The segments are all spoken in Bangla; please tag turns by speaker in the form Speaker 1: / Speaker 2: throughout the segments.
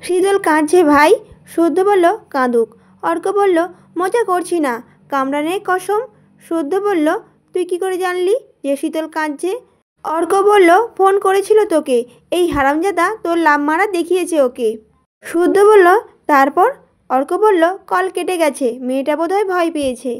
Speaker 1: শীতল কাঁদছে ভাই। শুদ্ধ বলল কাঁদুক। অর্ক বলল মজা করছি না, কামরানের কসম। শুদ্ধ বলল তুই কি করে জানলি যে শীতল কাঁদছে? অর্ক বলল ফোন করেছিল তোকে, এই হারামজাদা তোর লাভ মারা দেখিয়েছে ওকে। শুদ্ধ বলল তারপর? অর্ক বলল কল কেটে গেছে, মেয়েটা বোধহয় ভয় পেয়েছে।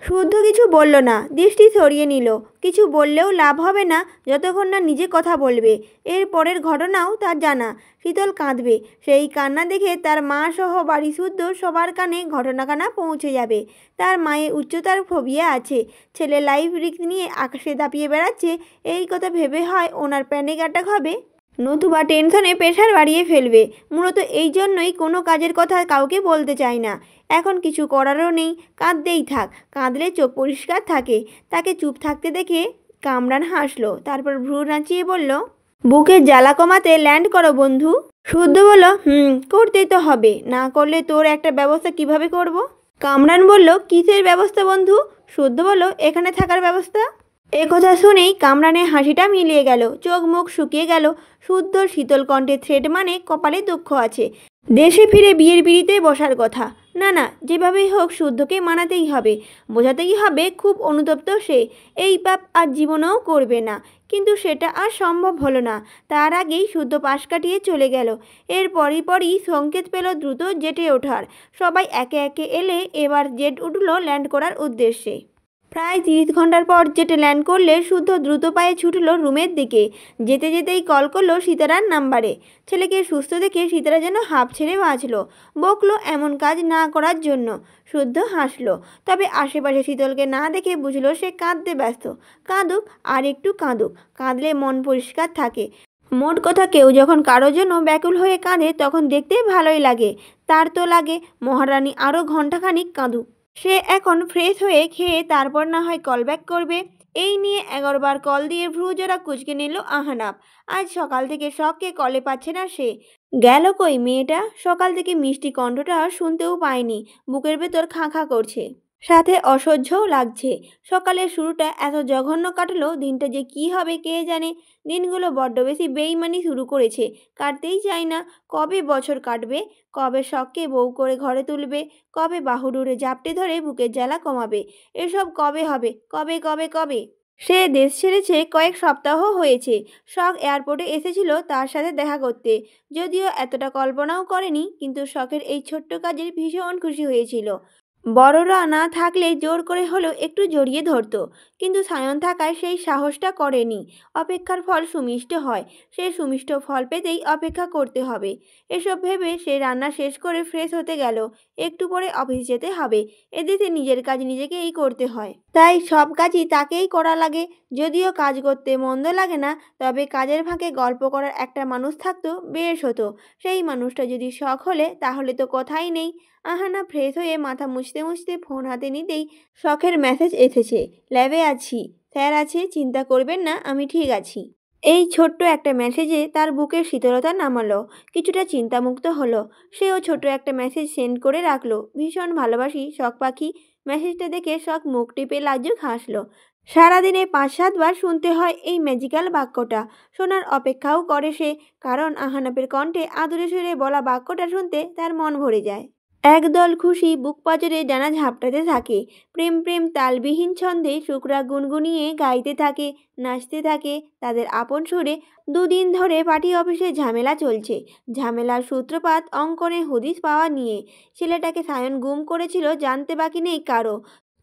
Speaker 1: শুদ্ধ কিছু বলল না, দৃষ্টি সরিয়ে নিল। কিছু বললেও লাভ হবে না যতক্ষণ না নিজে কথা বলবে। এর পরের ঘটনাও তার জানা। শীতল কাঁদবে, সেই কান্না দেখে তার মা সহ বাড়ি শুদ্ধ সবার কানে ঘটনাখানা পৌঁছে যাবে। তার মায়ের উচ্চতার ফোবিয়া আছে, ছেলে লাইফ রিস্ক নিয়ে আকাশে দাপিয়ে বেড়াচ্ছে, এই কথা ভেবে হয় ওনার প্যানিক অ্যাটাক হবে, নতুবা টেনশনে প্রেশার বাড়িয়ে ফেলবে। মূলত এই জন্যই কোনো কাজের কথা কাউকে বলতে চায় না। এখন কিছু করারও নেই, কাঁদতেই থাক, কাঁদলে চোখ পরিষ্কার থাকে। তাকে চুপ থাকতে দেখে কামরান হাসলো, তারপর ভ্রু নাচিয়ে বলল বুকের জ্বালা কমাতে ল্যান্ড করো বন্ধু। শুদ্ধ বলল করতেই তো হবে, না করলে তোর একটা ব্যবস্থা কিভাবে করব? কামরান বলল কিসের ব্যবস্থা বন্ধু? শুদ্ধ বলল এখানে থাকার ব্যবস্থা। এ কথা শুনেই কামরানের হাসিটা মিলিয়ে গেল, চোখ মুখ শুকিয়ে গেল। শুদ্ধ শীতল কণ্ঠে থ্রেড মানে কপালে দুঃখ আছে, দেশে ফিরে বিয়ের পিঁড়িতে বসার কথা। না না, যেভাবেই হোক শুদ্ধকে মানাতেই হবে, বোঝাতেই হবে খুব অনুতপ্ত সে, এই পাপ আর জীবনেও করবে না। কিন্তু সেটা আর সম্ভব হলো না। তার আগেই শুদ্ধ পাশ কাটিয়ে চলে গেল। এর পরই সংকেত পেল দ্রুত জেটে ওঠার। সবাই একে একে এলে এবার জেট উঠল ল্যান্ড করার উদ্দেশ্যে। প্রায় 30 ঘন্টার পর জেটে ল্যান্ড করলে শুদ্ধ দ্রুত পায়ে ছুটল রুমের দিকে। যেতে যেতেই কল করলো সীতারার নাম্বারে। ছেলেকে সুস্থ দেখে সীতারা যেন হাঁপ ছেড়ে বাঁচল, বকলো এমন কাজ না করার জন্য। শুদ্ধ হাসলো, তবে আশেপাশে শীতলকে না দেখে বুঝলো সে কাঁদতে ব্যস্ত। কাঁদুক, আর একটু কাঁদুক, কাঁদলে মন পরিষ্কার থাকে। মোট কথা, কেউ যখন কারোর জন্য ব্যাকুল হয়ে কাঁদে তখন দেখতে ভালোই লাগে। তার তো লাগে মহারানী আরও ঘণ্টাখানিক কাঁদুক। সে এখন ফ্রেশ হয়ে খেয়ে তারপর না হয় কল ব্যাক করবে। এই নিয়ে 11 বার কল দিয়ে ভ্রুজোড়া কুঁচকে নিল আহনাফ। আজ সকাল থেকে শখকে কলে পাচ্ছে না সে। গেল কই মেয়েটা? সকাল থেকে মিষ্টি কণ্ঠটা শুনতেও পায়নি, বুকের ভেতর খাঁ খাঁ করছে, সাথে অসহ্যও লাগছে। সকালের শুরুটা এত জঘন্য কাটলো, দিনটা যে কি হবে কে জানে। দিনগুলো বড্ড বেশি বেইমানি শুরু করেছে, কাটতেই চায় না। কবে বছর কাটবে, কবে শখকে বউ করে ঘরে তুলবে, কবে বাহুডোরে জাপটে ধরে বুকের জ্বালা কমাবে, এসব কবে হবে? কবে কবে কবে? সে দেশ ছেড়েছে কয়েক সপ্তাহ হয়েছে। শখ এয়ারপোর্টে এসেছিল তার সাথে দেখা করতে, যদিও এতটা কল্পনাও করেনি, কিন্তু শখের এই ছোট্ট কাজের ভীষণ খুশি হয়েছিল। বড়রা না থাকলে জোর করে হলেও একটু জড়িয়ে ধরতো, কিন্তু সায়ন থাকায় সেই সাহসটা করেনি। অপেক্ষার ফল সুমিষ্ট হয়, সে সুমিষ্ট ফল পেতেই অপেক্ষা করতে হবে। এসব ভেবে সে রান্না শেষ করে ফ্রেশ হতে গেল। একটু পরে অফিস যেতে হবে, এদিকে নিজের কাজ নিজেকেই করতে হয়, তাই সব কাজই তাকেই করা লাগে। যদিও কাজ করতে মন্দ লাগে না, তবে কাজের ফাঁকে গল্প করার একটা মানুষ থাকতো বেশ হতো। সেই মানুষটা যদি শখ হলে তাহলে তো কথাই নেই। আহানা ফ্রেশ হয়ে মাথা মুছতে মুছতে ফোন হাতে নিতেই শখের মেসেজ এসেছে, ল্যাবে আছি, স্যার আছে, চিন্তা করবেন না, আমি ঠিক আছি। এই ছোট্ট একটা মেসেজে তার বুকের শীতলতা নামালো, কিছুটা চিন্তামুক্ত হলো। সেও ছোট একটা মেসেজ সেন্ড করে রাখলো, ভীষণ ভালোবাসি শখ পাখি। মেসেজটা দেখে শখ মুখ টিপে লাজুক হাসলো। সারাদিনে 5-7 বার শুনতে হয় এই ম্যাজিক্যাল বাক্যটা। শোনার অপেক্ষাও করে সে, কারণ আহানাপের কণ্ঠে আদুরে সুরে বলা বাক্যটা শুনতে তার মন ভরে যায়। একদল খুশি বুক পাঁজরে ডানা ঝাপটাতে থাকে। প্রেম প্রেম তালবিহীন ছন্দে শুকরা গুনগুনিয়ে গাইতে থাকে, নাচতে থাকে তাদের আপন সুরে। দুদিন ধরে পার্টি অফিসে ঝামেলা চলছে। ঝামেলার সূত্রপাত অঙ্কনে হদিস পাওয়া নিয়ে। ছেলেটাকে সায়ন গুম করেছিল জানতে বাকি নেই কারো।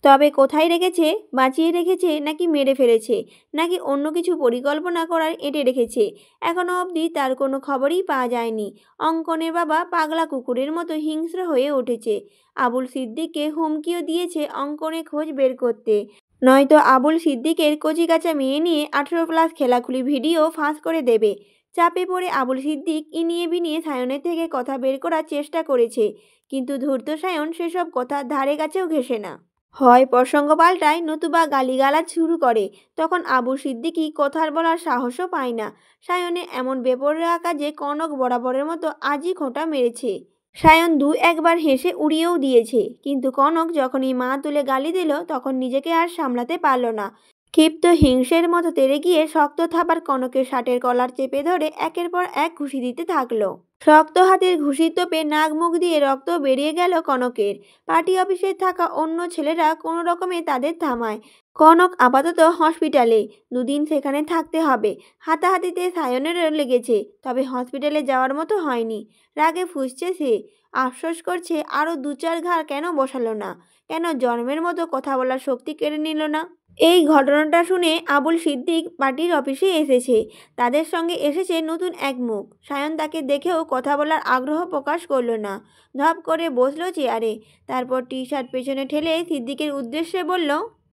Speaker 1: তবে কোথায় রেখেছে, বাঁচিয়ে রেখেছে নাকি মেরে ফেলেছে, নাকি অন্য কিছু পরিকল্পনা করার এঁটে রেখেছে, এখনও অবধি তার কোনো খবরই পাওয়া যায়নি। অঙ্কনের বাবা পাগলা কুকুরের মতো হিংস্র হয়ে উঠেছে। আবুল সিদ্দিককে হুমকিও দিয়েছে অঙ্কনে খোঁজ বের করতে, নয়তো আবুল সিদ্দিকের কচিকাঁচা মেয়ে নিয়ে 18+ খেলাখুলি ভিডিও ফাঁস করে দেবে। চাপে পড়ে আবুল সিদ্দিক ইনিয়ে বিনিয়ে সায়নের থেকে কথা বের করার চেষ্টা করেছে, কিন্তু ধূর্ত সায়ন সেসব কথা ধারে কাছেও ঘেঁষে না। হয় প্রসঙ্গ পাল্টায়, নতুবা গালিগালাজ শুরু করে। তখন আবু সিদ্দিকী কথার বলার সাহসও পায় না। সায়নে এমন বেপরোয়া কাজে কনক বরাবরের মতো আজই খোঁটা মেরেছে। সায়ন 2-1 বার হেসে উড়িয়েও দিয়েছে, কিন্তু কনক যখনই মা তুলে গালি দিল তখন নিজেকে আর সামলাতে পারল না। ক্ষিপ্ত হিংসের মতো তেড়ে গিয়ে শক্ত থাবার কনকের শার্টের কলার চেপে ধরে একের পর এক ঘুষি দিতে থাকলো। শক্ত হাতের ঘুষির তোপে নাক মুখ দিয়ে রক্ত বেরিয়ে গেল কনকের। পার্টি অফিসে থাকা অন্য ছেলেরা কোনো রকমে তাদের থামায়। কনক আপাতত হসপিটালে, দুদিন সেখানে থাকতে হবে। হাতাহাতিতে সায়নেরও লেগেছে, তবে হসপিটালে যাওয়ার মতো হয়নি। রাগে ফুঁসছে সে, আফসোস করছে আরও 2-4 ঘা কেন বসালো না, কেন জন্মের মতো কথা বলার শক্তি কেড়ে নিল না। এই ঘটনাটা শুনে আবুল সিদ্দিক পার্টির অফিসে এসেছে। তাদের সঙ্গে এসেছে নতুন এক মুখ। সায়ন তাকে দেখেও কথা বলার আগ্রহ প্রকাশ করল না, ধপ করে বসলো চেয়ারে। তারপর টি-শার্ট পেছনে ঠেলে সিদ্দিকের উদ্দেশ্যে বলল,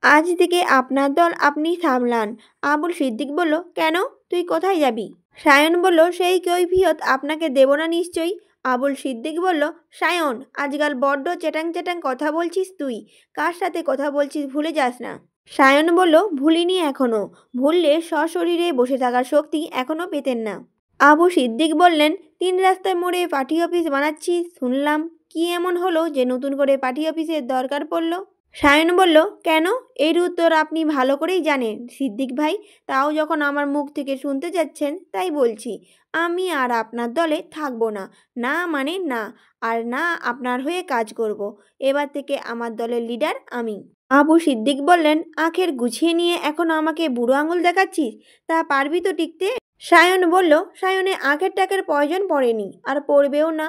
Speaker 1: আজ থেকে আপনার দল আপনি সামলান। আবুল সিদ্দিক বলল, কেন, তুই কোথায় যাবি? সায়ন বলল, সেই কৈফিয়ত আপনাকে দেব না নিশ্চয়ই। আবুল সিদ্দিক বলল, সায়ন, আজকাল বড্ড চ্যাটাং চ্যাটাং কথা বলছিস তুই। কার সাথে কথা বলছিস ভুলে যাস না। সায়ন বলল, ভুলিনি এখনো। ভুললে সশরীরে বসে থাকার শক্তি এখনো পেতেন না। আবু সিদ্দিক বললেন, 3 রাস্তার মোড়ে পার্টি অফিস বানাচ্ছিস শুনলাম। কি এমন হলো যে নতুন করে পার্টি অফিসের দরকার পড়ল? সায়ন বলল, কেন? এর উত্তর আপনি ভালো করেই জানেন সিদ্দিক ভাই, তাও যখন আমার মুখ থেকে শুনতে যাচ্ছেন তাই বলছি। আমি আর আপনার দলে থাকবো না। না মানে না, আর না আপনার হয়ে কাজ করব। এবার থেকে আমার দলের লিডার আমি। আবু সিদ্দিক বললেন, আখের গুছিয়ে নিয়ে এখনো আমাকে বুড়ো আঙুল দেখাচ্ছিস? তা পারবি তো টিকতে? সায়ন বলল, সায়নে আখের টাকের প্রয়োজন পড়েনি, আর পড়বেও না।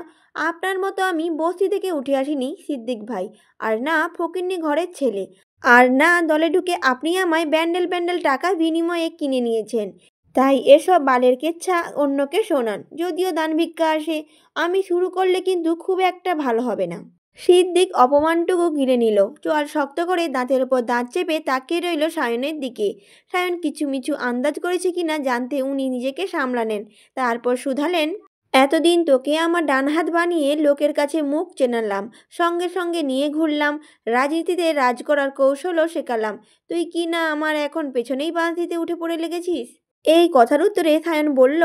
Speaker 1: আপনার মতো আমি বস্তি থেকে উঠে আসিনি সিদ্দিক ভাই, আর না ফকিন্নি ঘরের ছেলে, আর না দলে ঢুকে আপনি আমায় ব্যান্ডেল ব্যান্ডেল টাকা বিনিময়ে কিনে নিয়েছেন। তাই এসব বালের কেচ্ছা অন্যকে শোনান, যদিও দান ভিক্ষা আসে। আমি শুরু করলে কিন্তু খুব একটা ভালো হবে না। সিদ্দিক অপমানটুকু গিলে নিল, চোয়াল শক্ত করে দাঁতের ওপর দাঁত চেপে তাকিয়ে রইল সায়নের দিকে। সায়ন কিছু মিছু আন্দাজ করেছে কিনা জানতে উনি নিজেকে সামলালেন। তারপর শুধালেন, এতদিন তোকে আমার ডান হাত বানিয়ে লোকের কাছে মুখ চেনালাম, সঙ্গে সঙ্গে নিয়ে ঘুরলাম, রাজনীতিতে রাজ করার কৌশলও শেখালাম। তুই কি না আমার এখন পেছনেই বাঁশ দিতে উঠে পড়ে লেগেছিস? এই কথার উত্তরে সায়ন বলল,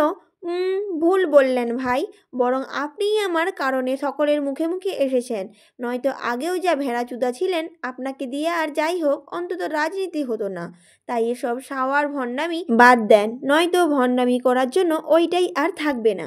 Speaker 1: ভুল বললেন ভাই, বরং আপনিই আমার কারণে সকলের মুখে মুখে এসেছেন। নয়তো আগেও যা ভেড়াচুদা ছিলেন, আপনাকে দিয়ে আর যাই হোক অন্তত রাজনীতি হতো না। তাই এসব সাওয়ার ভণ্ডামি বাদ দেন, নয়তো ভণ্ডামি করার জন্য ওইটাই আর থাকবে না।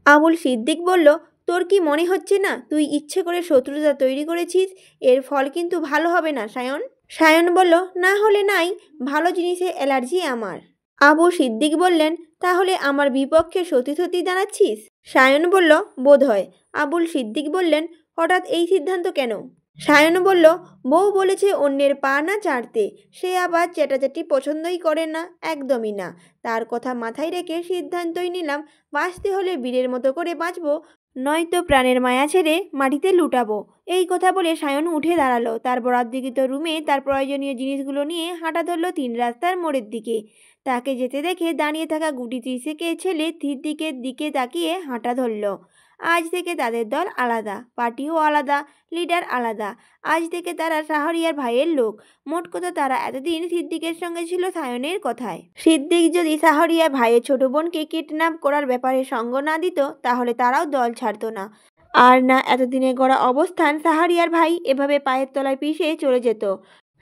Speaker 1: আবুল সিদ্দিক বলল, তোর কি মনে হচ্ছে না তুই ইচ্ছে করে শত্রুতা তৈরি করেছিস? এর ফল কিন্তু ভালো হবে না সায়ন। সায়ন বলল, না হলে নাই, ভালো জিনিসে অ্যালার্জি আমার। আবু সিদ্দিক বললেন, তাহলে আমার বিপক্ষে সত্যি সত্যি দাঁড়াচ্ছিস? সায়ন বলল, বোধহয়। আবুল সিদ্দিক বললেন, হঠাৎ এই সিদ্ধান্ত কেন? সায়ন বলল, বউ বলেছে অন্যের পা না চাটতে। সে আবার চেটাচাটি পছন্দই করে না, একদমই না। তার কথা মাথায় রেখে সিদ্ধান্তই নিলাম, বাঁচতে হলে বীরের মতো করে বাঁচবো, নয়তো প্রাণের মায়া ছেড়ে মাটিতে লুটাবো। এই কথা বলে সায়ন উঠে দাঁড়ালো। তার বরাদ্দকৃত রুমে তার প্রয়োজনীয় জিনিসগুলো নিয়ে হাঁটা ধরল 3 রাস্তার মোড়ের দিকে। তাকে যেতে দেখে দাঁড়িয়ে থাকা গুটি 30-এর ছেলে সিদ্দিকের দিকে তাকিয়ে হাঁটা ধরল। আজ থেকে তাদের দল আলাদা, পার্টিও আলাদা, লিডার আলাদা। আজ থেকে তারা শাহরিয়ার ভাইয়ের লোক। মোট কথা তারা এতদিন সিদ্দিকের সঙ্গে ছিল সায়নের কথায়। সিদ্দিক যদি শাহরিয়ার ভাইয়ের ছোট বোনকে কিডন্যাপ করার ব্যাপারে সঙ্গ না দিত, তাহলে তারাও দল ছাড়তো না। আর না এতদিনে গড়া অবস্থান শাহরিয়ার ভাই এভাবে পায়ের তলায় পিষে চলে যেত।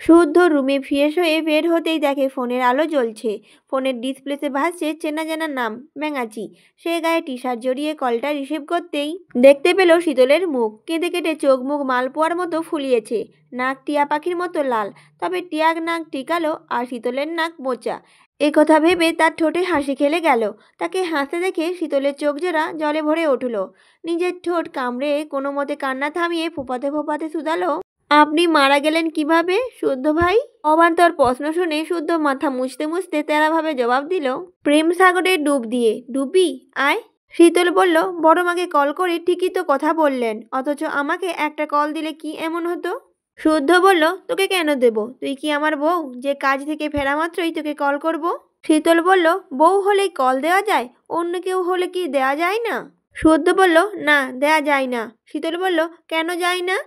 Speaker 1: শুদ্ধ রুমে ফ্রেশ হয়ে বের হতেই দেখে ফোনের আলো জ্বলছে। ফোনের ডিসপ্লেতে ভাসছে চেনা জানা নাম, ব্যাঙাচি। সে গায়ে টি-শার্ট জড়িয়ে কলটা রিসিভ করতেই দেখতে পেল শীতলের মুখ। কেঁদে কেটে চোখ মুখ মালপোয়ার মতো ফুলিয়েছে, নাক টিয়া পাখির মতো লাল। তবে টিয়ার নাক টিকালো আর শীতলের নাক মোচা। এ কথা ভেবে তার ঠোঁটে হাসি খেলে গেল। তাকে হাসতে দেখে শীতলের চোখ জোড়া জলে ভরে উঠল। নিজের ঠোঁট কামড়ে কোনো মতে কান্না থামিয়ে ফোপাতে ফোপাতে শুধালো, আপনি মারা গেলেন কিভাবে শুদ্ধ ভাই? অবান্তর প্রশ্ন শুনে শুদ্ধ মাথা মুছতে মুছতে তেরাভাবে জবাব দিল, প্রেম সাগরে ডুব দিয়ে। ডুবি আয়। শীতল বলল, বড় মাকে কল করে ঠিকই তো কথা বললেন, অথচ আমাকে একটা কল দিলে কি এমন হতো? শুদ্ধ বলল, তোকে কেন দেব? তুই কি আমার বউ যে কাজ থেকে ফেরা মাত্রই তোকে কল করব? শীতল বলল, বউ হলেই কল দেওয়া যায়, অন্য কেউ হলে কি দেওয়া যায় না? শুদ্ধ বলল, না দেয়া যায় না। শীতল বলল, কেন যায় না?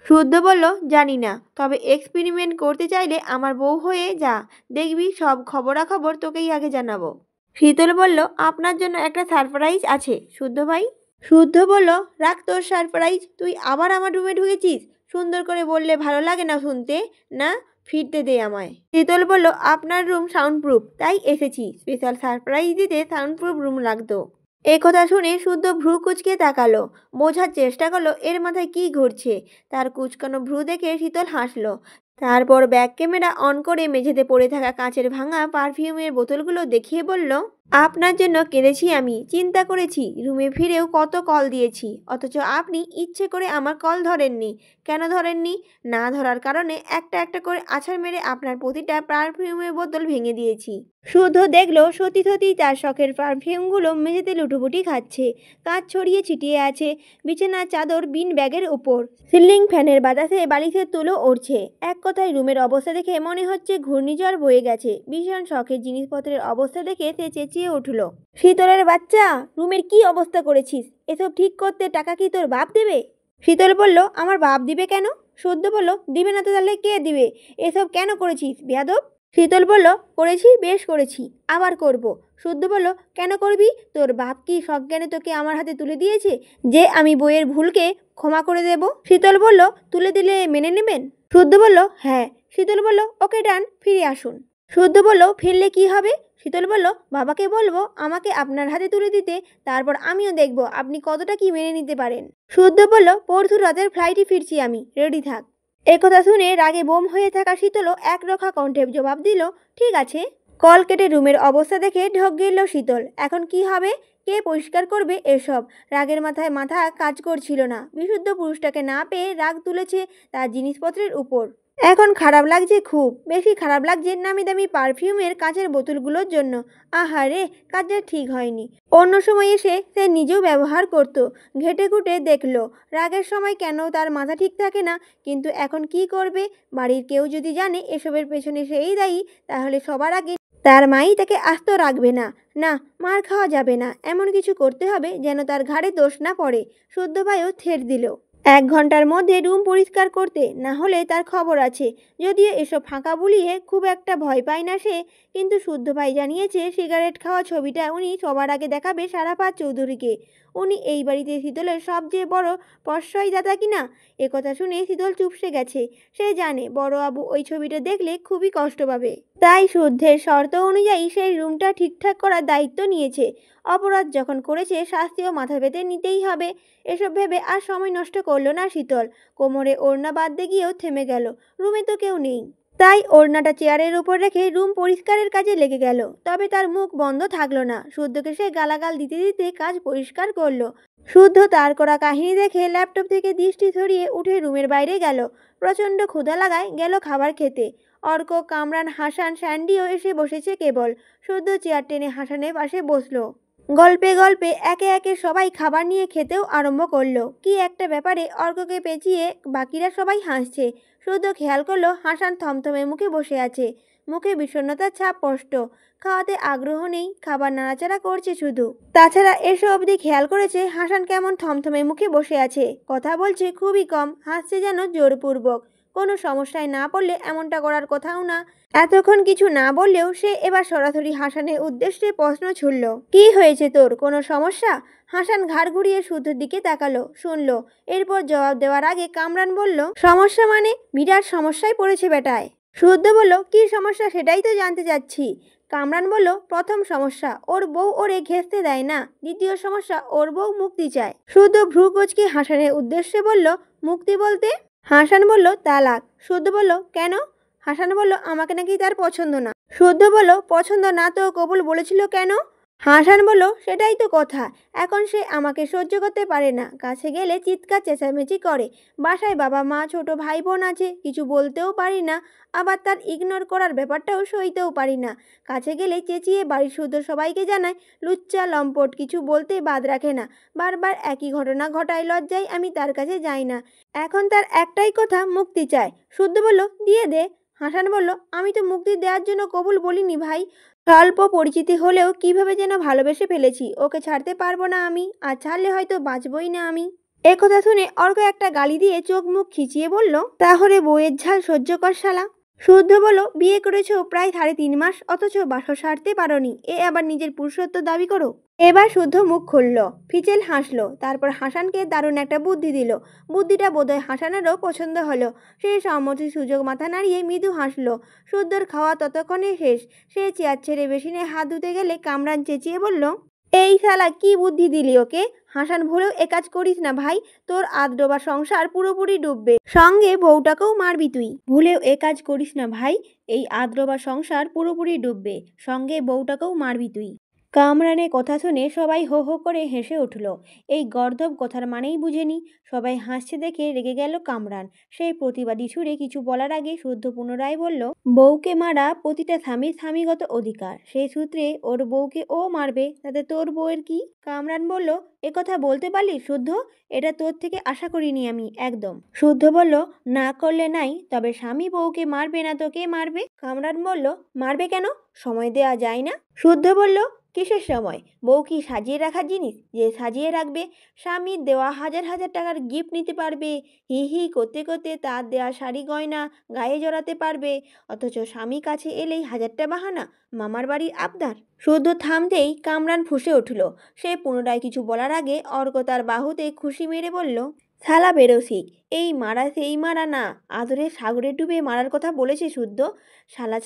Speaker 1: শুদ্ধ বলল, জানি না, তবে এক্সপেরিমেন্ট করতে চাইলে আমার বউ হয়ে যা, দেখবি সব খবরাখবর তোকেই আগে জানাবো। শীতল বলল, আপনার জন্য একটা সারপ্রাইজ আছে শুদ্ধ ভাই। শুদ্ধ বলল, রাখ তোর সারপ্রাইজ, তুই আবার আমার রুমে ঢুকেছিস। সুন্দর করে বললে ভালো লাগে না শুনতে, না ফিরতে দে আমায়। শীতল বলল, আপনার রুম সাউন্ড প্রুফ, তাই এসেছি, স্পেশাল সারপ্রাইজ দিতে সাউন্ড প্রুফ রুম লাগতো। এই কথা শুনে শুদ্ধ ভ্রু কুঁচকে তাকালো, বোঝার চেষ্টা করলো এর মাথায় কি ঘুরছে। তার কুঁচকানো ভ্রু দেখে শীতল হাসলো। তারপর ব্যাক ক্যামেরা অন করে মেঝেতে পড়ে থাকা কাঁচের ভাঙা পারফিউমের বোতলগুলো দেখিয়ে বলল, আপনার জন্য কেঁদেছি আমি, চিন্তা করেছি, রুমে ফিরেও কত কল দিয়েছি, অথচ আপনি ইচ্ছে করে আমার কল ধরেননি। কেন ধরেননি? না ধরার কারণে একটা একটা করে আছাড় মেরে আপনার প্রতিটা পারফিউমের বোতল ভেঙে দিয়েছি। শুদ্ধ দেখলো সত্যি সত্যি তার শখের পারফিউমগুলো মেঝেতে লুটোপুটি খাচ্ছে। কাঁচ ছড়িয়ে ছিটিয়ে আছে বিছানার চাদর বিন ব্যাগের উপর। সিলিং ফ্যানের বাতাসে বালিশের তুলো ওড়ছে। এক কথায় রুমের অবস্থা দেখে মনে হচ্ছে ঘূর্ণিঝড় বয়ে গেছে। ভীষণ শখের জিনিসপত্রের অবস্থা দেখে সে চেঁচিয়ে উঠল, শীতলের বাচ্চা, রুমের কি অবস্থা করেছিস? এসব ঠিক করতে টাকা কি তোর বাপ দেবে? শীতল বলল, আমার বাপ দিবে কেন? শুদ্ধ বলল, দিবে না তো তাহলে কে দিবে? এসব কেন করেছিস বেয়াদব? শীতল বলল, করেছি, বেশ করেছি, আবার করব। শুদ্ধ বলল, কেন করবি? তোর বাপ কি সজ্ঞানে তোকে আমার হাতে তুলে দিয়েছে যে আমি বইয়ের ভুলকে ক্ষমা করে দেব? শীতল বলল, তুলে দিলে মেনে নেবেন? শুদ্ধ বলল, হ্যাঁ। শীতল বলল, ওকে ডান, ফিরে আসুন। শুদ্ধ বলল, ফিরলে কি হবে? শীতল বলল, বাবাকে বলবো আমাকে আপনার হাতে তুলে দিতে, তারপর আমিও দেখব আপনি কতটা কি মেনে নিতে পারেন। শুদ্ধ বলল, পরশু রাতের ফ্লাইটে ফিরছি আমি, রেডি থাক। একথা শুনে রাগে বোম হয়ে থাকা শীতলও একরক্ষা কণ্ঠে জবাব দিল, ঠিক আছে। কল কেটে রুমের অবস্থা দেখে ঢোক গেল শীতল। এখন কি হবে? কে পরিষ্কার করবে এসব? রাগের মাথায় মাথা কাজ করছিল না। বিশুদ্ধ পুরুষটাকে না পেয়ে রাগ তুলেছে তার জিনিসপত্রের উপর। এখন খারাপ লাগছে, খুব বেশি খারাপ লাগছে নামি দামি পারফিউমের কাঁচের বোতলগুলোর জন্য। আহারে, কাজটা ঠিক হয়নি। অন্য সময় এসে সে নিজেও ব্যবহার করত। ঘেটে ঘুটে দেখলো রাগের সময় কেন তার মাথা ঠিক থাকে না, কিন্তু এখন কি করবে? বাড়ির কেউ যদি জানে এসবের পেছনে সেই দায়ী, তাহলে সবার আগে তার মাই তাকে আস্ত রাখবে না। না, মার খাওয়া যাবে না, এমন কিছু করতে হবে যেন তার ঘাড়ে দোষ না পড়ে। শুদ্ধ ভাইও ছেড় দিল 1 ঘন্টার মধ্যে রুম পরিষ্কার করতে, না হলে তার খবর আছে। যদিও এসব ফাঁকা বুলিয়ে খুব একটা ভয় পায় না সে, কিন্তু শুদ্ধ ভাই জানিয়েছে সিগারেট খাওয়া ছবিটা উনি সবার আগে দেখাবে সারাফাত চৌধুরীকে। উনি এই বাড়িতে শীতলের সবচেয়ে বড় প্রশ্রয়দাতা কিনা। একথা শুনে শীতল চুপসে গেছে। সে জানে বড় আবু ওই ছবিটা দেখলে খুবই কষ্ট পাবে। তাই শুদ্ধের শর্ত অনুযায়ী সেই রুমটা ঠিকঠাক করার দায়িত্ব নিয়েছে। অপরাধ যখন করেছে শাস্তিও মাথা পেতে নিতেই হবে। এসব ভেবে আর সময় নষ্ট করলো না শীতল। কোমরে ওড়না বাঁধতে গিয়েও থেমে গেল। রুমে তো কেউ নেই, তাই ওড়নাটা চেয়ারের উপর রেখে রুম পরিষ্কারের কাজে লেগে গেল। তবে তার মুখ বন্ধ থাকলো না। শুদ্ধকে সে গালাগাল দিতে দিতে কাজ পরিষ্কার করলো। শুদ্ধ তার করা কাহিনী দেখে ল্যাপটপ থেকে দৃষ্টি সরিয়ে উঠে রুমের বাইরে গেল। প্রচণ্ড ক্ষুধা লাগায় গেল খাবার খেতে। অর্ক, কামরান, হাসান, স্যান্ডিও এসে বসেছে কেবল। শুদ্ধ চেয়ার টেনে হাসানের পাশে বসলো। গল্পে গল্পে একে একে সবাই খাবার নিয়ে খেতেও আরম্ভ করলো। কি একটা ব্যাপারে অর্ককে পেঁচিয়ে বাকিরা সবাই হাসছে। শুদ্ধ খেয়াল করলো হাসান থমথমে মুখে বসে আছে। মুখে বিষণ্ণতার ছাপ স্পষ্ট। খাওয়াতে আগ্রহ নেই, খাবার নাড়াচাড়া করছে শুধু। তাছাড়া এসব অবধি খেয়াল করেছে হাসান কেমন থমথমে মুখে বসে আছে, কথা বলছে খুবই কম, হাসছে যেন জোরপূর্বক। কোনো সমস্যায় না পড়লে এমনটা করার কথাও না। এতক্ষণ কিছু না বললেও সে এবার সরাসরি হাসানের উদ্দেশ্যে প্রশ্ন ছুড়ল, কি হয়েছে তোর, কোনো সমস্যা? হাসান ঘাড় ঘুরিয়ে শুদ্ধর দিকে তাকালো, শুনল। এরপর জবাব দেওয়ার আগে কামরান বলল, সমস্যা মানে? বিরাট সমস্যায় পড়েছে বেটায়। শুদ্ধ বলল, কি সমস্যা সেটাই তো জানতে চাচ্ছি। কামরান বলল, প্রথম সমস্যা, ওর বউ ওরে ঘেঁষতে দেয় না। দ্বিতীয় সমস্যা, ওর বউ মুক্তি চায়। শুদ্ধ ভ্রু কুঁচকে হাসানের উদ্দেশ্যে বলল, মুক্তি বলতে? হাসান বলল, তালাক। শুদ্ধ বলল, কেন? হাসান বলল, আমাকে নাকি তার পছন্দ না। শুদ্ধ বলল, পছন্দ না তো কবুল বলেছিল কেন? হাসান বলল, সেটাই তো কথা, এখন সে আমাকে সহ্য করতে পারে না। কাছে গেলে চিৎকার চেঁচামেচি করে। বাসায় বাবা মা ছোট ভাই বোন আছে, কিছু বলতেও পারি না। আবার তার ইগনোর করার ব্যাপারটাও সইতেও পারি না। কাছে গেলে চেঁচিয়ে বাড়ির শুদ্ধ সবাইকে জানায়, লুচ্চা লম্পট, কিছু বলতে বাদ রাখে না। বারবার একই ঘটনা ঘটায়, লজ্জায় আমি তার কাছে যাই না। এখন তার একটাই কথা, মুক্তি চায়। শুদ্ধ বলল, দিয়ে দে। হাসান বলল, আমি তো মুক্তি দেওয়ার জন্য কবুল বলিনি ভাই। স্বল্প পরিচিতি হলেও কিভাবে যেন ভালোবেসে ফেলেছি, ওকে ছাড়তে পারবো না আমি, আর ছাড়লে হয়তো বাঁচবই না আমি। একথা শুনে অর্ক একটা গালি দিয়ে চোখ মুখ খিচিয়ে বলল, তাহলে বউয়ের ঝাল সহ্য কর শালা। শুদ্ধ বলল, বিয়ে করেছো প্রায় 3.5 মাস, অথচ বাসর সারতে পারোনি, এ আবার নিজের পুরুষত্ব দাবি করো? এবার শুদ্ধ মুখ খুলল, ফিচেল হাসলো। তারপর হাসানকে দারুণ একটা বুদ্ধি দিল। বুদ্ধিটা বোধহয় হাসানেরও পছন্দ হলো। সে সম্মতির সুযোগ মাথা নাড়িয়ে মৃদু হাসলো। শুদ্ধর খাওয়া ততক্ষণে শেষ। সে চেয়ার ছেড়ে বেসিনে হাত ধুতে গেলে কামরান চেঁচিয়ে বলল, এই শালা কি বুদ্ধি দিলি ওকে? হাসান ভুলেও এ কাজ করিস না ভাই, তোর আধডোবা সংসার পুরোপুরি ডুববে, সঙ্গে বউটাকেও মারবি তুই। ভুলেও এ কাজ করিস না ভাই, এই আধডোবা সংসার পুরোপুরি ডুববে, সঙ্গে বউটাকেও মারবি তুই। কামরানের কথা শুনে সবাই হো হো করে হেসে উঠল। এই গর্দভ কথার মানেই বুঝেনি। সবাই হাসছে দেখে রেগে গেল কামরান। সেই প্রতিবাদী সুরে কিছু বলার আগে শুদ্ধ পুনরায় বলল, বউকে মারা প্রতিটা স্বামীর স্বামীগত অধিকার, সেই সূত্রে ওর বউকে ও মারবে, তাতে তোর বউয়ের কি? কামরান বলল, এ কথা বলতে পারলি শুদ্ধ? এটা তোর থেকে আশা করিনি আমি একদম। শুদ্ধ বলল, না করলে নাই, তবে স্বামী বউকে মারবে না তো কে মারবে? কামরান বলল, মারবে কেন? সময় দেয়া যায় না? শুদ্ধ বলল, কিসের সময়? বউ কি সাজিয়ে রাখার জিনিস যে সাজিয়ে রাখবে? স্বামীর দেওয়া হাজার হাজার টাকার গিফট নিতে পারবে, হি হি করতে করতে তার দেওয়া শাড়ি গয়না গায়ে জড়াতে পারবে, অথচ স্বামী কাছে এলেই হাজারটা বাহানা, মামার বাড়ির আবদার। শুদ্ধ থামতেই কামরান ফুঁসে উঠল। সে পুনরায় কিছু বলার আগে অর্ক তার বাহুতে খুশি মেরে বলল, শালা বেরসিক, এই মারা সেই মারা না, আদরে সাগরে ডুবে মারার কথা বলেছে শুদ্ধ। শালা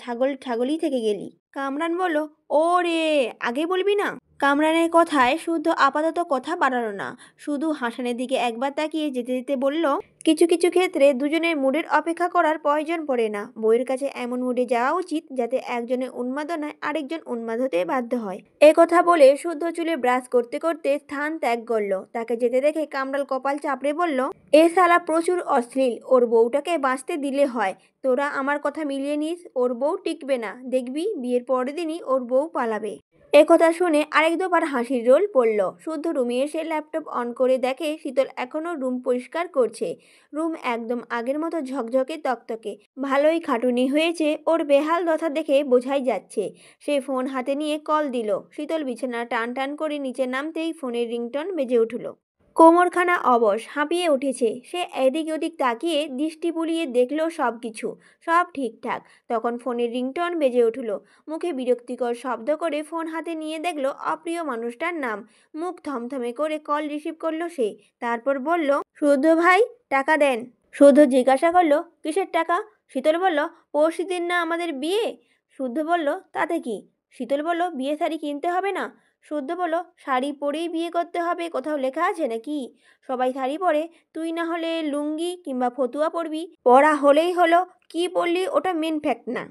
Speaker 1: ছাগলই থেকে গেলি। কামরান বলল, ও রে, আগে বলবি না? কামরানের কথায় শুদ্ধ আপাতত কথা বাড়ালো না, শুধু হাসানের দিকে একবার তাকিয়ে যেতে যেতে বলল, কিছু কিছু ক্ষেত্রে দুজনের মুডের অপেক্ষা করার প্রয়োজন পড়ে না। বইয়ের কাছে এমন মুডে যাওয়া উচিত যাতে একজনের উন্মাদনায় আরেকজন উন্মাদ হতে বাধ্য হয়। এ কথা বলে শুদ্ধ চুলে ব্রাশ করতে করতে স্থান ত্যাগ করল। তাকে যেতে দেখে কামরাল কপাল চাপড়ে বলল, এ শালা প্রচুর অশ্লীল, ওর বউটাকে বাঁচতে দিলে হয়। তোরা আমার কথা মিলিয়ে নিস, ওর বউ টিকবে না, দেখবি বিয়ের পরের দিনই ওর বউ পালাবে। একথা শুনে আরেক দুবার হাসির রোল পড়ল। শুদ্ধ রুমে এসে ল্যাপটপ অন করে দেখে শীতল এখনও রুম পরিষ্কার করছে। রুম একদম আগের মতো ঝকঝকে তকতকে। ভালোই খাটুনি হয়েছে, ওর বেহাল দশা দেখে বোঝাই যাচ্ছে। সে ফোন হাতে নিয়ে কল দিল। শীতল বিছানা টান টান করে নিচে নামতেই ফোনের রিংটন বেজে উঠল। কোমরখানা অবশ, হাঁপিয়ে উঠেছে। সে এদিক ওদিক তাকিয়ে দৃষ্টি বুলিয়ে দেখল সব কিছু, সব ঠিকঠাক। তখন ফোনের রিংটন বেজে উঠল। মুখে বিরক্তিকর শব্দ করে ফোন হাতে নিয়ে দেখল অপ্রিয় মানুষটার নাম। মুখ থমথমে করে কল রিসিভ করলো সে। তারপর বলল, শুদ্ধ ভাই, টাকা দেন। শুদ্ধ জিজ্ঞাসা করলো, কিসের টাকা? শীতল বলল, পরশুদিন না আমাদের বিয়ে? শুদ্ধ বলল, তাতে কি? শীতল বলল, বিয়ে শাড়ি কিনতে হবে না? শুদ্ধ বলল, শাড়ি পরেই বিয়ে করতে হবে কোথাও লেখা আছে নাকি? সবাই শাড়ি পরে, তুই না হলে লুঙ্গি কিংবা ফতুয়া পরবি, পরা হলেই হলো, কি পরলি ওটা মেন ফ্যাক্ট না।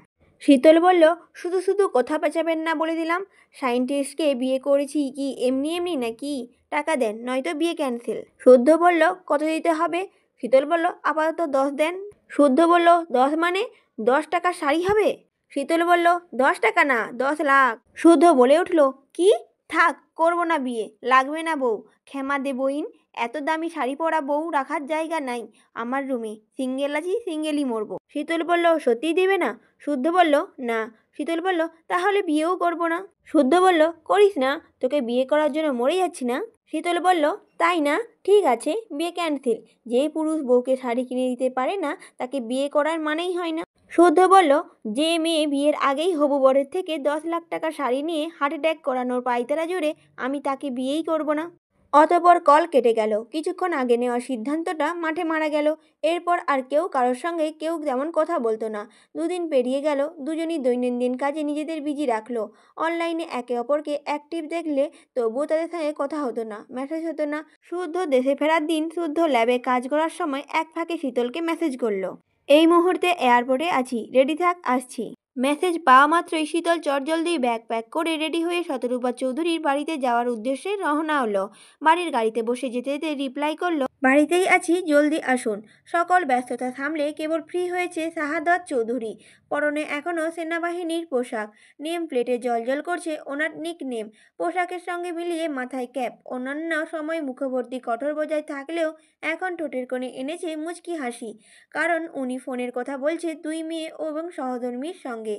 Speaker 1: শীতল বলল, শুধু শুধু কথা পেঁচাবেন না বলে দিলাম। সায়েন্টিস্টকে বিয়ে করেছি কি এমনি এমনি নাকি? টাকা দেন, নয়তো বিয়ে ক্যান্সেল। শুদ্ধ বলল, কত দিতে হবে? শীতল বলল, আপাতত 10 দেন। শুদ্ধ বলল, 10 মানে? 10 টাকা শাড়ি হবে? শীতল বলল, 10 টাকা না, 10 লাখ। শুদ্ধ বলে উঠল, কি? থাক, করবো না বিয়ে, লাগবে না বউ, ক্ষমা দে বইন, এত দামি শাড়ি পরা বউ রাখার জায়গা নাই আমার রুমে, সিঙ্গেল আছি, সিঙ্গেলই মরবো। শীতল বলল, সত্যিই দিবে না? শুদ্ধ বলল, না। শীতল বলল, তাহলে বিয়েও করবো না। শুদ্ধ বলল, করিস না, তোকে বিয়ে করার জন্য মরে যাচ্ছি না। শীতল বলল, তাই না? ঠিক আছে, বিয়ে ক্যান্সেল। যে পুরুষ বউকে শাড়ি কিনে দিতে পারে না তাকে বিয়ে করার মানেই হয় না। শুদ্ধ বলল, যে মেয়ে বিয়ের আগেই হবু বরের থেকে 10 লাখ টাকা শাড়ি নিয়ে হার্ট অ্যাটাক করানোর পায়তারা জুড়ে, আমি তাকে বিয়েই করব না। অতঃপর কল কেটে গেল। কিছুক্ষণ আগে নেওয়া সিদ্ধান্তটা মাঠে মারা গেল। এরপর আর কেউ কারোর সঙ্গে কেউ তেমন কথা বলতো না। দুদিন পেরিয়ে গেল। দুজনই দৈনন্দিন কাজে নিজেদের বিজি রাখলো। অনলাইনে একে অপরকে অ্যাক্টিভ দেখলে তবুও তাদের সঙ্গে কথা হতো না, মেসেজ হতো না। শুদ্ধ দেশে ফেরার দিন শুদ্ধ ল্যাবে কাজ করার সময় এক ফাঁকে শীতলকে মেসেজ করলো, এই মুহূর্তে এয়ারপোর্টে আছি, রেডি থাক, আসছি। মেসেজ পাওয়া মাত্রই শীতল চটজলদি ব্যাগ প্যাক করে রেডি হয়ে শতরূপা চৌধুরীর বাড়িতে যাওয়ার উদ্দেশ্যে রওনা হলো। বাড়ির গাড়িতে বসে যেতে যেতে রিপ্লাই করলো, বাড়িতেই আছি, জলদি আসুন। সকল ব্যস্ততা সামলে কেবল ফ্রি হয়েছে শাহাদাত চৌধুরী। পরনে এখনও সেনাবাহিনীর পোশাক, নেম প্লেটে জলজল করছে ওনার নিক নেম। পোশাকের সঙ্গে মিলিয়ে মাথায় ক্যাপ, অন্যান্য সময় মুখভর্তি কঠোর বোঝাই থাকলেও এখন ঠোঁটের কোণে এনেছে মুচকি হাসি। কারণ উনি ফোনের কথা বলছে 2 মেয়ে এবং সহধর্মীর সঙ্গে।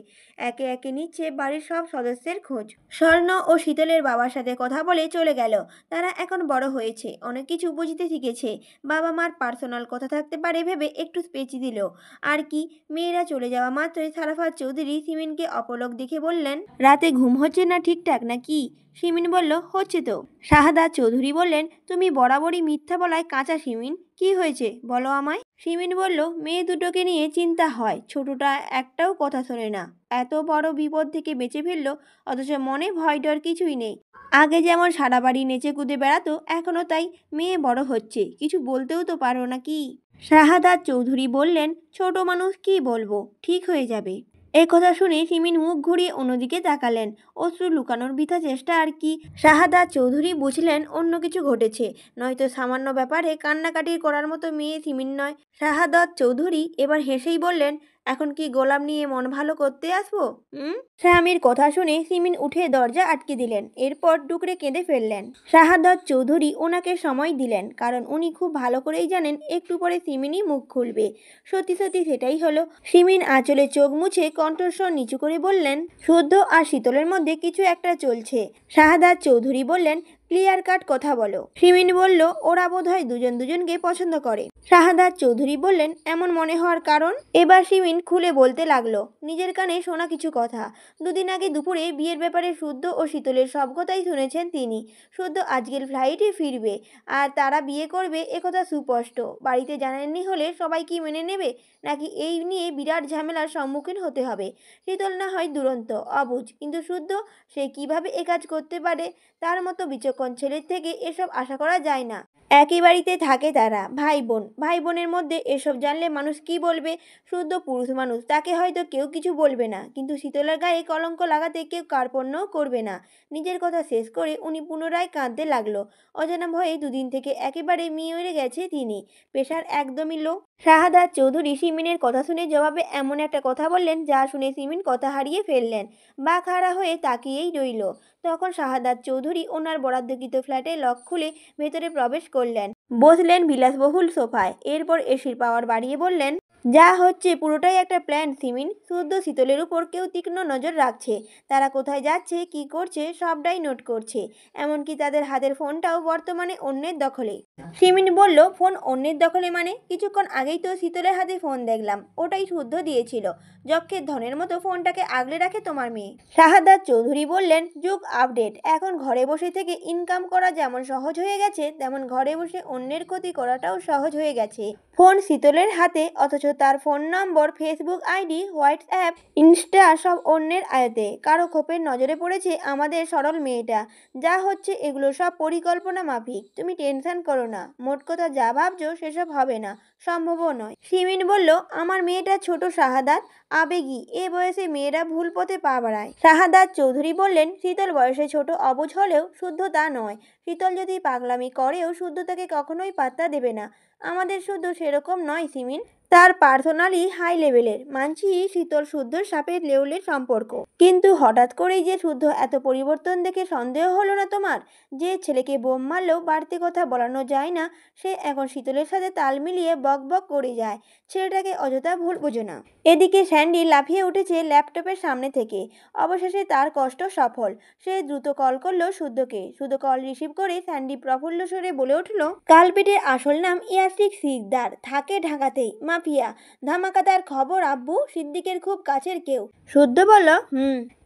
Speaker 1: একে একে নিচ্ছে বাড়ির সব সদস্যের খোঁজ। স্বর্ণ ও শীতলের বাবার সাথে কথা বলে চলে গেল। তারা এখন বড় হয়েছে, অনেক কিছু বুঝতে শিখেছে। বাবা মার পার্সোনাল কথা থাকতে পারে ভেবে একটু স্পেচি দিল। আর কি, মেয়েরা চলে যাওয়া মাত্রই সারাফাত চৌধুরী সিমেনকে অপলক দেখে বললেন, রাতে ঘুম হচ্ছে না ঠিকঠাক নাকি? সিমিন বলল, হচ্ছে তো। শাহাদাত চৌধুরী বললেন, তুমি বরাবরই মিথ্যা বলায় কাঁচা সিমিন, কি হয়েছে বলো আমায়। সিমিন বলল, মেয়ে দুটোকে নিয়ে চিন্তা হয়, ছোটটা একটাও কথা শোনে না, এত বড় বিপদ থেকে বেঁচে ফেললো, অথচ মনে ভয় ডর কিছুই নেই। আগে যেমন সারা বাড়ি নেচে কুদে বেড়াতো, এখনও তাই। মেয়ে বড় হচ্ছে, কিছু বলতেও তো পারো না কি। শাহাদাত চৌধুরী বললেন, ছোট মানুষ, কি বলবো, ঠিক হয়ে যাবে। এই কথা শুনে সিমিন মুখ ঘুরিয়ে অন্যদিকে তাকালেন। অশ্রু লুকানোর বৃথা চেষ্টা আর কি। শাহাদাত চৌধুরী বুঝলেন অন্য কিছু ঘটেছে, নয়তো সামান্য ব্যাপারে কান্নাকাটি করার মতো মেয়ে সিমিন নয়। শাহাদাত চৌধুরী এবার হেসেই বললেন, এখন কি গোলাম নিয়ে মন ভালো করতে আসবো? স্বামীর কথা শুনে সিমিন উঠে দরজা আটকে দিলেন, এরপর ডুকরে কেঁদে ফেললেন। শাহাদাত চৌধুরী ওনাকে সময় দিলেন, কারণ উনি খুব ভালো করেই জানেন একটু পরে সিমিনই মুখ খুলবে। সত্যি সত্যি সেটাই হলো। সিমিন আঁচলে চোখ মুছে কণ্ঠস্বর নিচু করে বললেন, শুদ্ধ আর শীতলের মধ্যে কিছু একটা চলছে। শাহাদাত চৌধুরী বললেন, ক্লিয়ার কাট কথা বলো। সিমিন বলল, ওরা বোধহয় দুজন দুজনকে পছন্দ করে। শাহাদাত চৌধুরী বললেন, এমন মনে হওয়ার কারণ? এবার সিমিন খুলে বলতে লাগলো নিজের কানে শোনা কিছু কথা। দুদিন আগে দুপুরে বিয়ের ব্যাপারে শুদ্ধ ও শীতলের সব কথাই শুনেছেন তিনি। শুদ্ধ আজকের ফ্লাইটে ফিরবে আর তারা বিয়ে করবে, একথা সুস্পষ্ট। বাড়িতে জানাননি হলে সবাই কি মেনে নেবে, নাকি এই নিয়ে বিরাট ঝামেলার সম্মুখীন হতে হবে? শীতল না হয় দুরন্ত, অবুঝ, কিন্তু শুদ্ধ, সে কিভাবে এ কাজ করতে পারে? তার মতো বিচক্ষণ ছেলের থেকে এসব আশা করা যায় না। একই বাড়িতে থাকে তারা, ভাই বোন। ভাই বোনের মধ্যে এসব জানলে মানুষ কি বলবে? শুদ্ধ পুরুষ মানুষ, তাকে হয়তো কেউ কিছু বলবে না, কিন্তু শীতলের গায়ে কলঙ্ক লাগাতে কেউ কার্পণ্যও করবে না। নিজের কথা শেষ করে উনি পুনরায় কাঁদতে লাগলো। অজানা ভয়ে দুদিন থেকে একেবারে মিয়ে গেছে তিনি, প্রেশার একদমই লো। শাহাদাত চৌধুরী সিমিনের কথা শুনে জবাবে এমন একটা কথা বললেন, যা শুনে সিমিন কথা হারিয়ে ফেললেন, বাকহারা হয়ে তাকিয়েই রইল। তখন শাহাদাত চৌধুরী ওনার বরাদ্দকৃত ফ্ল্যাটে লক খুলে ভেতরে প্রবেশ করলেন, বসলেন বিলাসবহুল সোফায়, এরপর এসির পাওয়ার বাড়িয়ে বললেন, যা হচ্ছে পুরোটাই একটা প্ল্যান সিমিন। শুদ্ধ শীতলের উপর কেউ তীক্ষ্ণ নজর রাখছে, তারা কোথায় যাচ্ছে, কি করছে, সবটাই নোট করছে, এমনকি তাদের হাতের ফোনটাও বর্তমানে অন্যের দখলে। সিমিন বলল, ফোন অন্যের দখলে মানে? কিছুক্ষণ আগেই তো শীতলের হাতে ফোন দেখলাম, ওটাই শুদ্ধ দিয়েছিল। যক্ষের ধনের মতো ফোনটাকে আগলে রাখে তোমার মেয়ে। শাহাদাত চৌধুরী বললেন, যুগ আপডেট, এখন ঘরে বসে থেকে ইনকাম করা যেমন সহজ হয়ে গেছে, তেমন ঘরে বসে অন্যের ক্ষতি করাটাও সহজ হয়ে গেছে। ফোন শীতলের হাতে, অথচ তার ফোন নম্বর, ফেসবুক আইডি, হোয়াটসঅ্যাপ, ইনস্টা সব অন্যের আয়তে। কারো খোপের নজরে পড়েছে আমাদের সরল মেয়েটা। যা হচ্ছে এগুলো সব পরিকল্পনা মাফিক, তুমি টেনশন করো না। মোট কথা, যা ভাবছো সেসব হবে না, সম্ভবও নয়। সিমিন বলল, আমার মেয়েটা ছোট শাহাদাত, আবেগী, এ বয়সে মেয়েরা ভুল পথে পা বাড়ায়। শাহাদাত চৌধুরী বললেন, শীতল বয়সে ছোট অবুঝ হলেও শুদ্ধ তা নয়। শীতল যদি পাগলামি করেও শুদ্ধ তাকে কখনোই পাত্তা দেবে না। আমাদের শুদ্ধ সেরকম নয় সিমিন, তার পার্সোনালি হাই লেভেলের। মানছি শীতল শুদ্ধর সাপে লেউলের সম্পর্ক, কিন্তু হঠাৎ করেই যে শুদ্ধ এত পরিবর্তন দেখে সন্দেহ হলো না তোমার? যে ছেলেকে বোম মারলেও বাড়তি কথা বলানো যায় না, সে এখন শীতলের সাথে তাল মিলিয়ে বক বক করে যায়। ছেলেটাকে অযথা ভুল বোঝো না। এদিকে স্যান্ডি লাফিয়ে উঠেছে ল্যাপটপের সামনে থেকে। অবশেষে তার কষ্ট সফল। সে দ্রুত কল করলো শুদ্ধকে। শুদ্ধ কল রিসিভ করে স্যান্ডি প্রফুল্ল স্বরে বলে উঠল, কালপিটের আসল নাম ইয়াসিক সিকদার, থাকে ঢাকাতেই, মাফিয়া, ধামাকাদার খবর আব্বু, সিদ্দিকের খুব কাছের কেউ। শুদ্ধ বলল,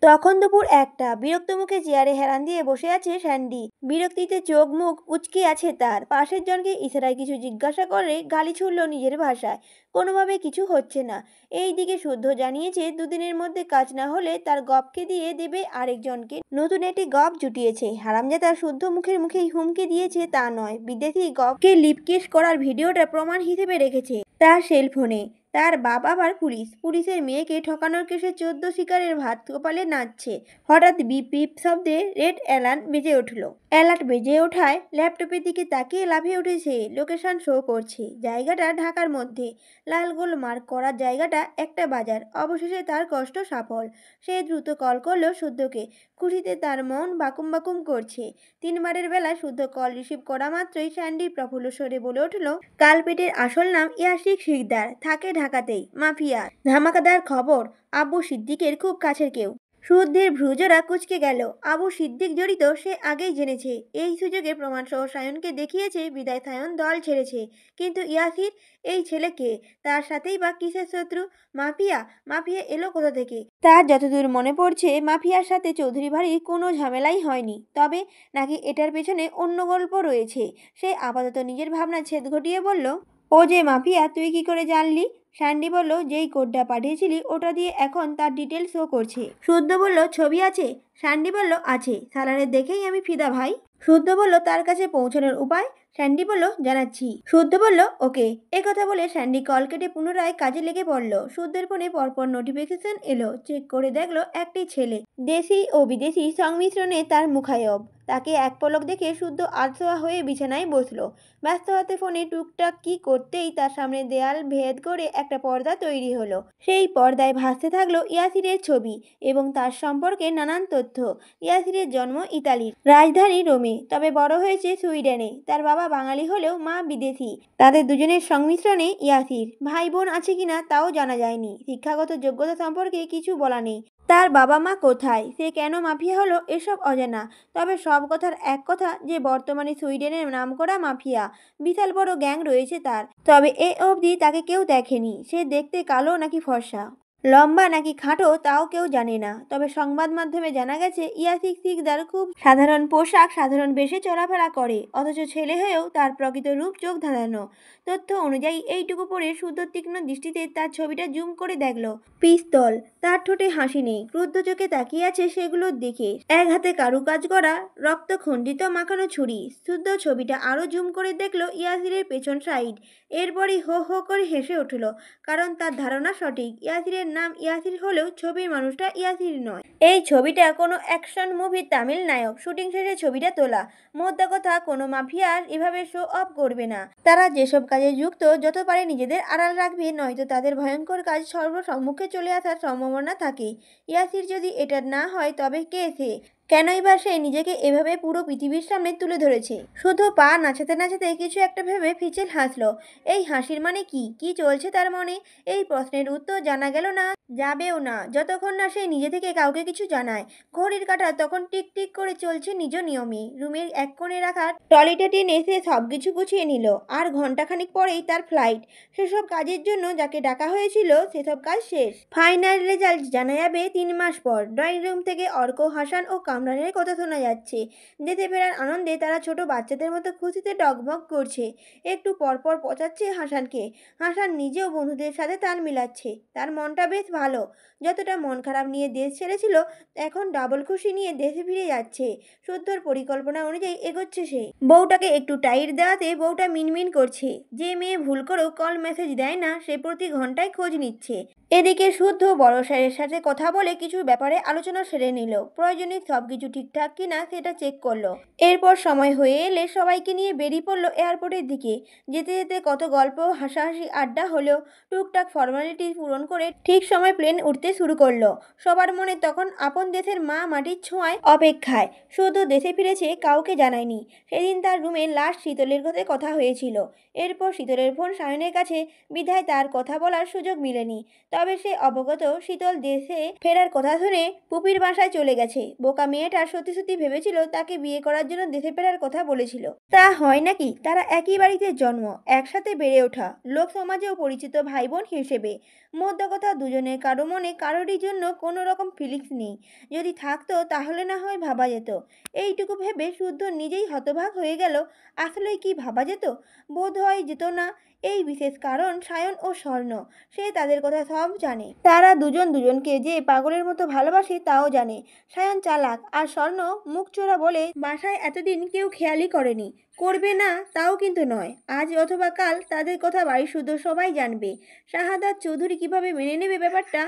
Speaker 1: তখন দুপুর 1টা। বিরক্ত মুখে চেয়ারে হেলান দিয়ে বসে আছে স্যান্ডি। বিরক্তিতে চোখ মুখ উচকে আছে তার। পাশের জনকে ইশারায় কিছু জিজ্ঞাসা করে গালি ছুড়ল নিজের ভাষায়। কোনোভাবে কিছু হচ্ছে না। এই দিকে শুদ্ধ জানিয়েছে দুদিনের মধ্যে কাজ না হলে তার গপকে দিয়ে দেবে আরেকজনকে। নতুন একটি গপ জুটিয়েছে। হারামজাদা শুদ্ধ মুখের মুখেই হুমকি দিয়েছে তা নয়, বিদেশি গপকে লিপকিস করার ভিডিওটা প্রমাণ হিসেবে রেখেছে তার সেলফোনে। তার বাপ আবার পুলিশ, পুলিশের মেয়েকে ঠকানোর কেসে 14 শিকারের ভাত কপালে নাচছে। হঠাৎ বিপ বিপ শব্দে রেড অ্যালার্ট বেজে উঠল। অ্যালার্ট বেজে ওঠায় ল্যাপটপের দিকে তাকিয়ে লাফিয়ে উঠেছে। লোকেশন শো করছে, জায়গাটা ঢাকার মধ্যে। লাল গোল মার্ক করার জায়গাটা একটা বাজার। অবশেষে তার কষ্ট সফল। সে দ্রুত কল করলো শুদ্ধকে। খুশিতে তার মন বাকুম বাকুম করছে। 3বারের বেলা শুদ্ধ কল রিসিভ করা মাত্রই স্যান্ডি প্রফুল্ল স্বরে বলে উঠল, কালপেটের আসল নাম ইয়াসিক সিকদার, থাকে ঢাকাতেই, মাফিয়া, ধামাকাদার খবর আব্বু, সিদ্দিকের খুব কাছের কেউ। শুদ্ধের ভ্রুজোড়া কুঁচকে গেল। আবু সিদ্দিক জড়িত সে আগেই জেনেছে। এই সুযোগে প্রমাণসহ সায়নকে দেখিয়েছে বিদায় সায়ন দল ছেড়েছে। কিন্তু ইয়াসির এই ছেলে কে? তার সাথেই বা কিসের শত্রু? মাফিয়া? মাফিয়া এলো কোথা থেকে? তার যতদূর মনে পড়ছে মাফিয়ার সাথে চৌধুরী বাড়ির কোনো ঝামেলাই হয়নি। তবে নাকি এটার পেছনে অন্য গল্প রয়েছে। সে আপাতত নিজের ভাবনা ছেদ ঘটিয়ে বলল, ও যে মাফিয়া তুই কি করে জানলি? স্যান্ডি বলল, যেই কোডটা পাঠিয়েছিলি ওটা দিয়ে এখন তার ডিটেলস শো করছে। শুদ্ধ বলল, ছবি আছে? স্যান্ডি বলল, আছে, সালারের দেখেই আমি ফিদা ভাই। শুদ্ধ বলল, তার কাছে পৌঁছানোর উপায়? স্যান্ডি বলল, জানাচ্ছি। শুদ্ধ বলল, ওকে। কথা বলে স্যান্ডি কল কেটে পুনরায় কাজে লেগে পড়ল। শুদ্ধের ফোনে পরপর নোটিফিকেশন এলো। চেক করে দেখলো একটি ছেলে, দেশি ও বিদেশি সংমিশ্রণে তার মুখায়ব। তাকে এক পলক দেখে শুদ্ধ আধশোয়া হয়ে বিছানায় বসলো। ব্যস্ত হাতে ফোনে টুকটাক কি করতেই তার সামনে দেয়াল ভেদ করে একটা পর্দা তৈরি হলো। সেই পর্দায় ভাসতে থাকলো ইয়াসিরের ছবি এবং তার সম্পর্কে নানান তথ্য। ইয়াসিরের জন্ম ইতালির রাজধানী রোমে, তবে বড় হয়েছে সুইডেনে। তার বাবা বাঙালি হলেও মা বিদেশি। তাদের দুজনের সংমিশ্রণে ইয়াসির। ভাই বোন আছে কিনা তাও জানা যায়নি। শিক্ষাগত যোগ্যতা সম্পর্কে কিছু বলা নেই। তার বাবা মা কোথায়, সে কেন মাফিয়া হলো, এসব অজানা। তবে সব কথার এক কথা যে বর্তমানে সুইডেনের নামকরা মাফিয়া। বিশাল বড় গ্যাং রয়েছে তার। তবে এ অবধি তাকে কেউ দেখেনি। সে দেখতে কালো নাকি ফর্সা, লম্বা নাকি খাটো তাও কেউ জানে না। তবে সংবাদ মাধ্যমে জানা গেছে ইয়াসির সিকদার খুব সাধারণ পোশাক, সাধারণ বেশে চলাফেরা করে, অথচ ছেলে হয়েও তার প্রকৃত রূপ চোখ ধাঁধানো। তথ্য অনুযায়ী এইটুকু পরে শুদ্ধ তীক্ষ্ণ দৃষ্টিতে তার ছবিটা জুম করে দেখলো। পিস্তল। তার ঠোঁটে হাসি নেই, ক্রুদ্ধ চোখে তাকিয়ে আছে সেগুলোর দিকে। এক হাতে কারুকাজ করা রক্ত খণ্ডিত মাখানো ছুরি। শুদ্ধ ছবিটা আরো জুম করে দেখলো ইয়াসিরের পেছন সাইড। এরপরই হো হো করে হেসে উঠল, কারণ তার ধারণা সঠিক। ইয়াসিরের নাম ইয়াসির হলেও ছবির মানুষটা ইয়াসির নয়। এই ছবিটা কোনো অ্যাকশন মুভির তামিল নায়ক। শুটিং শেষে ছবিটা তোলা। মোদ্দা কথা, কোনো মাফিয়ার এভাবে শো অফ করবে না। তারা যেসব কাজে যুক্ত যত পারে নিজেদের আড়াল রাখবে, নয়তো তাদের ভয়ঙ্কর কাজ সর্বসম্মুখে চলে আসার সম্ভাবনা থাকে। ইয়াসির যদি এটা না হয় তবে কে সে? কেনই বা সে নিজেকে এভাবে পুরো পৃথিবীর সামনে তুলে ধরেছে? শুধু পা নাচাতে নাচাতে কিছু একটা ভেবে ফিচেল হাসলো। এই হাসির মানে কি? কি চলছে তার মনে? এই প্রশ্নের উত্তর জানা গেল না, যাবেও না, যতক্ষণ না সে নিজে থেকে কাউকে কিছু জানায়। ঘড়ির কাঁটা তখন টিক টিক করে চলছে নিজ নিয়মে। রুমের এক কোণে রাখা ট্রলিটা টেনে সে সবকিছু গুছিয়ে নিল। আর ঘন্টাখানিক পরেই তার ফ্লাইট। সেসব কাজের জন্য যাকে ডাকা হয়েছিল সেসব কাজ শেষ। ফাইনাল রেজাল্ট জানা যাবে 3 মাস পর। ড্রয়িং রুম থেকে অর্ক, হাসান ও কামরানের কথা শোনা যাচ্ছে। দেশে ফেরার আনন্দে তারা ছোট বাচ্চাদের মতো খুশিতে ডগমগ করছে। একটু পরপর পচাচ্ছে হাসানকে। হাসান নিজেও বন্ধুদের সাথে তাল মিলাচ্ছে। তার মনটা বেশ ভালো। যতটা মন খারাপ নিয়ে দেশ ছেড়েছিল, এখন ডাবল খুশি নিয়ে দেশে ফিরে যাচ্ছে। শুদ্ধর পরিকল্পনা অনুযায়ী এগোচ্ছে সে। বউটাকে একটু টাইট দেওয়াতে বউটা মিনমিন করছে। যে মেয়ে ভুল করেও কল মেসেজ দেয় না, সে প্রতি ঘন্টায় খোঁজ নিচ্ছে। এদিকে শুদ্ধ বড় স্যারের সাথে কথা বলে কিছু ব্যাপারে আলোচনা সেরে নিল। প্রয়োজনে সবকিছু ঠিকঠাক কিনা সেটা চেক করলো। এরপর সময় হয়ে এলে সবাইকে নিয়ে বেরিয়ে পড়লো এয়ারপোর্টের দিকে। যেতে যেতে কত গল্প, হাসাহাসি, আড্ডা হলেও টুকটাক ফর্মালিটি পূরণ করে ঠিক সময় প্লেন উঠতে শুরু করলো। সবার মনে তখন আপন দেশের মা মাটির ছোঁয়ায় অপেক্ষায়। শুধু দেশে ফিরেছে কাউকে জানায়নি। সেদিন তার রুমে লাস্ট শীতলের সাথে কথা হয়েছিল। এরপর শীতলের ফোন সায়নের কাছে, বিধায় তার কথা বলার সুযোগ মিলেনি। তবে সে অবগত শীতল দেশে ফেরার কথা শুনে পুপির বাসায় চলে গেছে। বোকা মেয়েটা সত্যি সত্যি ভেবেছিল তাকে বিয়ে করার জন্য দেশে ফেরার কথা বলেছিল। তা হয় নাকি? তারা একই বাড়িতে জন্ম, একসাথে বেড়ে ওঠা, লোক সমাজেও পরিচিত ভাই বোন হিসেবে। মোদ্দা কথা, দুজনের কারো মনে কারোরই জন্য কোনো রকম ফিলিংস নেই। যদি থাকতো তাহলে না হয় ভাবা যেত। এইটুকু ভেবে শুদ্ধ নিজেই হতবাক হয়ে গেল। আসলে কি ভাবা যেত? বোধ হয় যেত না। এই বিশেষ কারণ সায়ন ও স্বর্ণ। সে তাদের কথা সব জানে। তারা দুজন দুজনকে যে পাগলের মতো ভালোবাসে তাও জানে। সায়ন চালাক আর স্বর্ণ মুখচোরা বলে বাসায় এতদিন কেউ খেয়ালই করেনি। করবে না তাও কিন্তু নয়। আজ অথবা কাল তাদের কথা বাড়ির শুদ্ধ সবাই জানবে। শাহাদাত চৌধুরী কিভাবে মেনে নেবে ব্যাপারটা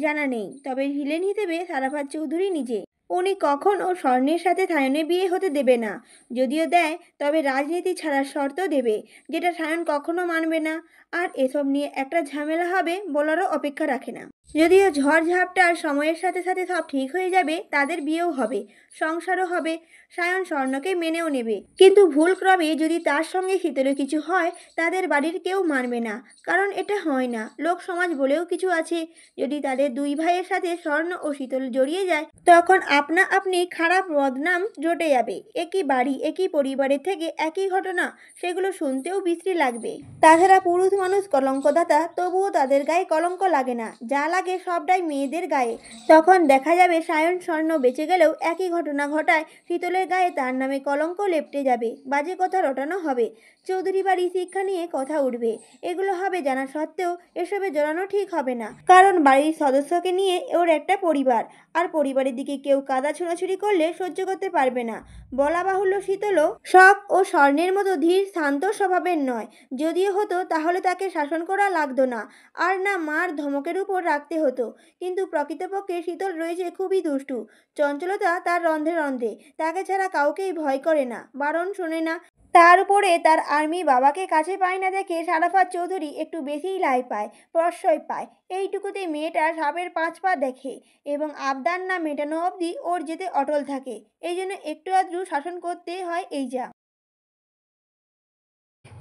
Speaker 1: জানা নেই। তবে ভিলেন হিসেবে সারাফাত চৌধুরী নিজে। উনি কখনও স্বর্ণের সাথে সায়নের বিয়ে হতে দেবে না। যদিও দেয় তবে রাজনীতি ছাড়ার শর্ত দেবে, যেটা সায়ন কখনো মানবে না। আর এসব নিয়ে একটা ঝামেলা হবে বলারও অপেক্ষা রাখে না। যদিও ঝড়-ঝাপটার সময়ের সাথে সাথে সব ঠিক হয়ে যাবে, তাদের বিয়েও হবে, সংসারও হবে, সায়ন স্বর্ণকে মেনেও নেবে। কিন্তু ভুলক্রমে যদি তার সঙ্গে শীতলের কিছু হয়, তাদের বাড়ির কেউ মানবে না, কারণ এটা হয় না। লোক সমাজ বলেও কিছু আছে। যদি তাদের দুই ভাইয়ের সাথে স্বর্ণ ও শীতল জড়িয়ে যায়, তখন আপনা আপনি খারাপ বদনাম জটে যাবে। একই বাড়ি, একই পরিবারের থেকে একই ঘটনা, সেগুলো শুনতেও বিশ্রী লাগবে। তাছাড়া পুরুষ মানুষ কলঙ্কদাতা, তবুও তাদের গায়ে কলঙ্ক লাগে না, যা লাগে সবটাই মেয়েদের গায়ে। তখন দেখা যাবে সায়ন স্বর্ণ বেঁচে গেলেও একই ঘটনা ঘটায় শীতলের গায়ে তার নামে কলঙ্ক লেপটে যাবে, বাজে কথা রটানো হবে, চৌধুরী বাড়ি শিক্ষা নিয়ে কথা উঠবে। এগুলো হবে জানা সত্ত্বেও এসবে জড়ানো ঠিক হবে না, কারণ বাড়ির সদস্যকে নিয়ে ওর একটা পরিবার, আর পরিবারের দিকে কেউ কাদা ছোঁড়াছুড়ি করলে সহ্য করতে পারবে না। বলা বাহুল্য শীতলও শখ ও স্বর্ণের মতো ধীর শান্ত স্বভাবের নয়। যদিও হতো তাহলে তাকে শাসন করা লাগতো না, আর না মার ধমকের উপর রাখতে হতো। কিন্তু প্রকৃতপক্ষে শীতল রয়েছে খুবই দুষ্টু, চঞ্চলতা তার রন্ধে রন্ধে, তাকে ছাড়া কাউকেই ভয় করে না, বারণ শোনে না। তার উপরে তার আর্মি বাবাকে কাছে পায় না দেখে সারাফাত চৌধুরী একটু বেশিই লাই পায়, প্রশ্রয় পায়। এইটুকুতে মেয়েটা সাপের 5 পা দেখে, এবং আবদার না মেটানো অবধি ওর যেতে অটল থাকে। এই জন্য একটু আধটু শাসন করতে হয়, এই যা।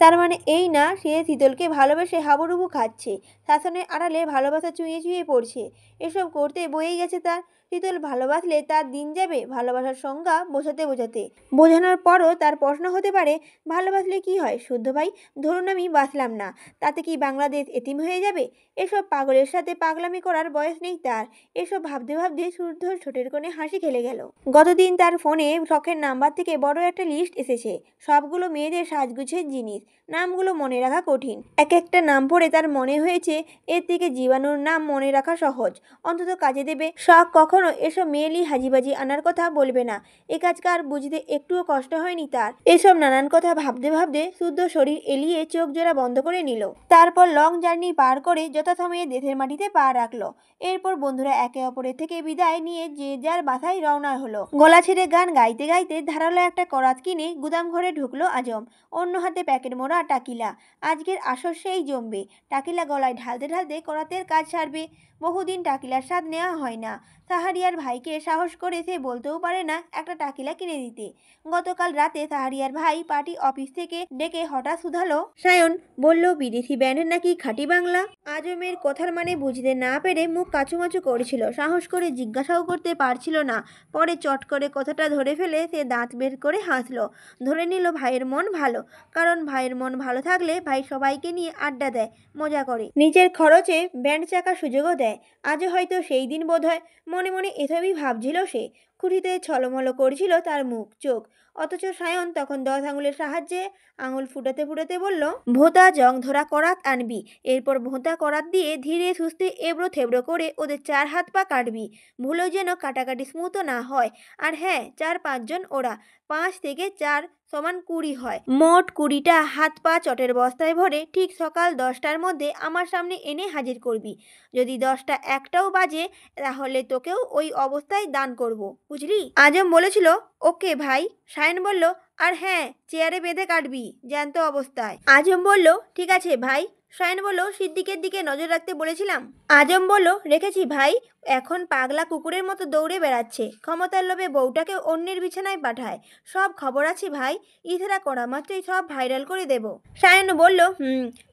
Speaker 1: তার মানে এই না সে শীতলকে ভালোবেসে হাবুডুবু খাচ্ছে, শাসনের আড়ালে ভালোবাসা চুঁইয়ে চুঁইয়ে পড়ছে। এসব করতে বয়েই গেছে তার। শীতল ভালোবাসলে তার দিন যাবে ভালোবাসার সংজ্ঞা বোঝাতে বোঝাতে। বোঝানোর পরও তার প্রশ্ন হতে পারে, ভালোবাসলে কি হয় শুদ্ধ ভাই? ধরুন আমি বাসলাম না, তাতে কি বাংলাদেশ এতিম হয়ে যাবে? এসব পাগলের সাথে পাগলামি করার বয়স নেই তার। এসব ভাবতে ভাবতে শুদ্ধ ঠোঁটের কোণে হাসি খেলে গেল। গতদিন তার ফোনে শখের নাম্বার থেকে বড় একটা লিস্ট এসেছে, সবগুলো মেয়েদের সাজগুজের জিনিস। নামগুলো মনে রাখা কঠিন। এক একটা নাম পড়ে তার মনে হয়েছে এর থেকে জীবাণুর নাম মনে রাখা সহজ, অন্তত কাজে দেবে। শখ কখনো এসব মেয়েলি হাজিবাজি আনার কথা বলবে না। এ কাজকার বুঝতে একটুও কষ্ট হয়নি তার। এসব নানান কথা ভাবতে ভাবতে শুদ্ধ শরীর এলিয়ে চোখ জোড়া বন্ধ করে নিল। তারপর লং জার্নি পার করে যথাসময়ে দেশের মাটিতে পা রাখলো। এরপর বন্ধুরা একে অপরের থেকে বিদায় নিয়ে যে যার বাসায় রওনা হলো। গলা ছেড়ে গান গাইতে গাইতে ধারালো একটা করাত কিনে গুদাম ঘরে ঢুকলো আজম, অন্য হাতে প্যাকেট মোড়া টাকিলা। আজকের আসর সেই জমবে। টাকিলা গলায় ঢালতে ঢালতে করাতের কাজ সারবে। বহুদিন টাকিলার স্বাদ নেওয়া হয় না। সাহারিয়ার ভাইকে সাহস করে সে বলতেও পারে না একটা টাকিলা কিনে দিতে। গতকাল রাতে সাহারিয়ার ভাই পার্টি অফিস থেকে ডেকে হঠাৎ শুধালো, সায়ন বলল বিদেশি ব্যান্ডের নাকি খাঁটি বাংলা। আজমের কথার মানে বুঝতে না পেরে মুখ কাচুমাচু করেছিল, সাহস করে জিজ্ঞাসাও করতে পারছিল না। পরে চট করে কথাটা ধরে ফেলে সে দাঁত বের করে হাসলো। ধরে নিল ভাইয়ের মন ভালো, কারণ ভাইয়ের মন ভালো থাকলে ভাই সবাইকে নিয়ে আড্ডা দেয়, মজা করে, নিজের খরচে ব্যান্ড চাকার সুযোগও দেয়। আজও হয়তো সেই দিন বোধহয়। মনে মনে এসবই ভাবছিল সে। খুঁটিতে ছলমল করছিল তার মুখ চোখ। অথচ সায়ন তখন 10 আঙুলের সাহায্যে আঙুল ফুটাতে ফুটাতে বলল, ভোঁতা জং ধরা করাত আনবি, এরপর ভোঁতা করাত দিয়ে ধীরে সুস্থে এবড়ো থেবড়ো করে ওদের 4 হাত পা কাটবি, ভুলেও যেন কাটাকাটি স্মুথও না হয়। আর হ্যাঁ, 4-5 জন ওরা, 5 থেকে 4 সমান 20 হয়। মোট 20টা হাত পা চটের বস্তায় ভরে ঠিক সকাল 10টার মধ্যে আমার সামনে এনে হাজির করবি। যদি 10টা একটাও বাজে, তাহলে তোকেও ওই অবস্থায় দান করব, বুঝলি? আজম বলেছিল, ওকে ভাই। সায়ন বলল, আর হ্যাঁ, চেয়ারে বেঁধে কাটবি, জ্যান্ত অবস্থায়। আজম বলল, ঠিক আছে ভাই। সায়ন বলল, সিদ্দিকের দিকে নজর রাখতে বলেছিলাম। আজম বলল, রেখেছি ভাই। এখন পাগলা কুকুরের মতো দৌড়ে বেড়াচ্ছে, ক্ষমতার লোভে বউটাকে অন্যের বিছানায় পাঠায়। সব খবর আছে ভাই, ইশারা করা মাত্রই সব ভাইরাল করে দেব। সায়ন বলল,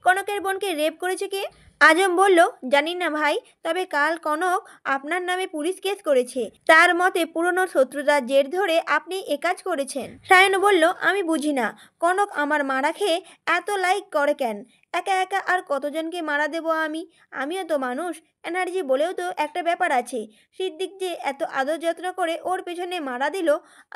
Speaker 1: কনকের বোনকে রেপ করেছে কে? আজম বলল, জানি না ভাই, তবে কাল কনক আপনার নামে পুলিশ কেস করেছে। তার মতে পুরনো শত্রুতার জের ধরে আপনি এ কাজ করেছেন। সায়ন বলল, আমি বুঝি না, কনক আমার মারা খেয়ে এত লাইক করে কেন? একা একা আর কতজনকে মারা দেব আমি? আমিও তো মানুষ, এনার্জি বলেও তো একটা ব্যাপার আছে। সিদ্দিক যে এত আদর যত্ন করে ওর পেছনে মারা দিল,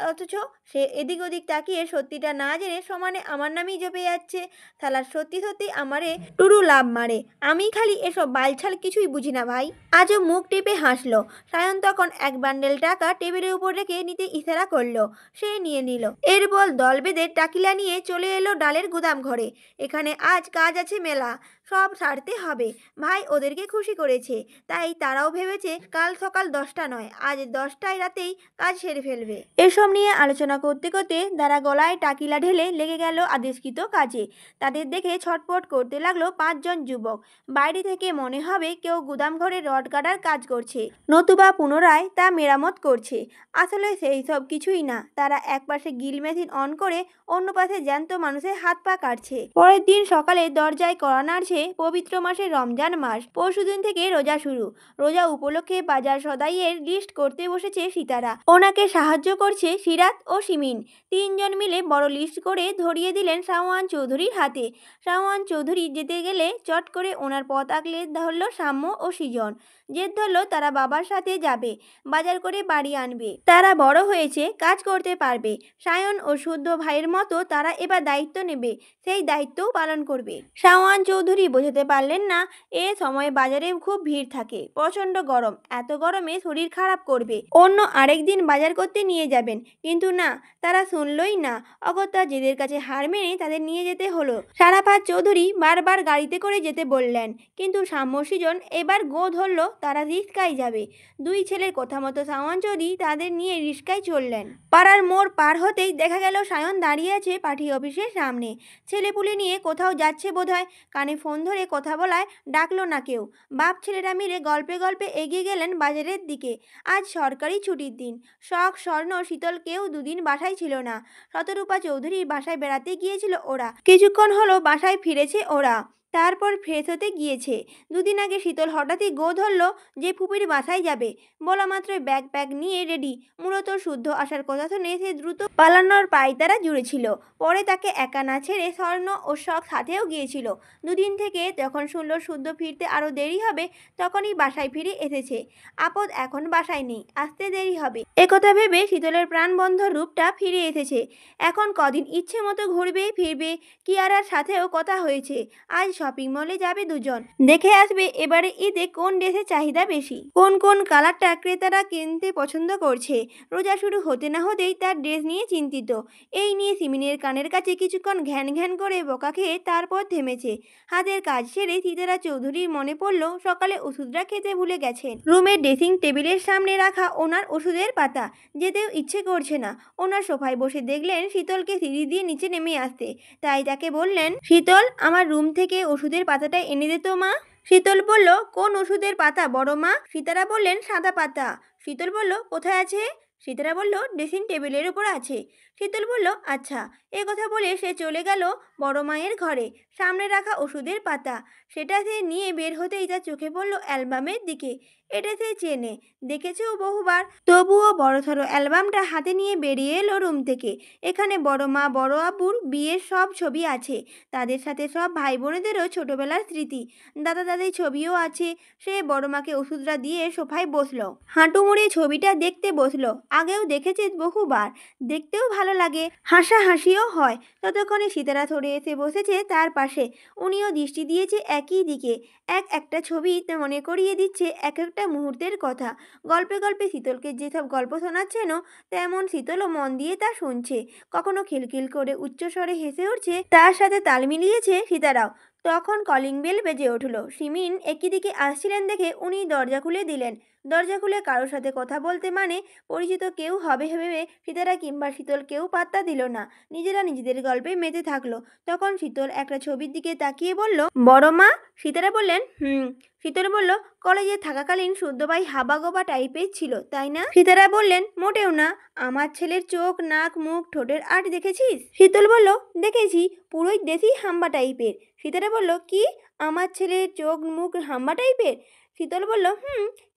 Speaker 1: অথচ সে এদিক ওদিক তাকিয়ে সত্যিটা না জেনে সমানে আমার নামেই জপে যাচ্ছে। শালার সত্যি সত্যি আমারে টুরু লাভ মারে। আমি খালি এসব বালছাল কিছুই বুঝি না ভাই। আজও মুখ টিপে হাসলো। সায়ন তখন এক বান্ডেল টাকা টেবিলের উপর রেখে নিতে ইশারা করলো। সে নিয়ে নিল। এরপর দল বেঁধে টাকিলা নিয়ে চলে এলো ডালের গুদাম ঘরে। এখানে আজ কাজ আছে মেলা, সব সারতে হবে। ভাই ওদেরকে খুশি করেছে, তাই তারাও ভেবেছে কাল সকাল 10টা নয়, আজ 10টায় রাতেই কাজ সেরে ফেলবে। এসব নিয়ে আলোচনা করতে করতে তারা গলায় টাকিলা ঢেলে লেগে গেল আদেশকৃত কাজে। তাদের দেখে ছটপট করতে লাগলো 5জন যুবক। বাইরে থেকে মনে হবে কেউ গুদাম ঘরে রড কাটার কাজ করছে, নতুবা পুনরায় তা মেরামত করছে। আসলে সেই সব কিছুই না, তারা একপাশে গিল মেশিন অন করে অন্য পাশে জ্যান্ত মানুষের হাত পা কাটছে। পরের দিন সকালে দরজায় কড়া নাড়ছে। পবিত্র মাসে রমজান মাস, পরশুদিন থেকে রোজা শুরু। রোজা উপলক্ষে বাজার সদাইয়ের লিস্ট করতে বসেছে সিতারা। ওনাকে সাহায্য করছে সিরাত ও সিমিন। 3জন মিলে বড় লিস্ট করে ধরিয়ে দিলেন শাওয়ান চৌধুরীর হাতে। শাওয়ান চৌধুরী যেতে গেলে চট করে ওনার পথ আগলে ধরল সাম্য ও সৃজন। জেদ ধরল তারা বাবার সাথে যাবে, বাজার করে বাড়ি আনবে। তারা বড় হয়েছে, কাজ করতে পারবে। সায়ন ও শুদ্ধ ভাইয়ের মতো তারা এবার দায়িত্ব নেবে, সেই দায়িত্বও পালন করবে। শাওয়ান চৌধুরী বোঝাতে পারলেন না এ সময় বাজারে খুব ভিড় থাকে, প্রচণ্ড গরম, এত গরমে শরীর খারাপ করবে, অন্য আরেকদিন বাজার করতে নিয়ে যাবেন। কিন্তু না, তারা শুনলই না। অগত্যা জেদের কাছে হার মেনে তাদের নিয়ে যেতে হলো। সারাফাত চৌধুরী বারবার গাড়িতে করে যেতে বললেন, কিন্তু সাম্য সৃজন এবার গো ধরল তারা রিস্কায় যাবে। দুই ছেলের কথা মতো শাওয়ান চৌধুরী তাদের নিয়ে রিস্কায় চললেন। পাড়ার মোড় পার হতেই দেখা গেল সায়ন দাঁড়িয়ে আছে পার্টি অফিসের সামনে। ছেলেপুলে নিয়ে কোথাও যাচ্ছে বোধহয়। কানে ফোন ধরে কথা বলায় ডাকলো না কেউ। বাপ ছেলেরা মিলে গল্পে গল্পে এগিয়ে গেলেন বাজারের দিকে। আজ সরকারি ছুটির দিন। শখ, স্বর্ণ, শীতল কেউ দুদিন বাসায় ছিল না। শতরূপা চৌধুরীর বাসায় বেড়াতে গিয়েছিল ওরা। কিছুক্ষণ হলো বাসায় ফিরেছে ওরা, তারপর ফ্রেশ হতে গিয়েছে। দুদিন আগে শীতল হঠাৎই গো ধরল যে ফুপির বাসায় যাবে। বলা মাত্রই ব্যাগ প্যাক নিয়ে রেডি। মূলত শুদ্ধ আসার কথা শুনে সে দ্রুত পালানোর পায়তারা জুড়েছিল। পরে তাকে একা না ছেড়ে স্বর্ণ ও শখ সাথেও গিয়েছিল। দুদিন থেকে যখন শুনল শুদ্ধ ফিরতে আরও দেরি হবে, তখনই বাসায় ফিরে এসেছে। আপদ এখন বাসায় নেই, আসতে দেরি হবে। একথা ভেবে শীতলের প্রাণবন্ধ রূপটা ফিরে এসেছে। এখন কদিন ইচ্ছে মতো ঘুরবে ফিরবে। কিয়ারার সাথেও কথা হয়েছে, আজ শপিং মলে যাবে দুজন। দেখে আসবে এবারে ঈদে কোন ড্রেসের চাহিদা বেশি, কোন কোন কালারটা ক্রেতারা কিনতে পছন্দ করছে। রোজা শুরু হতে না হতেই তার ড্রেস নিয়ে চিন্তিত। এই নিয়ে সিমিনের কানের কাছে কিছুক্ষণ ঘ্যান ঘ্যান করে বকা খেয়ে তারপর থেমেছে। হাতের কাজ সেরে সিতারা চৌধুরীর মনে পড়ল সকালে ওষুধটা খেতে ভুলে গেছেন। রুমের ড্রেসিং টেবিলের সামনে রাখা ওনার ওষুধের পাতা। যেতেও ইচ্ছে করছে না। ওনার সোফায় বসে দেখলেন শীতলকে সিঁড়ি দিয়ে নিচে নেমে আসতে। তাই তাকে বললেন, শীতল, আমার রুম থেকে ওষুধের পাতাটা এনে দে তো মা। শীতল বলল, কোন ওষুধের পাতা বড় মা? সিতারা বললেন, সাদা পাতা। শীতল বলল, কোথায় আছে? সিতারা বলল, ড্রেসিং টেবিলের উপর আছে। শীতল বলল, আচ্ছা। এ কথা বলে সে চলে গেল বড় মায়ের ঘরে। সামনে রাখা ওষুধের পাতা, সেটা সে নিয়ে বের হতেই তার চোখে পড়ল অ্যালবামের দিকে। এটা সে চেনে, দেখেছেও বহুবার। তবুও বড়সড় অ্যালবামটা হাতে নিয়ে বেরিয়ে এলো রুম থেকে। এখানে বড় মা বড় আব্বুর বিয়ের সব ছবি আছে, তাদের সাথে সব ভাই বোনেদেরও ছোটবেলার স্মৃতি, দাদা দাদির ছবিও আছে। সে বড় মাকে ওষুধটা দিয়ে সোফায় বসলো, হাঁটু মুড়ে ছবিটা দেখতে বসলো। আগেও দেখেছে বহুবার, দেখতেও ভালো লাগে, হাসাহাসিও হয়। ততক্ষণে সিতারা সরে এসে বসেছে তার পাশে। উনিও দৃষ্টি দিয়েছে একই দিকে। একটা ছবি মনে করিয়ে দিচ্ছে এক একটা মুহূর্তের কথা। গল্পে গল্পে শীতলকে যেসব গল্প শোনাচ্ছেন, তেমন শীতলও মন দিয়ে তা শুনছে। কখনো খিলখিল করে উচ্চস্বরে হেসে উঠছে, তার সাথে তাল মিলিয়েছে সিতারাও। তখন কলিং বেল বেজে উঠল। সিমিন একই দিকে আসছিলেন দেখে উনি দরজা খুলে দিলেন। দরজা খুলে কারোর সাথে কথা বলতে মানে পরিচিত কেউ হবে ভেবে সিতারা কিংবা শীতল কেউ পাত্তা দিল না। নিজেরা নিজেদের গল্পে মেতে থাকলো। তখন শীতল একটা ছবির দিকে তাকিয়ে বলল, বড় মা? সিতারা বললেন, শীতল বলল, কলেজে থাকাকালীন শুদ্ধভাই হাবাগোবা টাইপের ছিল, তাই না? সিতারা বললেন, মোটেও না। আমার ছেলের চোখ, নাক, মুখ, ঠোঁটের আর্ট দেখেছিস? শীতল বলল, দেখেছি, পুরোই দেশি হাম্বা টাইপের। সিতারা বলল, কি? আমার ছেলের চোখ মুখ হাম্বা টাইপের? শীতল বলল,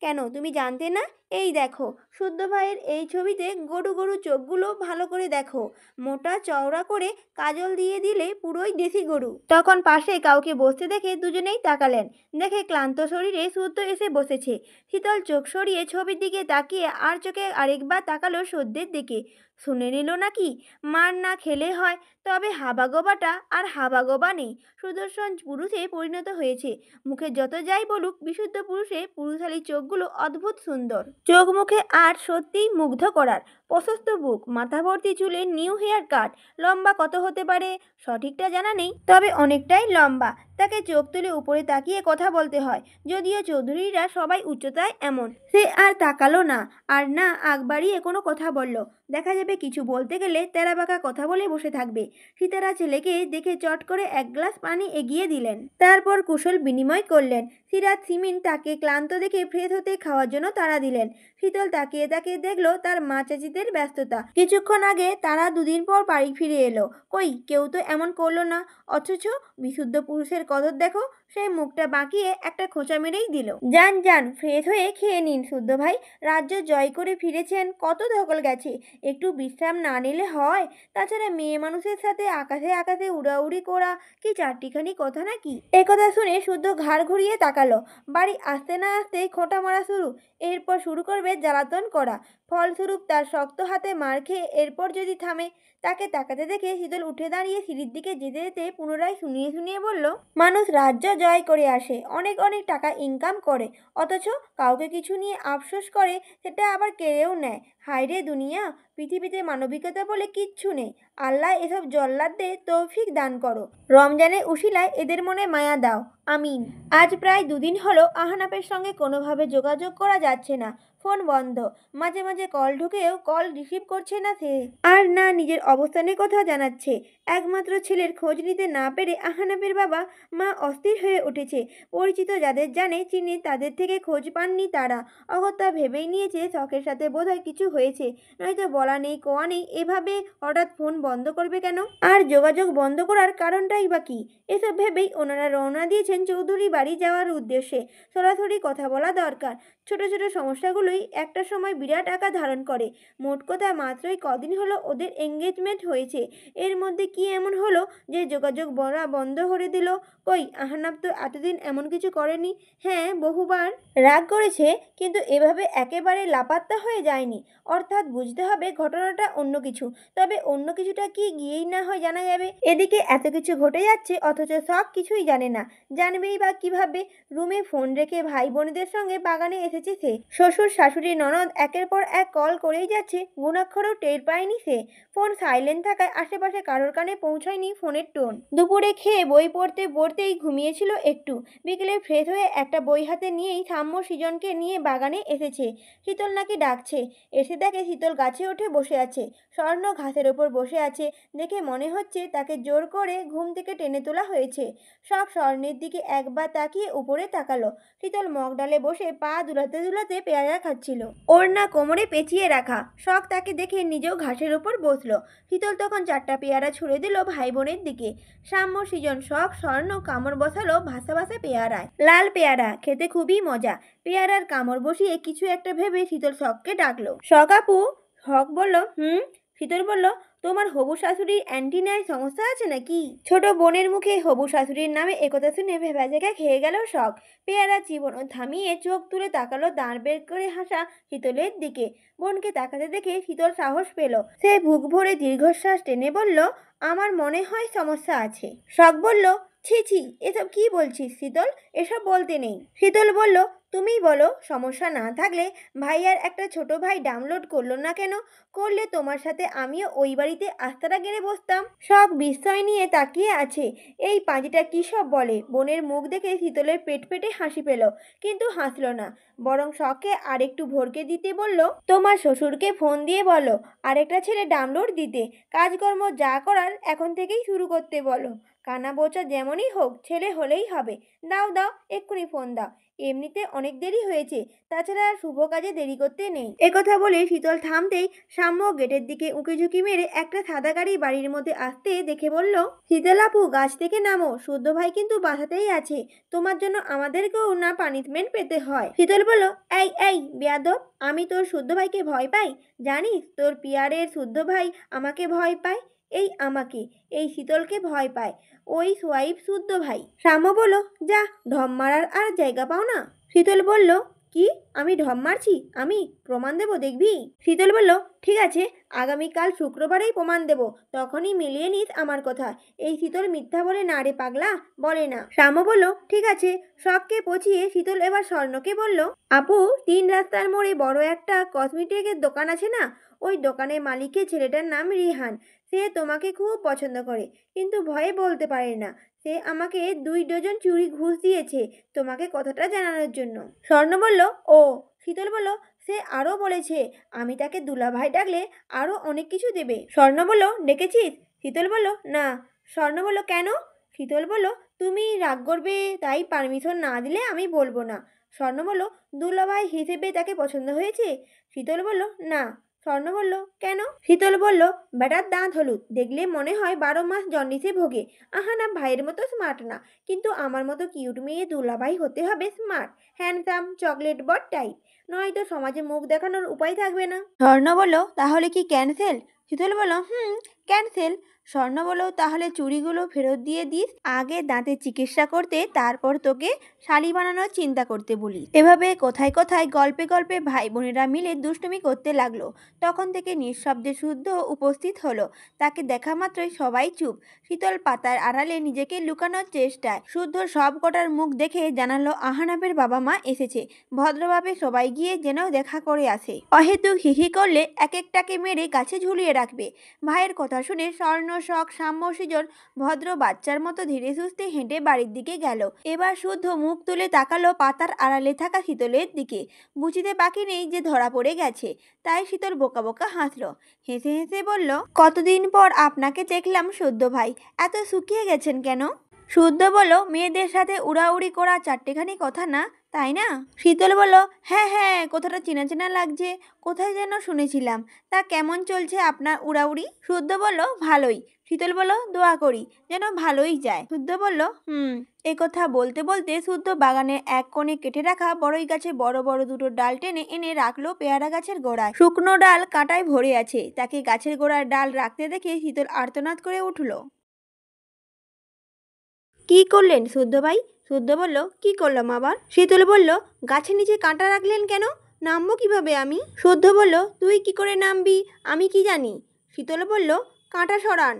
Speaker 1: কেন, তুমি জানতে না? এই দেখো, শুদ্ধ ভাইয়ের এই ছবিতে গরু গরু চোখগুলো ভালো করে দেখো, মোটা চওড়া করে কাজল দিয়ে দিলে পুরোই দেশি গরু। তখন পাশে কাউকে বসতে দেখে দুজনেই তাকালেন। দেখে ক্লান্ত শরীরে শুদ্ধ এসে বসেছে। শীতল চোখ সরিয়ে ছবির দিকে তাকিয়ে আর চোখে আরেকবার তাকালো সদ্যের দিকে। শুনে নিল নাকি? মার না খেলে হয়, তবে হাবাগোবাটা আর হাবাগোবা নেই, সুদর্শন পুরুষে পরিণত হয়েছে। মুখে যত যাই বলুক, বিশুদ্ধ পুরুষে পুরুষালী চোখগুলো অদ্ভুত সুন্দর। চোখ মুখে আর সত্যিই মুগ্ধ করার। প্রশস্ত বুক, মাথা ভর্তি চুলে নিউ হেয়ার কাট। লম্বা কত হতে পারে সঠিকটা জানা নেই, তবে অনেকটাই লম্বা। তাকে চোখ তুলে উপরে তাকিয়ে কথা বলতে হয়। যদিও চৌধুরীরা সবাই উচ্চতায় এমন। সে আর তাকালো না, আর না আগ বাড়িয়ে কোনো কথা বলল। দেখা যাবে কিছু বলতে গেলে তেরাবাঁকা কথা বলে বসে থাকবে। সীতারা ছেলেকে দেখে চট করে এক গ্লাস পানি এগিয়ে দিলেন। তারপর কুশল বিনিময় করলেন। সিরাত সিমিন তাকে ক্লান্ত দেখে ফ্রেশ হতে খাওয়ার জন্য তাড়া দিলেন। শীতল তাকিয়ে তাকিয়ে দেখলো তার মা চাচিদের ব্যস্ততা। কিছুক্ষণ আগে তারা দুদিন পর বাড়ি ফিরে এলো। কই কেউ তো এমন করলো না, অথচ বিশুদ্ধ পুরুষের কদর দেখো। সেই মুখটা বাঁকিয়ে একটা খোঁচা মেরেই দিল। যান যান, ফ্রেশ হয়ে খেয়ে নিন শুদ্ধ ভাই। রাজ্য জয় করে ফিরেছেন, কত ধকল গেছে, একটু বিশ্রাম না নিলে হয়? তাছাড়া মেয়ে মানুষের সাথে আকাশে আকাশে উড়াউড়ি করা কি চারটিখানি কথা নাকি? একথা শুনে শুদ্ধ ঘাড় ঘুরিয়ে তাকালো। বাড়ি আসতে না আসতেই খোঁটা মারা শুরু। এরপর শুরু করবে জ্বালাতন করা। ফলস্বরূপ তার শক্ত হাতে মার খেয়ে এরপর যদি থামে। তাকে তাকাতে দেখে শীতল উঠে দাঁড়িয়ে সিঁড়ির দিকে যেতে যেতে পুনরায় শুনিয়ে শুনিয়ে বলল, মানুষ রাজ্য জয় করে আসে, অনেক অনেক টাকা ইনকাম করে, অথচ কাউকে কিছু নিয়ে আফসোস করে, সেটা আবার কেড়েও নেয়। হায়রে দুনিয়া, পৃথিবীতে মানবিকতা বলে কিচ্ছু নেই। আল্লাহ এসব জল্লাদদের তৌফিক দান করো। রমজানের উশিলায় এদের মনে মায়া দাও, আমিন। আজ প্রায় দুদিন হলো আহনাফের সঙ্গে কোনোভাবে যোগাযোগ করা যাচ্ছে না। ফোন বন্ধ, মাঝে মাঝে কল ঢুকেও কল রিসিভ করছে না সে, আর না নিজের অবস্থানের কথা জানাচ্ছে। একমাত্র ছেলের খোঁজ নিতে না পেরে আহনাফের বাবা মা অস্থির হয়ে উঠেছে। পরিচিত যাদের জানে চিনে তাদের থেকে খোঁজ পাননি তারা। অগত্যা ভেবেই নিয়েছে শখের সাথে বোধহয় কিছু হয়েছে, নয়তো বলা নেই কোয়া নেই এভাবে হঠাৎ ফোন বন্ধ করবে কেন? আর যোগাযোগ বন্ধ করার কারণটাই বা কি? এসব ভেবেই ওনারা রওনা দিয়েছেন চৌধুরী বাড়ি যাওয়ার উদ্দেশ্যে। সরাসরি কথা বলা দরকার। ছোট ছোট সমস্যাগুলোই একটা সময় বিরাট আকার ধারণ করে। মোট কথা মাত্রই কদিন হলো ওদের এঙ্গেজমেন্ট হয়েছে। এর মধ্যে কি এমন হলো যে যোগাযোগ বলা বন্ধ করে দিল? কই আহনাফ তো এতদিন এমন কিছু করেনি। হ্যাঁ, বহুবার রাগ করেছে, কিন্তু এভাবে একেবারে লাপাত্তা হয়ে যায়নি। অর্থাৎ বুঝতে হবে ঘটনাটা অন্য কিছু। তবে অন্য কিছুটা কি গিয়েই না হয় জানা যাবে। এদিকে এত কিছু ঘটে যাচ্ছে, অথচ সব কিছুই জানে না। জানবেই বা কিভাবে? রুমে ফোন রেখে ভাই বোনেদের সঙ্গে বাগানে এসেছে সে। শ্বশুর শাশুড়ি ননদ একের পর এক কল করেই যাচ্ছে, গুণাক্ষরও টের পায়নি সে। ফোন সাইলেন্ট থাকায় আশেপাশে কারোর কানে পৌঁছায়নি ফোনের টোন। দুপুরে খেয়ে বই পড়তে পড়তেই ঘুমিয়েছিল একটু। বিকেলে ফ্রেশ হয়ে একটা বই হাতে নিয়েই সাম্য সৃজনকে নিয়ে বাগানে এসেছে। শীতল নাকি ডাকছে। এসে দেখে শীতল গাছে উঠে বসে আছে। স্বর্ণ ঘাসের ওপর বসে আছে দেখে মনে হচ্ছে তাকে জোর করে ঘুম থেকে টেনে তোলা হয়েছে। সব স্বর্ণের দিকে একবার তাকিয়ে উপরে তাকালো। শীতল মগডালে বসে পা দুলাতে দুলাতে পেয়ারা খাচ্ছিল। ওড়না কোমরে পেঁচিয়ে রাখা। শখ তাকে দেখে নিজেও ঘাসের ওপর বসলো। শীতল তখন 4টা পেয়ারা ছুঁড়ে দিল ভাই বোনের দিকে। সাম্য সৃজন শখ স্বর্ণ কামড় বসালো ভাসা ভাসা পেয়ারায়। লাল পেয়ারা, খেতে খুবই মজা। পেয়ারার কামড় বসিয়ে কিছু একটা ভেবে শীতল শখকে ডাকলো। শখ আপু। শখ বলল, হুম। শীতল বলল, তোমার হবু শাশুড়ির অ্যান্টিনায় সমস্যা আছে নাকি? ছোট বোনের মুখে হবু শাশুড়ির নামে একথা শুনে ভেবাজাকা খেয়ে গেল শখ। পেয়ারা জীবনও থামিয়ে চোখ তুলে তাকালো দাঁড় বের করে হাসা শীতলের দিকে। বোনকে তাকাতে দেখে শীতল সাহস পেল। সে বুক ভরে দীর্ঘশ্বাস টেনে বলল, আমার মনে হয় সমস্যা আছে। শখ বলল, ছি ছি, এসব কি বলছিস শীতল? এসব বলতে নেই। শীতল বলল, তুমিই বলো, সমস্যা না থাকলে ভাইয়ার একটা ছোট ভাই ডাউনলোড করলো না কেন? করলে তোমার সাথে আমিও ওই বাড়িতে আস্তারা গেড়ে বসতাম। শখ বিস্ময় নিয়ে তাকিয়ে আছে। এই পাঁজিটা কী সব বলে? বোনের মুখ দেখে শীতলের পেট পেটে হাসি পেল, কিন্তু হাসল না। বরং শখকে আরেকটু ভরকে দিতে বলল, তোমার শ্বশুরকে ফোন দিয়ে বলো আরেকটা ছেলে ডাউনলোড দিতে। কাজকর্ম যা করার এখন থেকেই শুরু করতে বলো। কানা বোচা যেমনই হোক, ছেলে হলেই হবে। দাও দাও, এক্ষুনি ফোন দাও। এমনিতে অনেক দেরি হয়েছে, তাছাড়া শুভ কাজে দেরি করতে নেই। একথা বলে শীতল থামতেই সাম্য গেটের দিকে উঁকি ঝুঁকি মেরে একটা সাদা গাড়ি বাড়ির মধ্যে আসতে দেখে বলল, শীতল আপু গাছ থেকে নামো, শুদ্ধ ভাই কিন্তু বাসাতেই আছে। তোমার জন্য আমাদেরকেও না পানিশমেন্ট পেতে হয়। শীতল বলল, এই এই বেয়াদব, আমি তোর শুদ্ধ ভাইকে ভয় পাই? জানিস তোর পিয়ারের শুদ্ধ ভাই আমাকে ভয় পায়। এই আমাকে, এই শীতলকে ভয় পায় ওই সোয়াইপ শুদ্ধ ভাই। শ্যাম বলল, যা, ঢম মারার আর জায়গা পাও না। শীতল বলল, কি? আমি ঢম মারছি? আমি প্রমাণ দেব, দেখবি? শীতল বলল, ঠিক আছে, আগামীকাল শুক্রবারেই প্রমাণ দেব, তখনই মিলিয়ে নিস আমার কথা। এই শীতল মিথ্যা বলে না রে পাগলা, বলে না। শ্যাম বলল, ঠিক আছে। শখকে পচিয়ে শীতল এবার স্বর্ণকে বলল, আপু 3 রাস্তার মোড়ে বড় একটা কসমেটিকের দোকান আছে না? ওই দোকানের মালিকের ছেলেটার নাম রিহান। সে তোমাকে খুব পছন্দ করে, কিন্তু ভয়ে বলতে পারে না। সে আমাকে 2 ডজন চুড়ি ঘুষ দিয়েছে তোমাকে কথাটা জানানোর জন্য। স্বর্ণ বলল, ও। শীতল বলল, সে আরও বলেছে আমি তাকে দুলাভাই ডাকলে আরও অনেক কিছু দেবে। স্বর্ণ বলল, ডেকেছিস? শীতল বলল, না। স্বর্ণ বলল, কেন? শীতল বলল, তুমি রাগ করবে তাই পারমিশন না দিলে আমি বলবো না। স্বর্ণ বলল, দুলাভাই হিসেবে তাকে পছন্দ হয়েছে? শীতল বলল, না। স্বর্ণ বলল, কেন? শীতল বলল, বেটার দাঁত হলুদ, দেখলে মনে হয় 12 মাস জন্ডিসে ভোগে। আহানা ভাইয়ের মতো স্মার্ট না, কিন্তু আমার মতো কিউট মেয়ে দুলাভাই হতে হবে স্মার্ট, হ্যান্ডসাম, চকলেট বট টাইপ, নয়তো সমাজে মুখ দেখানোর উপায় থাকবে না। স্বর্ণ বলল, তাহলে কি ক্যান্সেল? শীতল বলল, ক্যান্সেল। স্বর্ণ বলল, তাহলে চুড়িগুলো ফেরত দিয়ে দিস, আগে দাঁতের চিকিৎসা করতে, তারপর তোকে শাড়ি বানানোর চিন্তা করতে বলি। এভাবে কোথায় কোথায় গল্পে গল্পে ভাই বোনেরা মিলে দুষ্টুমি করতে লাগলো। তখন থেকে নিঃশব্দে শুদ্ধ উপস্থিত হলো। তাকে দেখা মাত্রই সবাই চুপ। শীতল পাতার আড়ালে নিজেকে লুকানোর চেষ্টায়। শুদ্ধ সব কটার মুখ দেখে জানালো আহানাবের বাবা মা এসেছে। ভদ্রভাবে সবাই গিয়ে যেন দেখা করে আসে। অহেতুক হিহি করলে এক একটাকে মেরে গাছে ঝুলিয়ে রাখবে। ভাইয়ের কথা শুনে স্বর্ণ, শখ, সাম্য, সৃজন ভদ্র বাচ্চার মতো ধীরে সুস্থে হেঁটে বাড়ির দিকে গেল। এবার শুদ্ধ মুখ তুলে তাকালো পাতার আড়ালে থাকা শীতলের দিকে। বুঝিতে বাকি নেই যে ধরা পড়ে গেছে, তাই শীতল বোকা বোকা হাসলো। হেসে হেসে বলল, কতদিন পর আপনাকে দেখলাম শুদ্ধ ভাই, এত শুকিয়ে গেছেন কেন? শুদ্ধ বলল, মেয়েদের সাথে উড়াউড়ি করা চারটেখানি কথা না, তাই না? শীতল বলল, হ্যাঁ হ্যাঁ, কথাটা চেনা চেনা লাগছে, কোথায় যেন শুনেছিলাম। তা কেমন চলছে আপনার উড়াউড়ি? শুদ্ধ বলল, ভালোই। শীতল বলল, দোয়া করি যেন ভালোই যায়। শুদ্ধ বলল, এ কথা বলতে বলতে শুদ্ধ বাগানের এক কোণে কেটে রাখা বড়ই গাছে বড় বড় দুটো ডাল টেনে এনে রাখলো পেয়ারা গাছের গোড়ায়। শুকনো ডাল কাঁটায় ভরে আছে, তাকে গাছের গোড়ায় ডাল রাখতে দেখে শীতল আর্তনাদ করে উঠল। কি করলেন শুদ্ধ ভাই? শুদ্ধ বলল, কি করলাম আবার? শীতল বলল, গাছের নিচে কাঁটা রাখলেন কেন? নামবো কিভাবে আমি? শুদ্ধ বলল, তুই কি করে নামবি আমি কি জানি? শীতল বলল, কাঁটা সরান।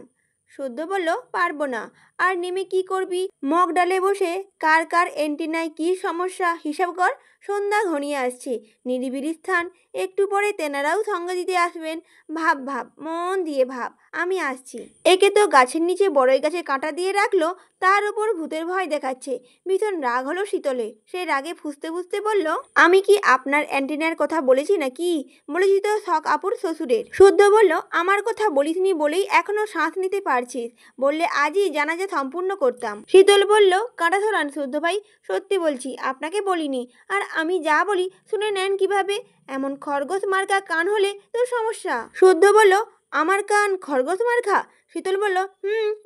Speaker 1: শুদ্ধ বলল, পারবো না। আর নেমে কি করবি? মগ ডালে বসে কার কার এন্টিনায় কি সমস্যা হিসাব কর। সন্ধ্যা ঘনিয়ে আসছে, নিরিবিলি স্থান, একটু পরে তেনারাও সঙ্গ দিতে আসবেন। ভাব ভাব, মন দিয়ে ভাব, আমি আসছি। একে তো গাছের নিচে বড়ই গাছে কাঁটা দিয়ে রাখলো, তার উপর ভূতের ভয় দেখাচ্ছে। ভীষণ রাগ হলো শীতলে। সে রাগে ফুঁসতে ফুঁসতে বলল, আমি কি আপনার অ্যান্টিনার কথা বলেছি নাকি? বলেছি তো শখ আপুর শ্বশুরের। শুদ্ধ বলল, আমার কথা বলিসনি বলেই এখনো শ্বাস নিতে পারছিস, বললে আজই জানাজা সম্পূর্ণ করতাম। শীতল বলল, কাঁটা সরান শুদ্ধ ভাই, সত্যি বলছি, আপনাকে বলিনি। আর আমি যা বলি শুনে নেন কিভাবে? এমন খরগোশ মার্কা কান হলে তোর সমস্যা। শুদ্ধ বলল, আমার কান খরগোশ মার্কা? শীতল বলল,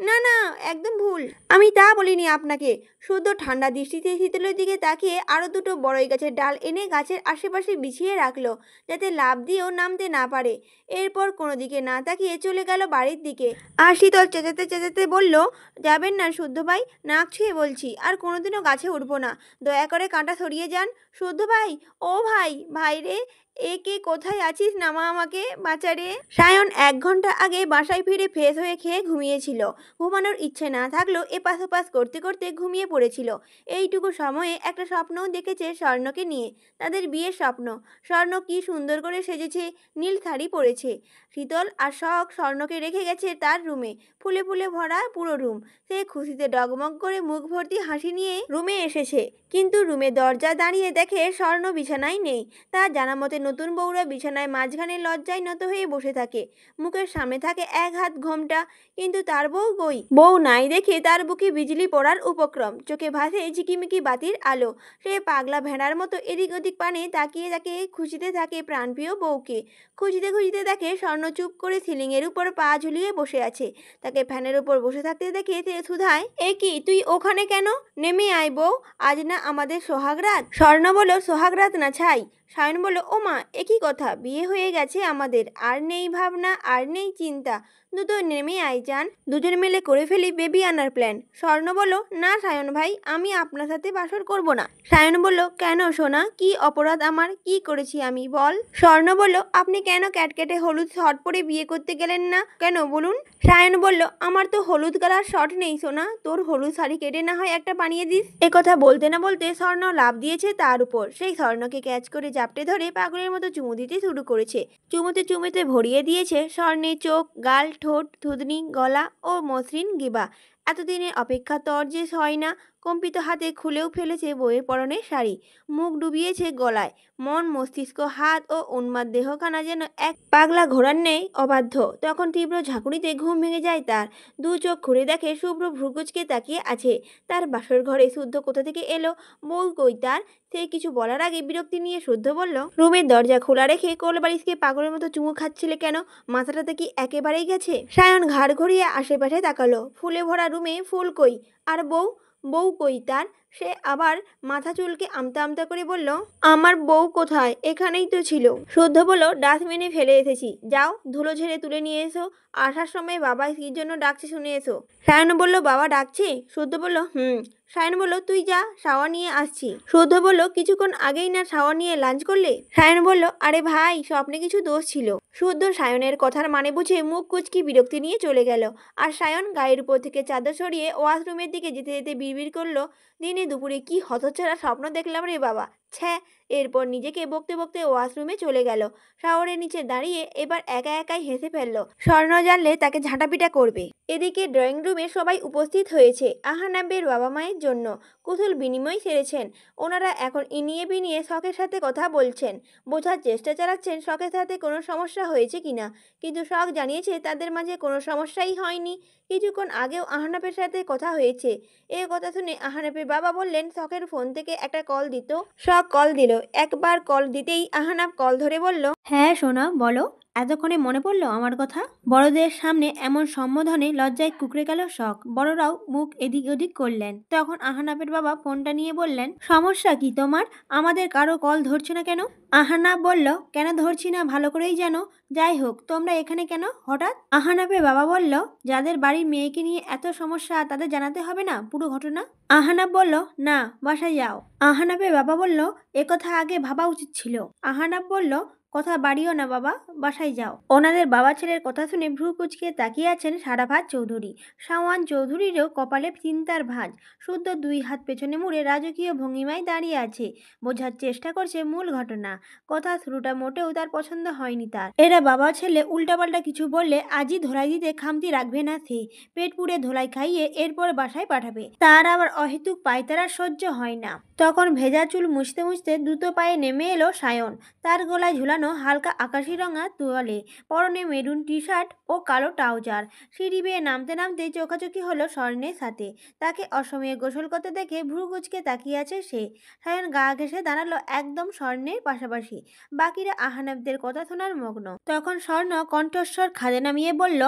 Speaker 1: না না, একদম ভুল, আমি তা বলিনি আপনাকে। শুদ্ধ ঠান্ডা দৃষ্টিতে শীতলের দিকে তাকিয়ে আরও দুটো বড়ই গাছের ডাল এনে গাছের আশেপাশে বিছিয়ে রাখলো, যাতে লাফ দিয়েও নামতে না পারে। এরপর কোনো দিকে না তাকিয়ে চলে গেল বাড়ির দিকে। আর শীতল চেঁচাতে চেঁচাতে বলল, যাবেন না শুদ্ধ ভাই, নাক ছুঁয়ে বলছি, আর কোনোদিনও গাছে উঠবো না, দয়া করে কাঁটা সরিয়ে যান। শুদ্ধ ভাই, ও ভাই, ভাই রে, এ কে, কোথায় আছিস, নামা আমাকে, বাঁচারে। সায়ন 1 ঘন্টা আগে বাসায় ফিরে ফ্রেশ হয়ে খেয়ে ঘুমিয়েছিল। ঘুমানোর ইচ্ছে না থাকলেও এপাশ ওপাশ করতে করতে ঘুমিয়ে পড়েছিল। এইটুকু সময়ে একটা স্বপ্নও দেখেছে স্বর্ণকে নিয়ে, তাদের বিয়ের স্বপ্ন। স্বর্ণ কি সুন্দর করে সেজেছে, নীল শাড়ি পরেছে। শীতল আর শখ স্বর্ণকে রেখে গেছে তার রুমে, ফুলে ফুলে ভরা পুরো রুম। সে খুশিতে ডগমগ করে মুখ ভর্তি হাসি নিয়ে রুমে এসেছে, কিন্তু রুমে দরজা দাঁড়িয়ে দেখে স্বর্ণ বিছানায় নেই। তার জানা মতে নতুন বউরা বিছানায় মাঝখানে লজ্জায় নত হয়ে বসে থাকে, মুখের সামনে থাকে 1 হাত ঘোমটা, কিন্তু তার বউ কই? বউ নাই দেখে তার বুকে বিজলি পড়ার উপক্রম, চোখে ভাসে ঝিকিমিকি বাতির আলো। সে পাগলা ভেড়ার মতো এদিক ওদিক পানে তাকিয়ে তাকে খুঁজিতে থাকে প্রাণপ্রিয় বউকে। খুঁজিতে খুঁজিতে দেখে স্বর্ণ চুপ করে সিলিংয়ের উপর পা ঝুলিয়ে বসে আছে। তাকে ফ্যানের উপর বসে থাকতে দেখে সে সুধায়, এ কি, তুই ওখানে কেন? নেমে আয় বউ, আজ না আমাদের সোহাগরাত। স্বর্ণ বলল, সোহাগরাত না ছাই। সায়ন বলল, ও মা, একই কথা, বিয়ে হয়ে গেছে আমাদের, আর নেই ভাবনা, আর নেই চিন্তা, দুটো নেমে আয় যান, দুজন মিলে করে ফেলি বেবি আনার প্ল্যান। স্বর্ণ বলল, না সায়ন ভাই, আমি আপনার সাথে বাসর করব না। সায়ন বলল, কেন সোনা, কি অপরাধ আমার, কি করেছি আমি বল? স্বর্ণ বলল, আপনি কেন ক্যাটকেটে হলুদ শর্ট পরে বিয়ে করতে গেলেন না কেন বলুন? সায়ন বলল, আমার তো হলুদ কালার শর্ট নেই সোনা, তোর হলুদ শাড়ি কেটে না হয় একটা বানিয়ে দিস। কথা বলতে না বলতে স্বর্ণ লাফ দিয়েছে তার উপর। সেই স্বর্ণকে ক্যাচ করে জাপটে ধরে পাগলের মতো চুমু দিতে শুরু করেছে। চুমুতে চুমুতে ভরিয়ে দিয়েছে স্বর্ণের চোখ, গাল, ঠোঁট, থুতনি, গলা ও মসৃণ গিবা। এতদিনের অপেক্ষা তর যে হয় না। কম্পিত হাতে খুলেও ফেলেছে বইয়ের পরনের শাড়ি, মুখ ডুবিয়েছে গলায়। মন মস্তিষ্ক হাত ও উন্মাদ দেহখানা যেন এক পাগলা ঘোড়ার নেই অবাধ্য। তখন তীব্র ঝাঁকুনিতে ঘুম ভেঙে যায় তার। দু চোখ খুলে দেখে শুভ্র ভ্রুকুচকে তাকিয়ে আছে তার বাসর ঘরে। শুদ্ধ কোথা থেকে এলো, বউ কই তার? সে কিছু বলার আগে বিরক্তি নিয়ে শুদ্ধ বলল, রুমের দরজা খোলা রেখে কোলবালিশকে পাগলের মতো চুমু খাচ্ছিলে কেন? মাথাটাতে কি একেবারেই গেছে? সায়ন ঘাড় ঘুরিয়ে আশেপাশে তাকালো। ফুলে ভরা রুমে ফুল কই? আর বউ? বউ কই তার? সে আবার মাথা চুলকে আমতা আমতা করে বলল, আমার বউ কোথায়? এখানেই তো ছিল। শুদ্ধ বলল, ডাস্টবিনে ফেলে এসেছি, যাও ধুলো ঝেড়ে তুলে নিয়ে এসো। আসার সময় বাবা কির জন্য ডাকছে শুনে এসো। সায়ন বলল, বাবা ডাকছে? শুদ্ধ বলল, হুম। সায়ন বলল, তুই যা, শাওয়ার নিয়ে আসছি। শুদ্ধ বলল, কিছুক্ষণ আগেই না শাওয়ার নিয়ে লাঞ্চ করলে? সায়ন বলল, আরে ভাই, স্বপ্নে কিছু দোষ ছিল। শুদ্ধ সায়নের কথার মানে বুঝে মুখ কুচকি বিরক্তি নিয়ে চলে গেল। আর সায়ন গায়ের উপর থেকে চাদর সরিয়ে ওয়াশরুমের দিকে যেতে যেতে বিড়বিড় করলো, দিনে দুপুরে কি হতচ্ছাড়া স্বপ্ন দেখলাম রে বাবা, ছ্যা। এরপর নিজেকে বকতে বকতে ওয়াশরুমে চলে গেল। শাওয়ারের নিচে দাঁড়িয়ে এবার একা একাই হেসে ফেলল। স্বর্ণ জানলে তাকে ঝাঁটাপিটা করবে। এদিকে ড্রয়িং রুমে সবাই উপস্থিত হয়েছে আহানাবের বাবা মায়ের জন্য। কুশল বিনিময় সেরেছেন ওনারা। এখন ইনিয়ে বিনিয়ে শখের সাথে কথা বলছেন, বোঝার চেষ্টা চালাচ্ছেন শখের সাথে কোনো সমস্যা হয়েছে কিনা। কিন্তু শখ জানিয়েছে তাদের মাঝে কোনো সমস্যাই হয়নি। কিছুক্ষণ আগেও আহনাফের সাথে কথা হয়েছে। এই কথা শুনে আহনাফের বাবা বললেন শখের ফোন থেকে একটা কল দিত। শখ কল দিল। একবার কল দিতেই আহনাফ কল ধরে বলল, হ্যাঁ সোনা বলো, এতক্ষণে মনে পড়লো আমার কথা? বড়দের সামনে এমন সম্বোধনে লজ্জায় কুকড়ে গেল শখ। বড়রাও মুখ এদিক ওদিক করলেন। তখন আহনাফের বাবা ফোনটা নিয়ে বললেন, সমস্যা কি তোমার? আমাদের কারো কল ধরছে না কেন? আহনাফ বলল, কেন ধরছি না ভালো করেই জানো। যাই হোক, তোমরা এখানে কেন হঠাৎ? আহনাফের বাবা বলল, যাদের বাড়ির মেয়েকে নিয়ে এত সমস্যা তাদের জানাতে হবে না পুরো ঘটনা? আহনাফ বলল, না, বাসায় যাও। আহনাফের বাবা বলল, একথা আগে ভাবা উচিত ছিল। আহনাফ বলল, কথা বাড়িও না বাবা, বাসায় যাও। ওনাদের বাবা ছেলের কথা শুনে ভ্রু কুচকে তাকিয়ে আছেন সারাভাত চৌধুরী। শাওয়ান চৌধুরীরও কপালে চিন্তার ভাঁজ। শুদ্ধ দুই হাত পেছনে মুড়ে রাজকীয় ভঙ্গিমায় দাঁড়িয়ে আছে, বোঝার চেষ্টা করছে মূল ঘটনা। কথা শুরুটা মোটেও তার পছন্দ হয়নি তার। এরা বাবা ছেলে উল্টাপাল্টা কিছু বললে আজই ধোলাই দিতে খামতি রাখবে না সে। পেট পুড়ে ধোলাই খাইয়ে এরপর বাসায় পাঠাবে। তার আবার অহেতুক পায়তারা সহ্য হয় না। তখন ভেজা চুল মুছতে মুছতে দ্রুত পায়ে নেমে এলো সায়ন। তার গলায় ঝুলানো হালকা আকাশি রঙা তোয়ালে, পরনে মেরুন টি শার্ট ও কালো ট্রাউজার। সিঁড়ি বেয়ে নামতে নামতে চোখাচোখি হলো স্বর্ণের সাথে। তাকে অসময়ে গোসল করতে দেখে ভ্রু কুচকে তাকিয়ে আছে সে। সায়ন গা ঘেঁষে দাঁড়ালো একদম স্বর্ণের পাশাপাশি। বাকিরা আহনাফদের কথা শোনার মগ্ন। তখন স্বর্ণ কণ্ঠস্বর খাদে নামিয়ে বলল,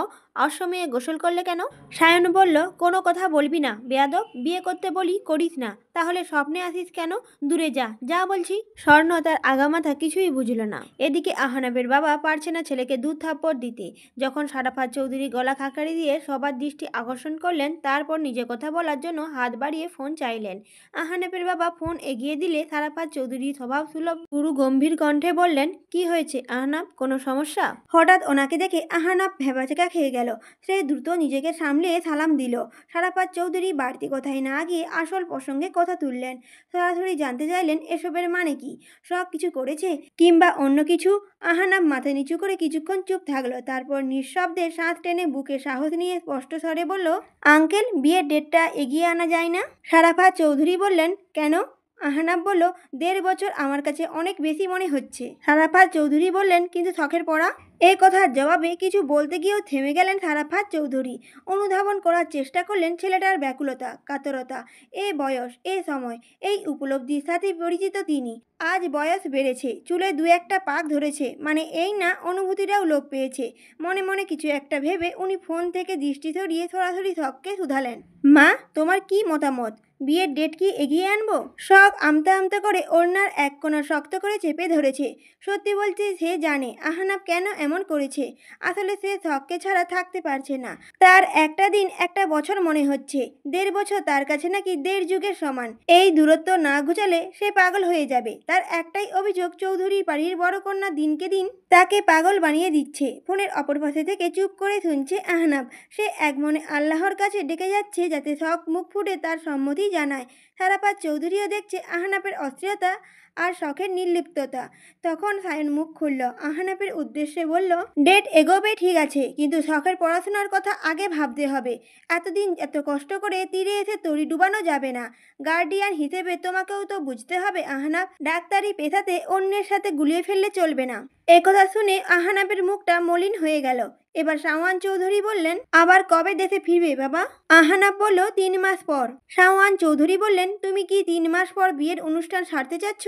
Speaker 1: অসময়ে গোসল করলে কেন? সায়ন বলল, কোনো কথা বলবি না বেয়াদব, বিয়ে করতে বলি করিস না, তাহলে স্বপ্নে আসিস কেন? দূরে যা, যা বলছি। স্বর্ণ তার আগামাথা কিছুই বুঝল না। এদিকে আহনাবের বাবা পারছে না ছেলেকে দু থাপ্পড় দিতে। যখন সারাফাত চৌধুরী গলা খাকারি দিয়ে সবার দৃষ্টি আকর্ষণ করলেন, তারপর নিজে কথা বলার জন্য হাত বাড়িয়ে ফোন চাইলেন। আহনাবের বাবা ফোন এগিয়ে দিলে সারাফাত চৌধুরী স্বভাব সুলভ গুরু গম্ভীর কণ্ঠে বললেন, কি হয়েছে আহনাব, কোনো সমস্যা? হঠাৎ ওনাকে দেখে আহনাব ভেবাচেকা খেয়ে গেল। সে দ্রুত নিজেকে সামলে সালাম দিল। সারাফাত চৌধুরী বাড়তি কথায় না গিয়ে আসল প্রসঙ্গে কথা তুললেন। সরাসরি জানতে চাইলেন এসবের মানে কি? শখ কিছু করেছে কিংবা অন্য কিছু? আহনাব মাথা নিচু করে কিছুক্ষণ চুপ থাকলো। তারপর নিঃশব্দে শ্বাস টেনে বুকে সাহস নিয়ে স্পষ্ট স্বরে বলল, আঙ্কেল, বিয়ের ডেটটা এগিয়ে আনা যায় না? সারাফাত চৌধুরী বললেন, কেন? আহনাব বলল, 1.5 বছর আমার কাছে অনেক বেশি মনে হচ্ছে। সারাফাত চৌধুরী বললেন, কিন্তু শখের পড়া? এই কথার জবাবে কিছু বলতে গিয়েও থেমে গেলেন সারাফাত চৌধুরী। অনুধাবন করার চেষ্টা করলেন ছেলেটার ব্যাকুলতা, কাতরতা। এ বয়স, এ সময়, এই উপলব্ধির সাথে পরিচিত তিনি। আজ বয়স বেড়েছে, চুলে দু একটা পাক ধরেছে, মানে এই না অনুভূতিটাও লোপ পেয়েছে। মনে মনে কিছু একটা ভেবে উনি ফোন থেকে দৃষ্টি সরিয়ে সরাসরি শখকে শুধালেন, মা, তোমার কি মতামত? বিয়ের ডেট কি এগিয়ে আনবো? শখ আমতা আমতা করে ওড়নার এক কোণা শক্ত করে চেপে ধরেছে। সত্যি বলতে সে জানে আহনাব কেন এমন করেছে। আসলে সে শখকে ছাড়া থাকতে পারছে না। তার একটা দিন একটা বছর মনে হচ্ছে। 1.5 বছর তার কাছে নাকি 1.5 যুগের সমান। এই দূরত্ব না ঘুচালে সে পাগল হয়ে যাবে। তার একটাই অভিযোগ, চৌধুরী বাড়ির বড় কন্যা দিনকে দিন তাকে পাগল বানিয়ে দিচ্ছে। ফোনের অপর পাশে থেকে চুপ করে শুনছে আহনাব। সে এক মনে আল্লাহর কাছে ডেকে যাচ্ছে যাতে শখ মুখ ফুটে তার সম্মতি জানায়। তারাপাত চৌধুরীও দেখছে আহনাফের অস্থিরতা আর শখের নির্লিপ্ততা। তখন সায়ন মুখ খুলল, আহনাফের উদ্দেশ্যে বলল, ডেট এগোবে ঠিক আছে, কিন্তু শখের পড়াশোনার কথা আগে ভাবতে হবে। এতদিন এত কষ্ট করে তীরে এসে তরি ডুবানো যাবে না। গার্ডিয়ান হিসেবে তোমাকেও তো বুঝতে হবে আহনাফ, ডাক্তারি পেশাতে অন্যের সাথে গুলিয়ে ফেললে চলবে না। একথা শুনে আহনাফের মুখটা মলিন হয়ে গেল। এবার শাওয়ান চৌধুরী বললেন, আবার কবে দেশে ফিরবে বাবা? আহনাফ বলল, 3 মাস পর। শাওয়ান চৌধুরী বললেন, তুমি কি 3 মাস পর বিয়ের অনুষ্ঠান সারতে চাচ্ছ?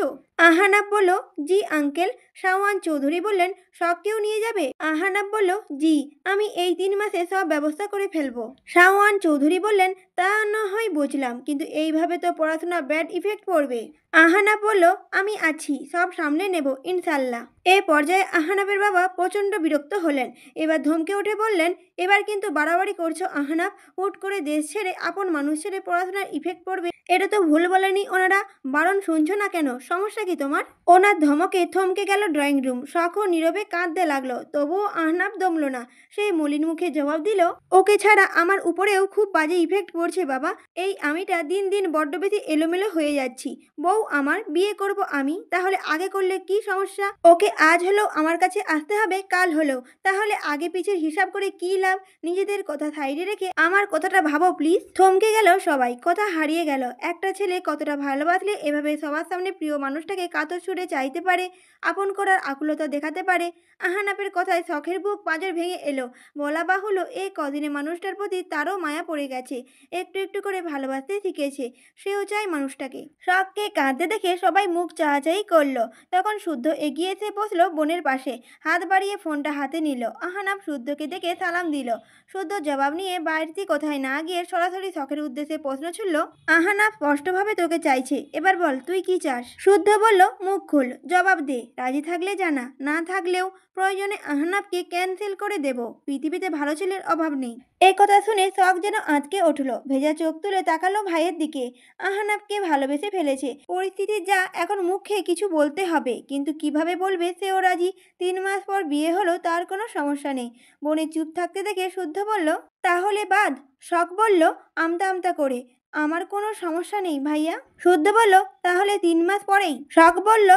Speaker 1: আহনাফ বলল, জি আঙ্কেল। শাওয়ান চৌধুরী বললেন, শখকেও নিয়ে যাবে? আহনাফ বলল, জি, আমি এই 3 মাসে সব ব্যবস্থা করে ফেলবো। শাওয়ান চৌধুরী বললেন, তা না হয় বুঝলাম, কিন্তু এইভাবে তো পড়াশোনা ব্যাড ইফেক্ট পড়বে। আহনাফ বলল, আমি আছি, সব সামলে নেব ইনশাল্লাহ। এ পর্যায়ে আহনাফের বাবা প্রচণ্ড বিরক্ত হলেন। এবার ধমকে উঠে বললেন, এবার কিন্তু বাড়াবাড়ি করছো আহনাফ। হুট করে দেশ ছেড়ে আপন মানুষ ছেড়ে পড়াশোনার ইফেক্ট পড়বে, এটা তো ভুল বলেনি ওনারা। বারণ শুনছো না কেন? সমস্যা কি তোমার? ওনার ধমকে থমকে গেল ড্রয়িং রুম। শখও নীরবে কাঁদতে লাগলো। তবুও আহনাফ দমল না। সেই মলিন মুখে জবাব দিল, ওকে ছাড়া আমার উপরেও খুব বাজে ইফেক্ট পড়ছে বাবা। এই আমিটা দিন দিন বড্ড বেশি এলোমেলো হয়ে যাচ্ছি। বউ আমার, বিয়ে করব আমি, তাহলে আগে করলে কি সমস্যা? ওকে আজ হলেও আমার কাছে আসতে হবে, কাল হলেও। তাহলে আগে পিছের হিসাব করে কি লাভ? নিজেদের কথা সাইডে রেখে আমার কথাটা ভাবো প্লিজ। থমকে গেল সবাই, কথা হারিয়ে গেল। একটা ছেলে কতটা ভালোবাসলে এভাবে সবার সামনে প্রিয় মানুষটাকে কাতর সুরে চাইতে পারে, আপন করার আকুলতা দেখাতে পারে? আহনাফের কথায় শখের বুক পাঁজর ভেঙে এলো। বলা বাহুল্য, এই কদিনে মানুষটার প্রতি তারও মায়া পড়ে গেছে। একটু একটু করে ভালোবাসতে শিখেছে। সেও চায় মানুষটাকে। শখকে কাঁদতে দেখে সবাই মুখ চাহাচাহি করলো। তখন শুদ্ধ এগিয়ে এসে বসলো বোনের পাশে। হাত বাড়িয়ে ফোনটা হাতে নিল। আহনাফ শুদ্ধকে দেখে সালাম দিল। শুদ্ধ জবাব নিয়ে বাড়তি কোথায় না গিয়ে সরাসরি শখের উদ্দেশ্যে প্রশ্ন ছুড়ল, আহনাফ স্পষ্টভাবে তোকে চাইছে, এবার বল তুই কি চাস? শুদ্ধ বলল, মুখ খুল, জবাব দে। রাজি থাকলে জানা, না থাকলেও প্রয়োজনে আহনাফকে ক্যান্সেল করে দেব। পৃথিবীতে ভালো ছেলের অভাব নেই। এই কথা শুনে শখ যেন আঁতকে উঠল। ভেজা চোখ তুলে তাকালো ভাইয়ের দিকে। আহনাফকে ভালোবেসে ফেলেছে। পরিস্থিতি যা, এখন মুখে কিছু বলতে হবে, কিন্তু কিভাবে বলবে সেও রাজি। 3 মাস পর বিয়ে হলো, তার কোনো সমস্যা নেই। বোনে চুপ থাকতে দেখে শুদ্ধ বলল, তাহলে বাদ? শখ বলল আমতা আমতা করে, আমার কোনো সমস্যা নেই ভাইয়া। শুদ্ধ বলল, তাহলে 3 মাস পরেই? শখ বলল,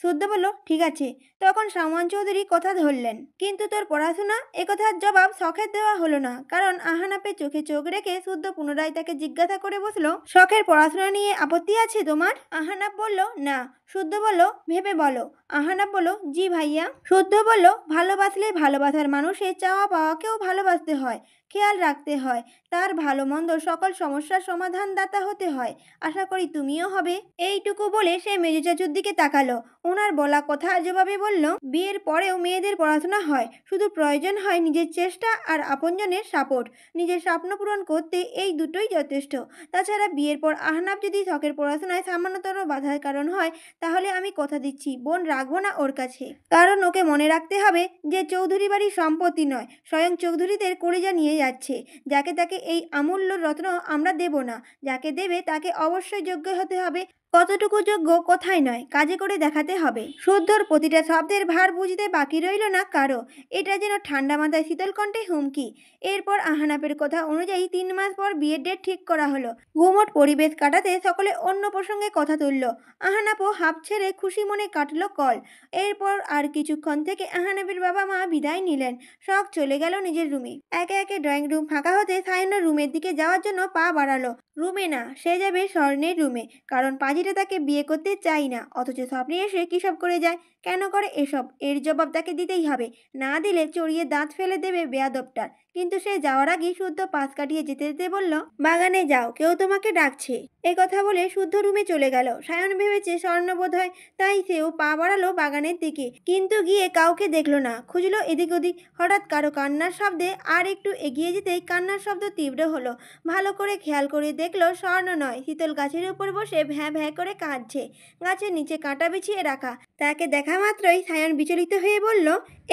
Speaker 1: শুদ্ধ বলল, ঠিক আছে। তখন শাওয়ান চৌধুরী কথা ধরলেন, কিন্তু তোর পড়াশোনা? একথার জবাব শখের দেওয়া হলো না, কারণ আহনাফের চোখে চোখ রেখে শুদ্ধ পুনরায় তাকে জিজ্ঞাসা করে বসলো, শখের পড়াশোনা নিয়ে আপত্তি আছে তোমার? আহনাফ বলল, না। শুদ্ধ বলল, ভেবে বলো। আহনাফ বলল, জি ভাইয়া। শুদ্ধ বলল, ভালোবাসলে ভালোবাসার মানুষের চাওয়া পাওয়াকেও ভালোবাসতে হয়, খেয়াল রাখতে হয়, তার ভালো মন্দ সকল সমস্যার সমাধানদাতা হতে হয়। আশা করি তুমিও হবে। এইটুকু বলে সে মেজো চাচুর দিকে তাকালো। ওনার বলা কথার জবাবে বলল, বিয়ের পরেও মেয়েদের পড়াশোনা হয়, শুধু প্রয়োজন হয় নিজের চেষ্টা আর আপনজনের সাপোর্ট। নিজের স্বপ্ন পূরণ করতে এই দুটোই যথেষ্ট। তাছাড়া বিয়ের পর আহনাফ যদি শখের পড়াশোনায় সামান্যতর বাধার কারণ হয়, তাহলে আমি কথা দিচ্ছি বোন রাখবো না ওর কাছে। কারণ ওকে মনে রাখতে হবে যে চৌধুরী বাড়ির সম্পত্তি নয়, স্বয়ং চৌধুরীদের কলিজা নিয়ে যাচ্ছে। যাকে তাকে এই অমূল্য রত্ন আমরা দেব না। যাকে দেবে তাকে অবশ্যই যোগ্য হতে হবে। কতটুকু যোগ্য কথাই নয়, কাজে করে দেখাতে হবে। শুদ্ধর প্রতিটা শব্দের ভার বুঝতে বাকি রইল না কারো। এটা যেন ঠান্ডা মাথায় শীতল কণ্ঠে হুমকি। এরপর আহনাফের কথা অনুযায়ী 3 মাস পর বিয়ের ডেট ঠিক করা হলো। গুমোট পরিবেশ কাটাতে সকলে অন্য প্রসঙ্গে কথা তুলল। আহনাফও হাঁপ ছেড়ে খুশি মনে কাটলো কল। এরপর আর কিছুক্ষণ থেকে আহনাফের বাবা মা বিদায় নিলেন। শখ চলে গেল নিজের রুমে। একে একে ড্রয়িং রুম ফাঁকা হতে সায়নের রুমের দিকে যাওয়ার জন্য পা বাড়ালো। রুমে না, সে যাবে স্বর্ণের রুমে, কারণ পাজিটা তাকে বিয়ে করতে চাই না, অথচ স্বপ্নে এসে কী সব করে যায়। কেন করে এসব, এর জবাব তাকে দিতেই হবে। না দিলে চড়িয়ে দাঁত ফেলে দেবে বেয়াদবটার। কিন্তু সে যাওয়ার আগেই শুদ্ধ পাশ কাটিয়ে যেতে যেতে বলল, বাগানে যাও, কেউ তোমাকে ডাকছে। এই কথা বলে শুদ্ধ রুমে চলে গেল। সায়ন ভেবেছে স্বর্ণ বোধ হয়, তাই সেও পা বাড়ালো বাগানের দিকে, কিন্তু গিয়ে কাউকে দেখলো না। খুঁজলো এদিক ওদিক। হঠাৎ কারো কান্নার শব্দে আর একটু এগিয়ে যেতেই কান্নার শব্দ তীব্র হলো। ভালো করে খেয়াল করে দেখলো স্বর্ণ নয়, শীতল গাছের উপর বসে ভ্যাঁ ভ্যাঁ করে কাঁদছে। গাছের নিচে কাঁটা বিছিয়ে রাখা। তাকে দেখা মাত্রই সায়ন বিচলিত হয়ে বলল,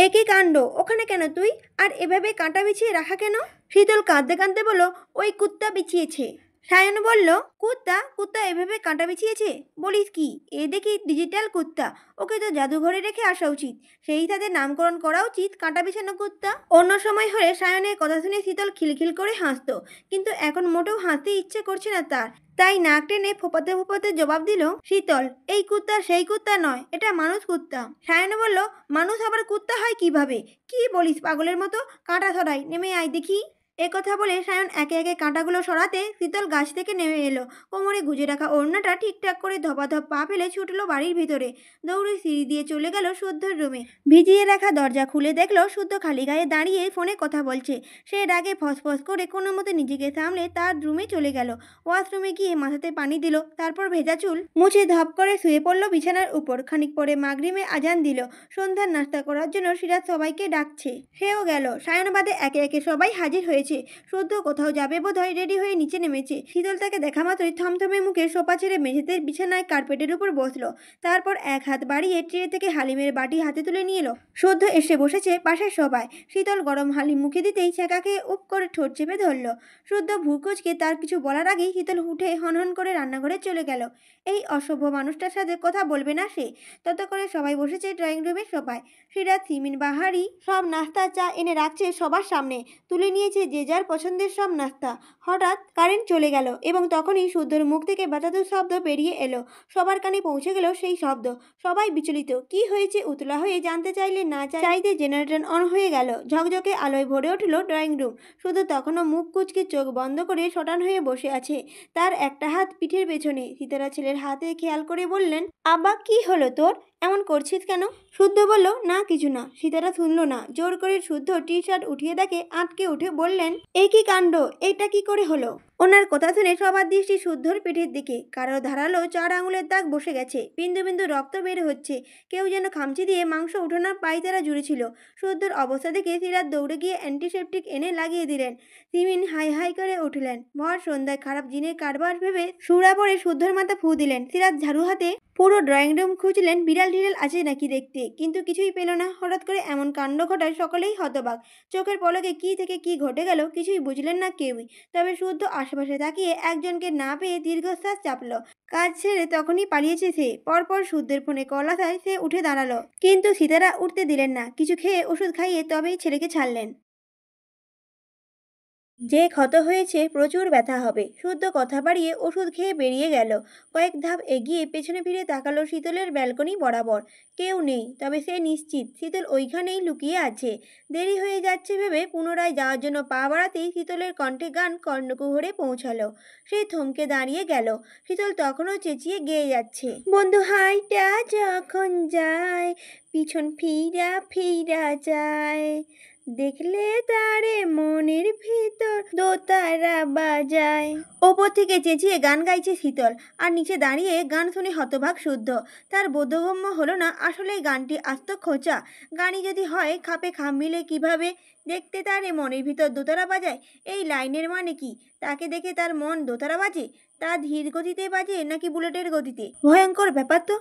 Speaker 1: একই কাণ্ড, ওখানে কেন তুই? আর এভাবে কাঁটা বিছিয়ে রাখা কেন? শীতল কাঁদতে কাঁদতে বলল, ওই কুত্তা বিছিয়েছে। সায়ন বলল, কুত্তা? কুত্তা এভাবে কাঁটা বিছিয়েছে? বলিস কি? এ দেখি ডিজিটাল কুত্তা। ওকে তো জাদুঘরে রেখে আসা উচিত। সেই তাদের নামকরণ করা উচিত কাঁটা বিছানো কুত্তা। অন্য সময় হলে সায়নের কথা শুনে শীতল খিলখিল করে হাসতো, কিন্তু এখন মোটেও হাসতে ইচ্ছে করছে না তার। তাই নাক টেনে ফোপাতে ফোপাতে জবাব দিল শীতল, এই কুত্তা সেই কুত্তা নয়, এটা মানুষ কুত্তা। সায়ন বলল, মানুষ আবার কুত্তা হয় কিভাবে? কি বলিস পাগলের মতো? কাঁটা সরাই, নেমে আয় দেখি। একথা বলে সায়ন একে একে কাঁটাগুলো সরাতে শীতল গাছ থেকে নেমে এলো। কোমরে গুজে রাখা ওড়নাটা ঠিকঠাক করে ধপাধপ পা ফেলে ছুটলো বাড়ির ভিতরে। দৌড়ে সিঁড়ি দিয়ে চলে গেল শুদ্ধর রুমে। ভিজিয়ে রাখা দরজা খুলে দেখলো শুদ্ধ খালি গায়ে দাঁড়িয়ে ফোনে কথা বলছে। সে রাগে ফসফস করে কোনো মতে নিজেকে সামলে তার রুমে চলে গেল। ওয়াশরুমে গিয়ে মাথাতে পানি দিল, তারপর ভেজা চুল মুছে ধপ করে শুয়ে পড়লো বিছানার উপর। খানিক পরে মাগরিমে আজান দিল। সন্ধ্যার নাস্তা করার জন্য সিরাজ সবাইকে ডাকছে, সেও গেল। সায়ন বাদে একে একে সবাই হাজির হয়েছে। শুদ্ধ কোথাও যাবে বোধহয় রেডি হয়ে নিচে নেমেছে। শীতল তাকে দেখা মাত্রই থমথমে মুখে সোফা ছেড়ে মেঝেতে বিছানায় কার্পেটের উপর বসলো। তারপর এক হাত বাড়িয়ে ট্রে থেকে হালিমের বাটি হাতে তুলে নিয়ে এলো। শুদ্ধ এসে বসেছে পাশের সবাই। শীতল গরম হালিম মুখে দিতেই ছেঁকা খেয়ে উপ করে ঠোঁট চেপে ধরলো। শুদ্ধ ভুকুচকে তার কিছু বলার আগেই শীতল উঠে হনহন করে রান্নাঘরে চলে গেল। এই অসভ্য মানুষটার সাথে কথা বলবে না সে। ততক্ষণে সবাই বসেছে ড্রয়িং রুমের সোফায়। সিরাজ, সিমিন, বাহারি সব নাস্তা চা এনে রাখছে সবার সামনে। তুলে নিয়েছে যে যার পছন্দের সব নাস্তা। হঠাৎ কারেন্ট চলে গেল এবং তখনই শুদ্ধর মুখ থেকে বাতাতুর শব্দ বেরিয়ে এলো। সবার কানে পৌঁছে গেল সেই শব্দ। সবাই বিচলিত। কি হয়েছে উতলা হয়ে জানতে চাইলে না চাইতে জেনারেটর অন হয়ে গেল। ঝকঝকে আলোয় ভরে উঠল ড্রয়িং রুম। শুধু তখনও মুখ কুচকে চোখ বন্ধ করে শটান হয়ে বসে আছে। তার একটা হাত পিঠের পেছনে। সিতারা ছেলের হাতে খেয়াল করে বললেন, আব্বা কি হলো তোর? এমন করছিস কেন? শুদ্ধ বলল, না কিছু না। সিতারা শুনল না। জোর করে শুদ্ধ টি শার্ট উঠিয়ে দেখে আটকে উঠে বললেন, এই কি কাণ্ড, এটা কি করে হলো? ওনার কথা শুনে সবার দৃষ্টি শুদ্ধর পিঠের দিকে। কারো ধারালো 4 আঙুলের দাগ বসে গেছে। বিন্দু বিন্দু রক্ত বের হচ্ছে। কেউ যেন খামচি দিয়ে মাংস উঠানোর পায়তারা জুড়েছিল। শুদ্ধর অবস্থা দেখে সিরাজ দৌড়ে গিয়ে অ্যান্টিসেপটিক এনে লাগিয়ে দিলেন। সিমিন হাই হাই করে উঠলেন। ভর সন্ধ্যায় খারাপ জিনের কারবার ভেবে সুরা পরে শুদ্ধর মাথা ফু দিলেন। সিরাজ ঝাড়ু হাতে পুরো ড্রয়িং রুম খুঁজলেন বিড়াল টিড়াল আছে নাকি দেখতে, কিন্তু কিছুই পেল না। হঠাৎ করে এমন কাণ্ড ঘটায় সকলেই হতবাক। চোখের পলকে কি থেকে কি ঘটে গেল কিছুই বুঝলেন না কেউই। তবে শুদ্ধ আশেপাশে তাকিয়ে একজনকে না পেয়ে দীর্ঘশ্বাস চাপল। কাজ ছেড়ে তখনই পালিয়েছে সে। পরপর শুদ্ধের ফোনে কল আসায় সে উঠে দাঁড়ালো, কিন্তু সিতারা উঠতে দিলেন না। কিছু খেয়ে ওষুধ খাইয়ে তবেই ছেলেকে ছাড়লেন। যে ক্ষত হয়েছে প্রচুর ব্যথা হবে। শুদ্ধ কথা বাড়িয়ে ওষুধ খেয়ে বেরিয়ে গেল। কয়েক ধাপ এগিয়ে পেছনে ফিরে তাকালো শীতলের ব্যালকনি বরাবর। কেউ নেই, তবে সে নিশ্চিত শীতল ওইখানেই লুকিয়ে আছে। দেরি হয়ে যাচ্ছে ভেবে পুনরায় যাওয়ার জন্য পা বাড়াতেই শীতলের কণ্ঠে গান কর্ণকুহরে পৌঁছালো। সে থমকে দাঁড়িয়ে গেল। শীতল তখনও চেঁচিয়ে গেয়ে যাচ্ছে, বন্ধু হাইটা যখন যায়, পিছন ফিরা ফিরা যায়, দেখলে তারে মনের ভিতর দোতারা বাজায়। ওপর থেকে চেঁচিয়ে গান গাইছে শীতল, আর নিচে দাঁড়িয়ে গান শুনে হতভাগ শুদ্ধ। তার বোধগম্য হলো না আসলে গানটি আস্ত খোঁচা। গানই যদি হয় খাপে খাপ মিলে কিভাবে? দেখতে তারে মনের ভিতর দোতারা বাজায়, এই লাইনের মানে কি? তাকে দেখে তার মন দোতারা বাজে? তা ধীর গতিতে বাজে নাকি বুলেটের গতিতে? ভয়ঙ্কর ব্যাপার তো।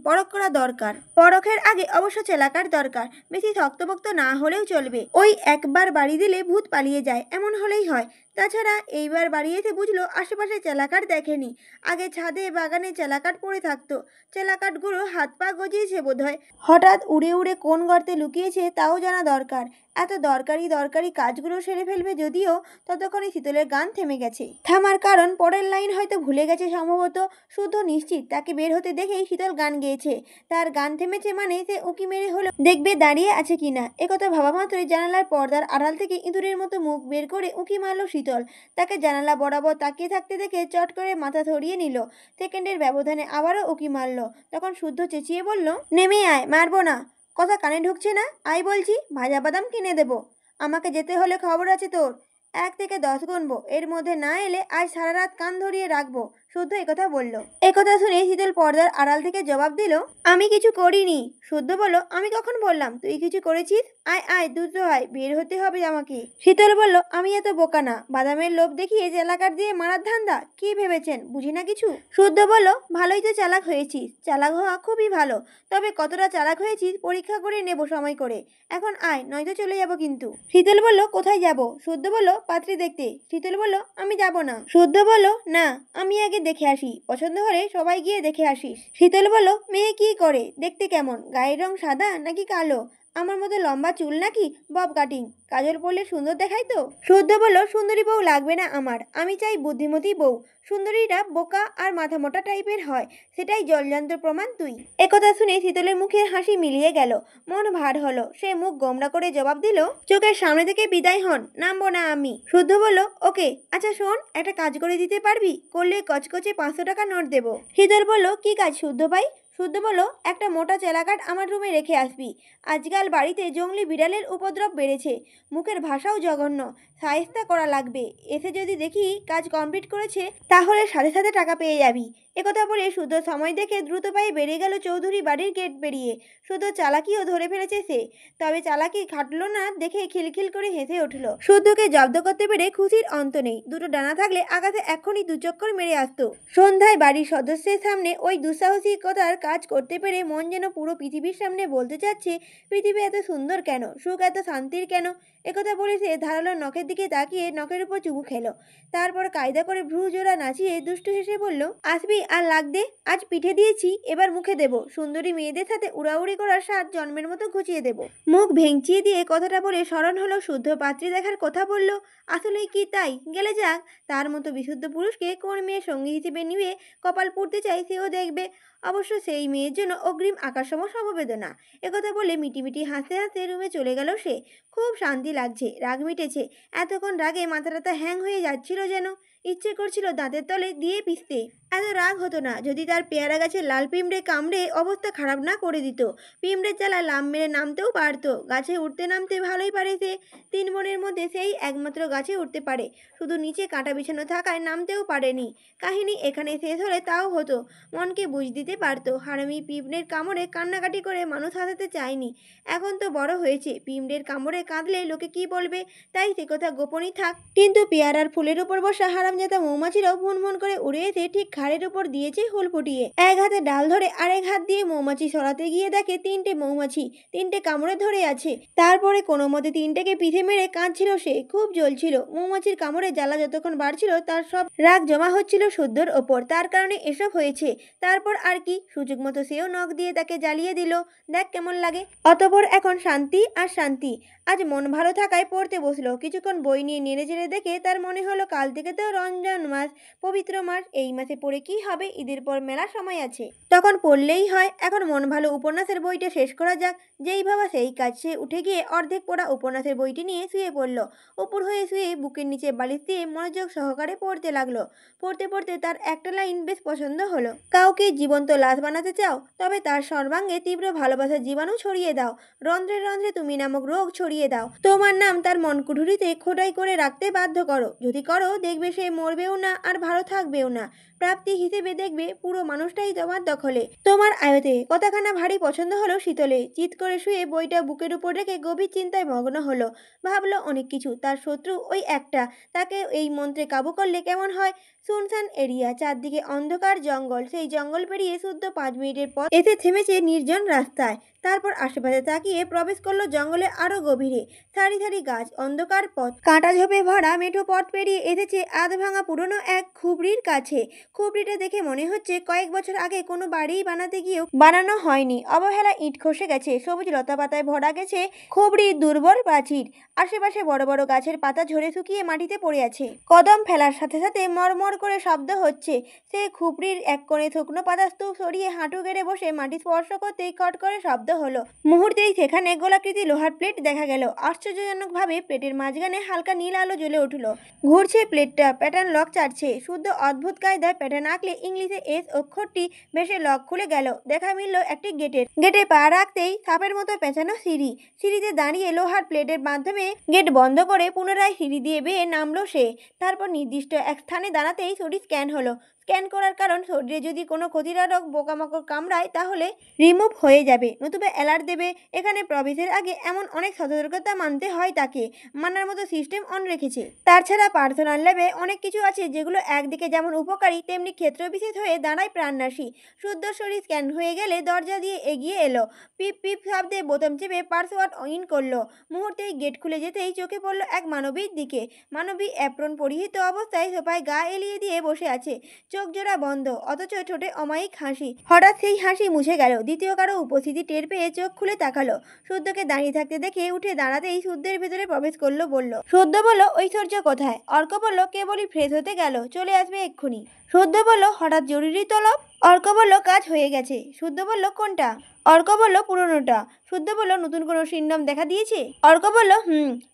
Speaker 1: পরখ করা দরকার। পরখের আগে অবশ্য চেলাকার দরকার। বেশি শক্তপোক্ত না হলেও চলবে। ওই একবার বাড়ি দিলে ভূত পালিয়ে যায়, এমন হলেই হয়। তাছাড়া এইবার বাড়িয়েতে বুঝলো আশেপাশে চেলাকাঠ দেখেনি। আগে ছাদে বাগানে চেলাকাঠ পড়ে থাকতো। চেলাকাঠগুলো হাত পা গজিয়েছে বোধহয়। হঠাৎ উড়ে উড়ে কোন গর্তে লুকিয়েছে তাও জানা দরকার। এত দরকারি কাজগুলো সেরে ফেলবে যদিও। ততক্ষণে শীতলের গান থেমে গেছে। থামার কারণ পরের লাইন হয়তো ভুলে গেছে সম্ভবত। শুদ্ধ নিশ্চিত তাকে বের হতে দেখেই শীতল গান গেয়েছে। তার গান থেমেছে মানে সে উঁকি মেরে হলো দেখবে দাঁড়িয়ে আছে কিনা। একথা ভাবা মাত্রই জানালার পর্দার আড়াল থেকে ইঁদুরের মতো মুখ বের করে উঁকি মারল শীতল। তাকে জানালা বরাবর তাকিয়ে থাকতে দেখে চট করে মাথা ধরিয়ে নিল। সেকেন্ডের ব্যবধানে আবারও উঁকি মারল। তখন শুদ্ধ চেঁচিয়ে বলল, নেমে আয়, মারবো না। কথা কানে ঢুকছে না? আয় বলছি, ভাজা বাদাম কিনে দেবো। আমাকে যেতে হলে খবর আছে তোর। 1 থেকে 10 গুনবো, এর মধ্যে না এলে আজ সারা রাত কান ধরিয়ে রাখবো। শুদ্ধ একথা বলল। একথা শুনে শীতল পর্দার আড়াল থেকে জবাব দিল, আমি কিছু করিনি। শুদ্ধ বলল, আমি কখন বললাম তুই কিছু করেছিস? আয় আয়, দ্রুত হয়, বের হতে হবে আমাকে। শীতল বলল, আমি এত বোকা না। বাদামের লোভ দেখিয়ে চেলাকাঠ দিয়ে মারার ধান্দা? কি ভেবেছেন বুঝি না কিছু? শুদ্ধ বলল, ভালোই তো চালাক হয়েছিস। চালাক হওয়া খুবই ভালো, তবে কতটা চালাক হয়েছিস পরীক্ষা করে নেব সময় করে। এখন আয়, নয়তো চলে যাব কিন্তু। শীতল বলল, কোথায় যাব? শুদ্ধ বলল, পাত্রী দেখতে। শীতল বলল, আমি যাব না। শুদ্ধ বলল, না, আমি আগে দেখে আসি, পছন্দ হলে সবাই গিয়ে দেখে আসিস। শীতল বলল, মেয়ে কি করে, দেখতে কেমন, গায়ের রং সাদা নাকি কালো? আমার মতো লম্বা চুল নাকি বব কাটিং? কাজল পরলে সুন্দর দেখায় তো? শুদ্ধ বলল, সুন্দরী বউ লাগবে না আমার, আমি চাই বুদ্ধিমতী বউ। সুন্দরীরা বোকা আর মাথা মোটা টাইপের হয়, সেটাই জলজান্ত প্রমাণ তুই। একথা শুনে শীতলের মুখে হাসি মিলিয়ে গেল, মন ভার হলো। সে মুখ গোমড়া করে জবাব দিল, চোখের সামনে থেকে বিদায় হন, নামবো না আমি। শুদ্ধ বলল, ওকে, আচ্ছা শোন, একটা কাজ করে দিতে পারবি? করলে কচকচে 500 টাকা নোট দেবো। শীতল বলল, কি কাজ শুদ্ধ ভাই? শুদ্ধ বলল, একটা মোটা চেলাকাঠ আমার রুমে রেখে আসবি। আজকাল বাড়িতে জঙ্গলি বিড়ালের উপদ্রব বেড়েছে, মুখের ভাষাও জঘন্য, সায়স্তা করা লাগবে। এসে যদি দেখি কাজ কমপ্লিট করেছে, তাহলে সাথে সাথে টাকা পেয়ে যাবি। একথা বলে শুদ্ধ সময় দেখে দ্রুত পায়ে বেরিয়ে গেল চৌধুরী বাড়ির গেট পেরিয়ে। শুদ্ধ চালাকিও ধরে ফেলেছে সে, তবে চালাকি খাটলো না দেখে খিলখিল করে হেসে উঠল। শুদ্ধকে জব্দ করতে পেরে খুশির অন্ত নেই। দুটো ডানা থাকলে আকাশে এক্ষুনি 2 চক্কর মেরে আসতো। সন্ধ্যায় বাড়ির সদস্যের সামনে ওই দুঃসাহসিকতার কাজ করতে পেরে মন যেন পুরো পৃথিবীর সামনে বলতে চাচ্ছে, পৃথিবী এত সুন্দর কেন, সুখ এত শান্তির কেন। একথা বলে সে ধারালো নখের দিকে তাকিয়ে নখের উপর চুমু খেলো। তারপর কায়দা করে ভ্রু জোড়া নাচিয়ে দুষ্টু হেসে বলল, আসবি আর লাগ দে, আজ পিঠে দিয়েছি, এবার মুখে দেব। সুন্দরী মেয়েদের সাথে উড়াউড়ি করার স্বাদ জন্মের মতো ঘুচিয়ে দেব। মুখ ভেঙচিয়ে দিয়ে কথাটা বলে স্মরণ হলো শুদ্ধ পাত্রী দেখার কথা বলল। আসলেই কি তাই? গেলে যাক, তার মতো বিশুদ্ধ পুরুষকে কোন মেয়ে সঙ্গী হিসেবে নিয়ে কপাল পুড়তে চাই সেও দেখবে। অবশ্য সেই মেয়ের জন্য অগ্রিম আকাশসম সমবেদনা। একথা বলে মিটিমিটি হাসতে হাসতে রুমে চলে গেল সে। খুব শান্তি লাগছে, রাগ মিটেছে। এতক্ষণ রাগে মাথাটা হ্যাং হয়ে যাচ্ছিল যেন, ইচ্ছে করছিল দাঁতের তলে দিয়ে পিষতে। এত রাগ হতো না যদি তার পেয়ারা গাছের লাল পিঁমড়ে কামড়ে অবস্থা খারাপ না করে দিত। পিঁমড়ের জ্বালা লাম মেরে নামতেও পারতো। গাছে উঠতে নামতে ভালোই পারে সে। 3 বোনের মধ্যে সেই একমাত্র গাছে উঠতে পারে, শুধু নিচে কাঁটা বিছানো থাকায় নামতেও পারেনি। কাহিনী এখানে শেষ হলে তাও হতো, মনকে বুঝ দিতে পারতো। হারামি পিঁমড়ের কামড়ে কান্নাকাটি করে মানুষ হাসাতে চায়নি। এখন তো বড় হয়েছে, পিঁমড়ের কামড়ে কাঁদলে লোকে কি বলবে, তাই সে কথা গোপনই থাক। কিন্তু পেয়ারার ফুলের উপর বসা হারামজাদা মৌমাছিরাও ভুনভুন করে উড়ে এসে ঠিক ঘাড়ের উপর দিয়েছে হুল ফুটিয়ে। এক হাতে ডাল ধরে আরেক হাত দিয়ে মৌমাছি সরাতে গিয়ে দেখে 3টে মৌমাছি 3টে কামড়ে ধরে আছে। তারপরে কোনো মতে 3টেকে পিঠে মেরে কাঁদছিল সে, খুব জ্বলছিল। মৌমাছির কামড়ে জ্বালা যতক্ষণ বাড়ছিল তার সব রাগ জমা হচ্ছিল শুদ্ধর ওপর, তার কারণে এসব হয়েছে। তারপর আর কি, সুযোগ মতো সেও নখ দিয়ে তাকে জ্বালিয়ে দিল, দেখ কেমন লাগে। অতঃপর এখন শান্তি আর শান্তি। আজ মন ভালো থাকায় পড়তে বসলো। কিছুক্ষণ বই নিয়ে নেড়ে চেড়ে দেখে তার মনে হলো কাল থেকে তো রমজান মাস, পবিত্র মাস। এই মাসে পড়ে কি হবে, ঈদের পর মেলা সময় আছে, তখন পড়লেই হয়। এখন মন ভালো উপন্যাসের বইটা শেষ করা যাক। যেই ভাবা সেই কাজ, সে উঠে গিয়ে অর্ধেক পড়া উপন্যাসের বইটি নিয়ে শুয়ে পড়ল। উপর হয়ে শুয়ে বুকের নিচে বালিশ দিয়ে মনোযোগ সহকারে পড়তে লাগলো। পড়তে পড়তে তার একটা লাইন বেশ পছন্দ হলো, কাউকে জীবন্ত লাশ বানাতে চাও, তবে তার সর্বাঙ্গে তীব্র ভালোবাসার জীবাণু ছড়িয়ে দাও। রন্ধ্রে রন্ধ্রে তুমি নামক রোগ ছড়িয়ে দাও। তোমার নাম তার মনকুঠুরিতে খোদাই করে রাখতে বাধ্য করো। যদি করো, দেখবে সে মরবেও না আর ভালো থাকবেও না। প্রাপ্তি হিসেবে দেখবে পুরো মানুষটাই তোমার দখলে, তোমার আয়তে। কথাখানা ভারী পছন্দ হলো শীতলে। চিৎ করে শুয়ে বইটা বুকের উপর রেখে গভীর চিন্তায় মগ্ন হলো। ভাবলো অনেক কিছু। তার শত্রু ওই একটা, তাকে এই মন্ত্রে কাবু করলে কেমন হয়। শুনশান এরিয়া, চারদিকে অন্ধকার জঙ্গল। সেই জঙ্গল পেরিয়ে শুদ্ধ 5 মিনিটের পথ এসে থেমেছে নির্জন রাস্তায়। তারপর আশেপাশে তাকিয়ে প্রবেশ করলো জঙ্গলে আরো গভীরে। সারি সারি গাছ, অন্ধকার পথ, কাঁটা ঝোপে ভরা মেঠো পথ পেরিয়ে এসেছে আধ ভাঙা পুরনো এক খুবড়ির কাছে। খুবড়িটা দেখে মনে হচ্ছে কয়েক বছর আগে কোনো বাড়ি বানাতে গিয়েও বানানো হয়নি। অবহেলা ইট খসে গেছে, সবুজ লতা পাতায় ভরা গেছে খুবড়ির দুর্বল প্রাচীর। আশেপাশে বড় বড় গাছের পাতা ঝরে শুকিয়ে মাটিতে পড়ে আছে। কদম ফেলার সাথে সাথে মরমর করে শব্দ হচ্ছে। সে খুবড়ির এক কোণে শুকনো পাতা স্তূপ সরিয়ে হাঁটু গেড়ে বসে মাটি স্পর্শ করতেই খট করে শব্দ হলো। মুহূর্তেই সেখানে গোলাকৃতি লোহার প্লেট দেখা গেল। আশ্চর্যজনকভাবে প্লেটের মাঝখানে হালকা নীল আলো জ্বলে উঠল। ঘুরছে প্লেটটা, প্যাটার্ন লক চাটছে। শুদ্ধ অদ্ভুত কায়দায় প্যাটার্ন আঁকলে ইংলিশে এস অক্ষরটি ভেসে লক খুলে গেল। দেখা মিলল একটি গেটের। গেটে পা রাখতেই সাপের মতো পেঁচানো সিঁড়ি। সিঁড়িতে দাঁড়িয়ে লোহার প্লেটের মাধ্যমে গেট বন্ধ করে পুনরায় সিঁড়ি দিয়ে বেয়ে নামলো সে। তারপর নির্দিষ্ট এক স্থানে দাঁড়াতেই শরীর স্ক্যান হলো। স্ক্যান করার কারণ, শরীরে যদি কোনো ক্ষতিকারক পোকামাকড় কামড়ায় তাহলে রিমুভ হয়ে যাবে, নতুবা অ্যালার্ট দেবে। এখানে প্রবেশের আগে এমন অনেক সতর্কতা মানতে হয় তাকে, মানার মতো সিস্টেম অন রেখেছে। তাছাড়া পার্সোনাল ল্যাবে অনেক কিছু আছে যেগুলো একদিকে যেমন উপকারী তেমনি ক্ষেত্রবিশেষ হয়ে দাঁড়ায় প্রাণনাশী। শুদ্ধ শরীর স্ক্যান হয়ে গেলে দরজা দিয়ে এগিয়ে এলো। পিপ পিপ শব্দে বোতাম চেপে পাসওয়ার্ড ইন করলো। মুহূর্তেই গেট খুলে যেতেই চোখে পড়লো এক মানবীর দিকে। মানবী অ্যাপ্রন পরিহিত অবস্থায় সোফায় গা এলিয়ে দিয়ে বসে আছে। চোখ জোড়া বন্ধ, অথচ ঠোঁটে অমায়িক হাসি। হঠাৎ সেই হাসি মুছে গেল। দ্বিতীয় কারো উপস্থিতি টের পেয়ে চোখ খুলে তাকালো। শুদ্ধকে দাঁড়িয়ে থাকতে দেখে উঠে দাঁড়াতেই শুদ্ধের ভেতরে প্রবেশ করলো। বলল, শুদ্ধ বলল, ঐশ্বর্য কোথায়? অর্ক বলল, কেবলই ফ্রেশ হতে গেল, চলে আসবে এক্ষুনি। শুদ্ধ বলল, হঠাৎ জরুরি তলব? অর্ক বলল, কাজ হয়ে গেছে। শুদ্ধ বলল, কোনটা? অর্ক বলল, পুরনোটা। শুদ্ধ বলল, নতুন কোনো সিন্ডম দেখা দিয়েছে? অর্ক বলল,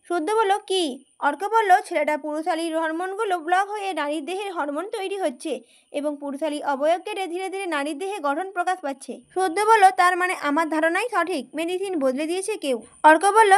Speaker 1: শুদ্ধ বলল, কি? অর্ক বলল, ছেলেটা পুরুষালীর হরমোনগুলো ব্লক হয়ে নারীর দেহের হরমোন তৈরি হচ্ছে এবং পুরুষালী অবয়ব কেটে ধীরে ধীরে নারীর দেহে গঠন প্রকাশ পাচ্ছে। শুদ্ধ বলল, তার মানে আমার ধারণাই সঠিক, মেডিসিন বদলে দিয়েছে কেউ। অর্ক বলল,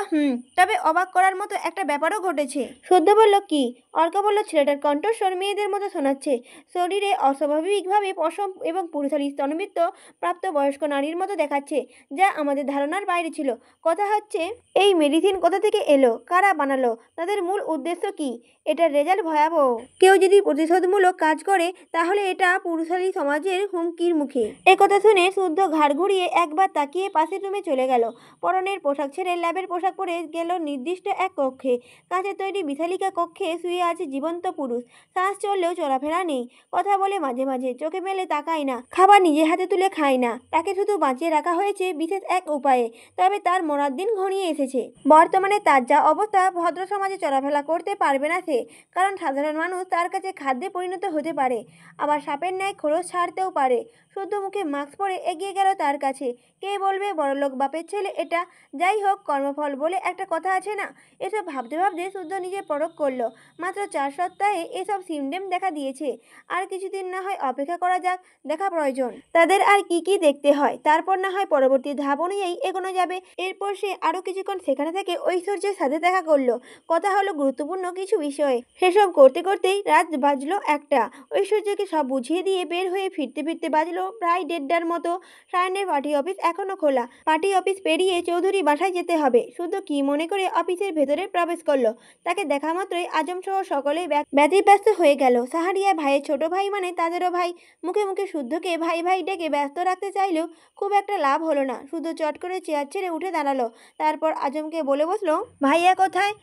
Speaker 1: তবে অবাক করার মতো একটা ব্যাপারও ঘটেছে। শুদ্ধ বলল, কি? অর্ক বলল, ছেলেটার কণ্ঠস্বর মেয়েদের মতো শোনাচ্ছে, শরীরে অস্বাভাবিকভাবে পশম এবং পুরুষালী স্তনবৃত্ত প্রাপ্তবয়স্ক নারীর মতো দেখাচ্ছে, যা আমাদের ধারণার বাইরে ছিল। কথা হচ্ছে, এই মেডিসিন কোথা থেকে এলো, কারা বানালো, তাদের মূল উদ্দেশ্য কি? এটার রেজাল্ট ভয়াবহ। কেউ যদি প্রতিশোধমূলক কাজ করে তাহলে এটা পুরুষালী সমাজের হুমকির মুখে। একথা শুনে শুদ্ধ ঘাড় ঘুরিয়ে একবার তাকিয়ে পাশের রুমে চলে গেল। পরনের পোশাক ছেড়ে ল্যাবের পোশাক পরে গেল নির্দিষ্ট এক কক্ষে। কাঁচের তৈরি বিশালিকা কক্ষে শুয়ে আছে জীবন্ত পুরুষ। শ্বাস চললেও চলাফেরা নেই, কথা বলে মাঝে মাঝে, চোখে মেলে তাকায় না, খাবার নিজে হাতে তুলে খায় না। তাকে শুধু বাঁচিয়ে রাখা হয়েছে বিশেষ এক উপায়ে, তবে তার মরার দিন ঘনিয়ে এসেছে। বর্তমানে তার যা অবস্থা, ভদ্র সমাজে চলাফেরা করতে পারবে না সে, কারণ সাধারণ মানুষ তার কাছে খাদ্যে পরিণত হতে পারে, আবার সাপের ন্যায় খোলস ছাড়তেও পারে। শুদ্ধ মুখে মাস্ক পরে এগিয়ে গেল তার কাছে। কে বলবে বড়লোক বাপের ছেলে এটা? যাই হোক, কর্মফল বলে একটা কথা আছে না? এসব ভাবতে ভাবতে শুদ্ধ নিজে পরখ করলো, মাত্র 4 সপ্তাহে এসব সিমডেম দেখা দিয়েছে। আর কিছুদিন না হয় অপেক্ষা করা যাক, দেখা প্রয়োজন তাদের আর কি কি দেখতে হয়, তারপর না হয় পরবর্তী ধাপ অনুযায়ী এগোনো যাবে। এরপর সে আরো কিছুক্ষণ সেখানে থেকে ঐশ্বর্যের সাথে দেখা করলো। কথা হলো গুরুত্বপূর্ণ কিছু বিষয়ে। সেসব করতে করতেই রাত বাজলো 1টা। ঐশ্বর্যকে সব বুঝিয়ে দিয়ে বের হয়ে ফিরতে ফিরতে বাজলো প্রায় 1:30টার মতো। সায়নের পার্টি অফিস এখনো খোলা। পার্টি অফিস পেরিয়ে চৌধুরী বাসায় যেতে হবে। শুধু কি মনে করে অফিসের ভেতরে প্রবেশ করলো। তাকে দেখা মাত্রই আজম সহ সকলেই ব্যতিব্যস্ত হয়ে গেল। সাহারিয়া ভাইয়ের ছোট ভাই, মানে তাদেরও ভাই। মুখে মুখে শুদ্ধকে ভাই ভাই ডেকে ব্যস্ত রাখতে চাইলেও খুব একটা লাভ হলো না। শুধু চট করে চেয়ার ছেড়ে উঠে দাঁড়ালো। তারপর আজমকে বলে বসলো, ভাইয়া কোথায়?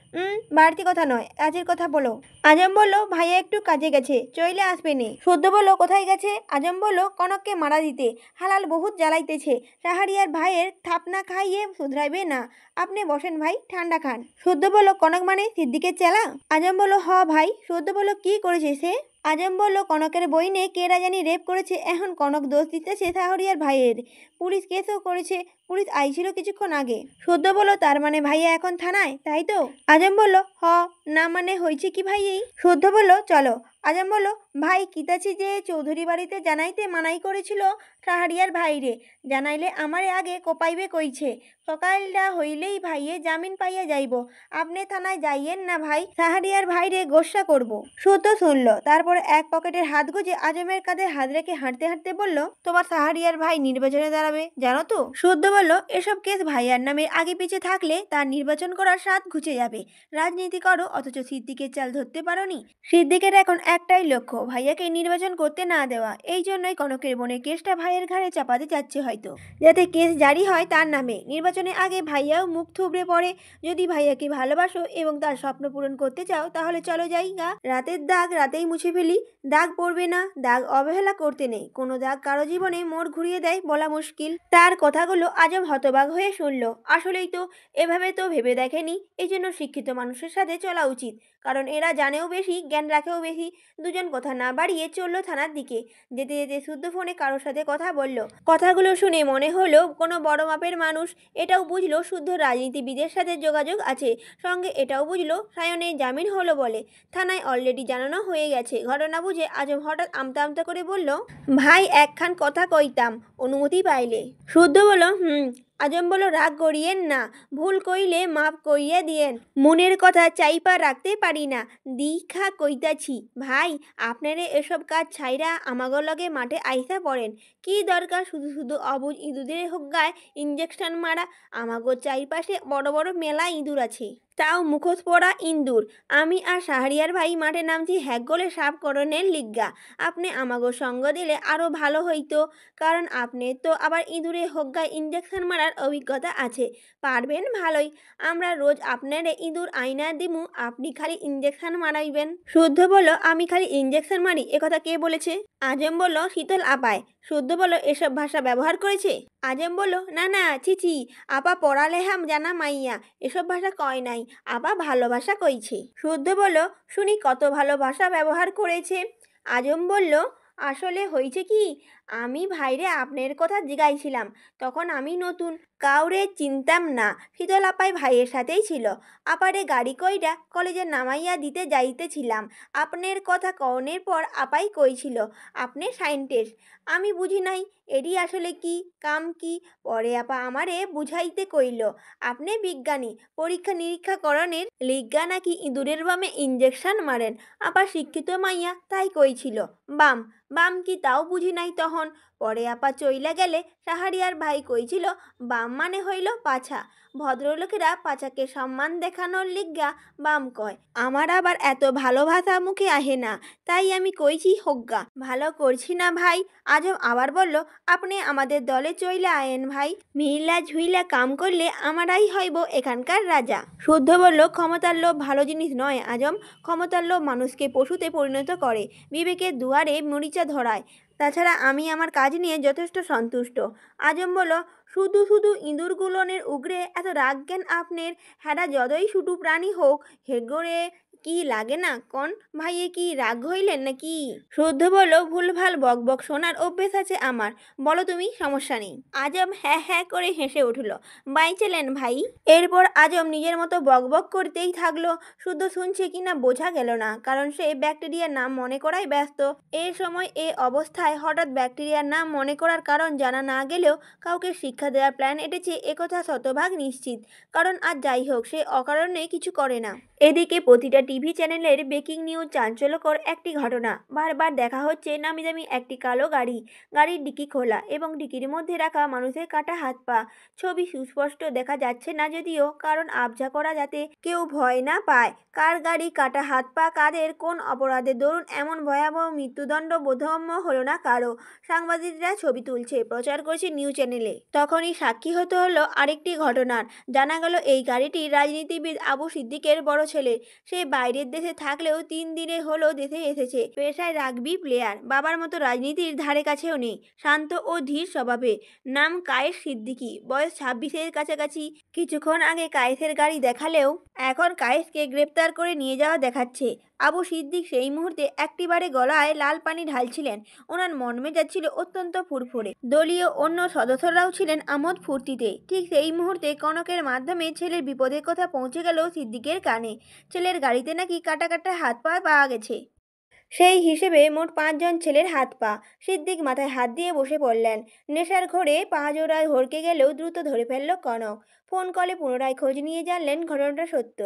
Speaker 1: বাড়তি কথা নয়, কাজের কথা বলো। আজম বলল, ভাইয়া একটু কাজে গেছে, চইলে আসবে নে। শুদ্ধ বলল, কোথায় গেছে? আজম বলল, কনককে মারা দিতে, হালাল বহুত জ্বালাইতেছে, সাহারিয়ার ভাইয়ের থাপনা খাইয়ে শুধরাইবে না। আপনি বসেন ভাই, ঠান্ডা খান। শুদ্ধ বলল, কনক মানে সিদ্দিকের চেলা? আজম বলল, হ ভাই। শুদ্ধ বলল, কি করেছে সে? আজম বলল, কনকের বইনে কেরা জানি রেপ করেছে, এখন কনক দোষ দিতেছে সাহরিয়ার ভাইয়ের। পুলিশ কেসও করেছে, পুলিশ আইছিল কিছুক্ষণ আগে। শুদ্ধ বলল, তার মানে ভাইয়া এখন থানায়, তাই তো? আজম বলল, হ। না মানে হয়েছে কি ভাই? এই শুদ্ধ বলল, চলো। আজম বলল, ভাই কিতাছি যে চৌধুরী বাড়িতে জানাইতে মানাই করেছিল সাহারিয়ার ভাইরে, জানাইলে আমারে আগে কোপাইবে কইছে। সকালটা হইলেই ভাইয়ে জামিন পাইয়া যাইব, আপনি থানায় যাইয়েন না ভাই, সাহারিয়ার ভাইরে গোসা করব। শুদ্ধ শুনল, তারপর এক পকেটের হাত গুজে আজমের কাঁধে হাত রেখে হাঁটতে হাঁটতে বলল, তোমার সাহারিয়ার ভাই নির্বাচনে দাঁড়াবে, জানো তো? শুদ্ধ বলল, এসব কেস ভাইয়ার নামে আগে পিছে থাকলে তার নির্বাচন করার স্বাদ ঘুচে যাবে। রাজনীতি করো, অথচ সিদ্দিকের চাল ধরতে পারোনি। সিদ্দিকের এখন একটাই লক্ষ্য, ভাইয়াকে নির্বাচন করতে না দেওয়া। এই জন্যই কনকের বোনের কেসটা ভাইয়ের ঘাড়ে চাপাতে চাচ্ছে হয়তো, যাতে কেস জারি হয় তার নামে। নির্বাচনের আগে ভাইয়াও মুখ থুবড়ে পড়ে। যদি ভাইয়াকে ভালোবাসো এবং তার স্বপ্ন পূরণ করতে চাও, তাহলে চলো যাই গা, রাতের দাগ রাতেই মুছে ফেলি। দাগ পড়বে না, দাগ অবহেলা করতে নেই। কোনো দাগ কারো জীবনে মোড় ঘুরিয়ে দেয় বলা মুশকিল। তার কথাগুলো আজম হতবাক হয়ে শুনল। আসলেই তো, এভাবে তো ভেবে দেখেনি। এই জন্য শিক্ষিত মানুষের সাথে চলা উচিত, কারণ এরা জানেও বেশি, জ্ঞান রাখেও বেশি। দুজন কথা না বাড়িয়ে চলল থানার দিকে। যেতে যেতে শুদ্ধ ফোনে কারোর সাথে কথা বলল। কথাগুলো শুনে মনে হলো কোনো বড় মাপের মানুষ। এটাও বুঝলো শুদ্ধ রাজনীতিবিদের সাথে যোগাযোগ আছে। সঙ্গে এটাও বুঝলো সায়নের জামিন হলো বলে থানায় অলরেডি জানানো হয়ে গেছে। ঘটনা বুঝে আজম হঠাৎ আমতা আমতা করে বলল, ভাই একখান কথা কইতাম, অনুমতি পাইলে। শুদ্ধ বলল, আজম বলল, রাগ করিয়েন না, ভুল কইলে মাপ কইয়া দিয়েন, মনের কথা চাইপা রাখতে পারি না, দীক্ষা কইতাছি। ভাই আপনারে এসব কাজ ছাইরা আমাগো লগে মাঠে আইসা পড়েন। কি দরকার শুধু শুধু অবুজ ইঁদুদের হোগায় ইঞ্জেকশন মারা? আমাগো চাইপাশে বড় বড় মেলা ইঁদুর আছে, তাও মুখোশ পরা ইন্দুর। আমি আর সাহারিয়ার ভাই মাঠে নামছি হ্যাগলে সাপ করণের লিগ্গা। আপনি আমাগো সঙ্গ দিলে আরো ভালো হইতো, কারণ আপনি তো আবার ইঁদুরে হোগায় ইঞ্জেকশন মারার সামলার অভিজ্ঞতা আছে, পারবেন ভালোই। আমরা রোজ আপনারে ইঁদুর আইনা দিমু, আপনি খালি ইঞ্জেকশন মারাইবেন। শুদ্ধ বলল, আমি খালি ইঞ্জেকশন মারি, একথা কে বলেছে? আজম বলল, শীতল আপায়। শুদ্ধ বলল, এসব ভাষা ব্যবহার করেছে? আজম বলল, না না, চিচি, আপা পড়ালেহাম জানা মাইয়া, এসব ভাষা কয় নাই, আপা ভালোবাসা কইছে। শুদ্ধ বলল, শুনি কত ভালোবাসা ব্যবহার করেছে। আজম বলল, আসলে হয়েছে কি, আমি ভাইরে আপনার কথা জিগাইছিলাম, তখন আমি নতুন, কাউরে চিনতাম না। শীতল আপাই ভাইয়ের সাথেই ছিল। আপারে গাড়ি কইরা কলেজে নামাইয়া দিতে যাইতেছিলাম, আপনার কথা কওনের পর আপাই কইছিল আপনি সাইন্টিস্ট। আমি বুঝি নাই এডি আসলে কি কাম কি। পরে আপা আমারে বুঝাইতে কইল আপনি বিজ্ঞানী, পরীক্ষা নিরীক্ষা করণের লিজ্ঞা নাকি ইঁদুরের বামে ইঞ্জেকশন মারেন। আপা শিক্ষিত মাইয়া, তাই কইছিল। বাম বাম কি তাও বুঝি নাই তখন। পরে আপা চইলা গেলে সাহারিয়ার ভাই কইছিল বাম মানে হইল পাছা, ভদ্রলোকেরা পাছাকে সম্মান দেখানোর লিজ্ঞা বাম কয়। আমার আবার এত ভালো ভাষা মুখে আহে না, তাই আমি কইছি হোগ্গা, ভালো করছি না ভাই। আজম আবার বলল, আপনি আমাদের দলে চইলা আয়েন ভাই, মিলা ঝুইলা কাম করলে আমারাই হইব এখানকার রাজা। শুদ্ধ বলল, ক্ষমতার লোভ ভালো জিনিস নয় আজম, ক্ষমতার লোভ মানুষকে পশুতে পরিণত করে, বিবেকের দুয়ারে মরিচা ধরায়। তাছাড়া আমি আমার কাজ নিয়ে যথেষ্ট সন্তুষ্ট। আজম বলল, শুধু শুধু ইঁদুরগুলোনের উগরে এত রাগ জ্ঞান আপনার, হ্যাডা যতই শুটু প্রাণী হোক, হেগরে কি লাগে না কন ভাইয়ে, কি রাগ হইলেন নাকি? শুদ্ধ বলল, ভুলভাল বক বক শোনার অভ্যেস আছে আমার, বলো তুমি, সমস্যা নেই। আজম হ্যাঁ হ্যাঁ করে হেসে উঠল। বাইচেলেন ভাই। এরপর আজম নিজের মতো বক বক করতেই থাকলো। শুদ্ধ শুনছে কিনা বোঝা গেল না, কারণ সে ব্যাকটেরিয়ার নাম মনে করাই ব্যস্ত। এ সময় এ অবস্থায় হঠাৎ ব্যাকটেরিয়ার নাম মনে করার কারণ জানা না গেলেও কাউকে শিক্ষা দেওয়ার প্ল্যান এঁটেছে একথা শতভাগ নিশ্চিত, কারণ আর যাই হোক সে অকারণে কিছু করে না। এদিকে প্রতিটা টিভি চ্যানেলের ব্রেকিং নিউজ, চাঞ্চল্যকর একটি ঘটনা। বারবার দেখা হচ্ছে নামি দামি একটি কালো গাড়ি, গাড়ির ডিকি খোলা এবং ডিকির মধ্যে রাখা মানুষের কাটা হাত পা। ছবি সুস্পষ্ট দেখা যাচ্ছে না যদিও, কারণ আবঝা করা যাতে কেউ ভয় না পায়। কার গাড়ি, কাটা হাত পা, কাদের, কোন অপরাধের দরুন এমন ভয়াবহ মৃত্যুদণ্ড বোধগম্য হলো না কারো। সাংবাদিকরা ছবি তুলছে, প্রচার করছে নিউজ চ্যানেলে। তখনই সাক্ষী হতে হলো আরেকটি ঘটনার। জানা গেল এই গাড়িটি রাজনীতিবিদ আবু সিদ্দিকের বড় ছেলে। সে বাইরের দেশে থাকলেও 3 দিনে হলো দেশে এসেছে। পেশায় রাগবি প্লেয়ার, বাবার মতো রাজনীতির ধারে কাছেও নেই, শান্ত ও ধীর স্বভাবে। নাম কায়েস সিদ্দিকী, বয়স 26-এর কাছাকাছি। কিছুক্ষণ আগে কায়েসের গাড়ি দেখালেও এখন কায়েসকে গ্রেপ্তার করে নিয়ে যাওয়া দেখাচ্ছে। আবু সিদ্দিক সেই মুহূর্তে একটিবারে গলায় লাল পানি ঢালছিলেন। ওনার মন মেজাজ ছিল অত্যন্ত ফুরফুরে। দলীয় অন্য সদস্যরাও ছিলেন আমোদ ফুর্তিতে। ঠিক সেই মুহূর্তে কনকের মাধ্যমে ছেলের বিপদের কথা পৌঁছে গেল সিদ্দিকের কানে। ছেলের গাড়িতে নাকি কাটা কাটা হাত পা পাওয়া গেছে। সেই হিসেবে মোট 5 জন ছেলের হাত পা। সিদ্দিক মাথায় হাত দিয়ে বসে পড়লেন। নেশার ঘোরে পা জোড়ায় হড়কে গেলেও দ্রুত ধরে ফেলল কনক। ফোন কলে পুনরায় খোঁজ নিয়ে জানলেন ঘটনাটা সত্য।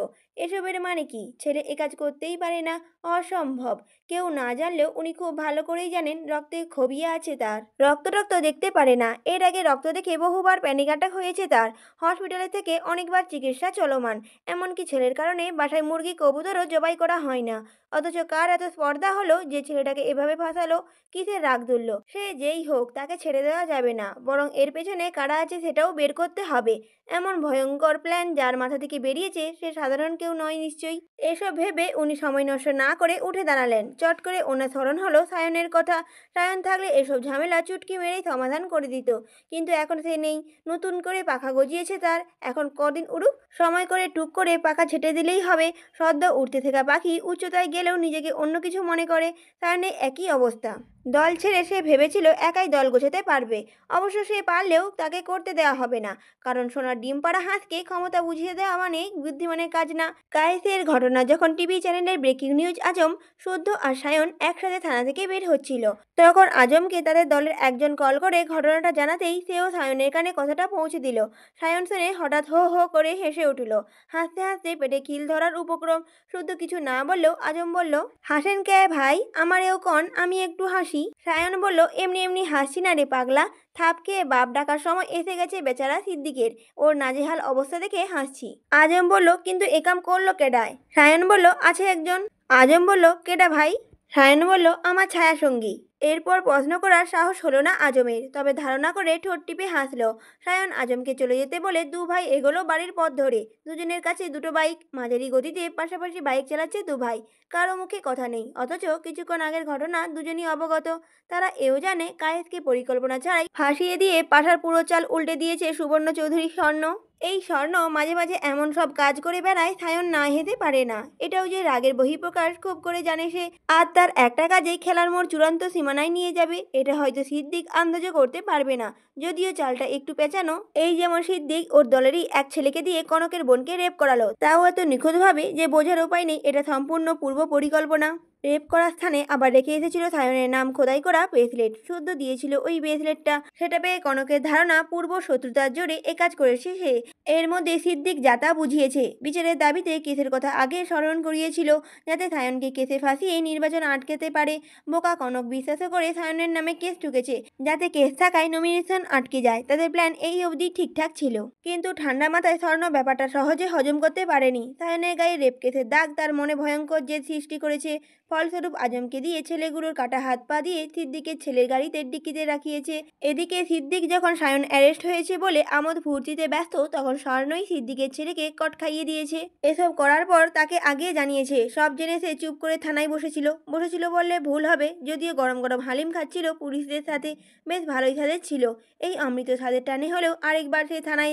Speaker 1: এসবের মানে কি? ছেলে এ কাজ করতেই পারে না, অসম্ভব। কেউ না জানলেও উনি খুব ভালো করেই জানেন রক্তে খবিয়ে আছে তার। রক্ত দেখতে পারে না। এর আগে রক্ত দেখে বহুবার প্যানিক অ্যাটাক হয়েছে তার। হসপিটালে থেকে অনেকবার চিকিৎসা চলমান। এমনকি ছেলের কারণে বাসায় মুরগি কবুতরও জবাই করা হয় না। অথচ কার এত স্পর্ধা হলো যে ছেলেটাকে এভাবে ফাঁসালো? কিসের রাগ ধরল? সে যেই হোক, তাকে ছেড়ে দেওয়া যাবে না, বরং এর পেছনে কারা আছে সেটাও বের করতে হবে। এমন ভয়ঙ্কর প্ল্যান যার মাথা থেকে বেরিয়েছে সে সাধারণ কেউ নয় নিশ্চয়ই। এসব ভেবে উনি সময় নষ্ট না করে উঠে দাঁড়ালেন। চট করে ওনার স্মরণ হলো সায়নের কথা। সায়ন থাকলে এসব ঝামেলা চুটকি মেরেই সমাধান করে দিত, কিন্তু এখন সে নেই। নতুন করে পাখা গজিয়েছে তার, এখন কদিন উড়ুক, সময় করে টুক করে পাখা ছেটে দিলেই হবে। সদ্য উড়তে থাকা পাখি উচ্চতায় গেলেও নিজেকে অন্য কিছু মনে করে। সায়নের একই অবস্থা। দল ছেড়ে সে ভেবেছিল একাই দল গোছাতে পারবে। অবশ্য সে পারলেও তাকে করতে দেওয়া হবে না, কারণ সোনার ডিম পাড়া হাঁসকে ক্ষমতা বুঝিয়ে দেওয়া মানে বুদ্ধিমানের কাজ না। কায়েসের ঘটনা যখন টিভি চ্যানেলের ব্রেকিং নিউজ, আজম, শুদ্ধ আর সায়ন একসাথে থানা থেকে বের হচ্ছিল, তখন আজমকে তাদের দলের একজন কল করে ঘটনাটা জানাতেই সেও সায়নের কানে কথাটা পৌঁছে দিল। সায়ন শুনে হঠাৎ হো হো করে হেসে উঠল। হাসতে হাসতে পেটে খিল ধরার উপক্রম। শুদ্ধ কিছু না বললেও আজম বলল, হাসেন কে ভাই, আমারেও কন, আমি একটু হাসি। সায়ন বলল, এমনি এমনি হাসি না রে পাগলা, থাপ খেয়ে বাপ ডাকার সময় এসে গেছে বেচারা সিদ্দিকের, ওর নাজেহাল অবস্থা দেখে হাসছি। আজম বলল, কিন্তু একাম করলো কেডায়? সায়ন বলল, আছে একজন। আজম বলল, কেডা ভাই? সায়ন বলল, আমার ছায়া সঙ্গী। এরপর প্রশ্ন করার সাহস হলো না আজমের, তবে ধারণা করে ঠোঁট টিপে হাসলো। সায়ন আজমকে চলে যেতে বলে দু ভাই এগোলো বাড়ির পথ ধরে। দুজনের কাছে দুটো বাইক, মাঝারি গতিতে পাশাপাশি বাইক চালাচ্ছে দু ভাই। কারো মুখে কথা নেই, অথচ কিছুক্ষণ আগের ঘটনা দুজনই অবগত। তারা এও জানে কায়েতকে পরিকল্পনা ছাড়াই ফাঁসিয়ে দিয়ে পাঠার পুরো চাল উল্টে দিয়েছে সুবর্ণ চৌধুরী স্বর্ণ। এই স্বর্ণ মাঝে মাঝে এমন সব কাজ করে বেড়ায়, সায়ন না হেতে পারে না। এটাও যে রাগের বহিঃপ্রকাশ খুব করে জানে সে। আর তার একটা কাজেই খেলার মোড় চূড়ান্ত সীমানায় নিয়ে যাবে, এটা হয়তো সিদ্দিক আন্দাজও করতে পারবে না। যদিও চালটা একটু পেঁচানো। এই যেমন সিদ্দিক ওর দলেরই এক ছেলেকে দিয়ে কনকের বোনকে রেপ করালো, তাও এত নিখুঁতভাবে যে বোঝার উপায় নেই এটা সম্পূর্ণ পূর্ব পরিকল্পনা। রেপ করার স্থানে আবার রেখে এসেছিল সায়নের নাম খোদাই করা ব্রেসলেট। শুদ্ধ দিয়েছিল ওই ব্রেসলেটটা। সেটা পেয়ে কনকের ধারণা পূর্ব শত্রুতার জোরে এ কাজ করেছে সে। এর মধ্যে সিদ্দিক যাতা বুঝিয়েছে, বিচারের দাবিতে কেসের কথা আগে স্মরণ করিয়েছিল, যাতে সায়নকে কেসে ফাঁসিয়ে নির্বাচন আটকাতে পারে। বোকা কনক বিশ্বাসও করে সায়নের নামে কেস ঠুকেছে, যাতে কেস থাকায় নমিনেশন আটকে যায়। তাদের প্ল্যান এই অবধি ঠিকঠাক ছিল, কিন্তু ঠান্ডা মাথায় স্বর্ণ ব্যাপারটা সহজে হজম করতে পারেনি। সায়নের গায়ে রেপ কেসের দাগ তার মনে ভয়ঙ্কর জেদ সৃষ্টি করেছে। ফলস্বরূপ আজমকে দিয়ে ছেলেগুলোর কাটা হাত পা দিয়ে সিদ্দিকের ছেলের গাড়িতে ডিক্কিতে রাখিয়েছে। এদিকে সিদ্দিক যখন সায়ন অ্যারেস্ট হয়েছে বলে আমোদ ফুর্তিতে ব্যস্ত, তখন স্বর্ণই সিদ্দিকের ছেলেকে কট খাইয়ে দিয়েছে। এসব করার পর তাকে আগে জানিয়েছে। সব জেনে সে চুপ করে থানায় বসেছিল বললে ভুল হবে। যদিও গরম গরম হালিম খাচ্ছিল পুলিশদের সাথে, বেশ ভালোই স্বাদের ছিল। এই অমৃত স্বাদের টানে হলেও আরেকবার সে থানায়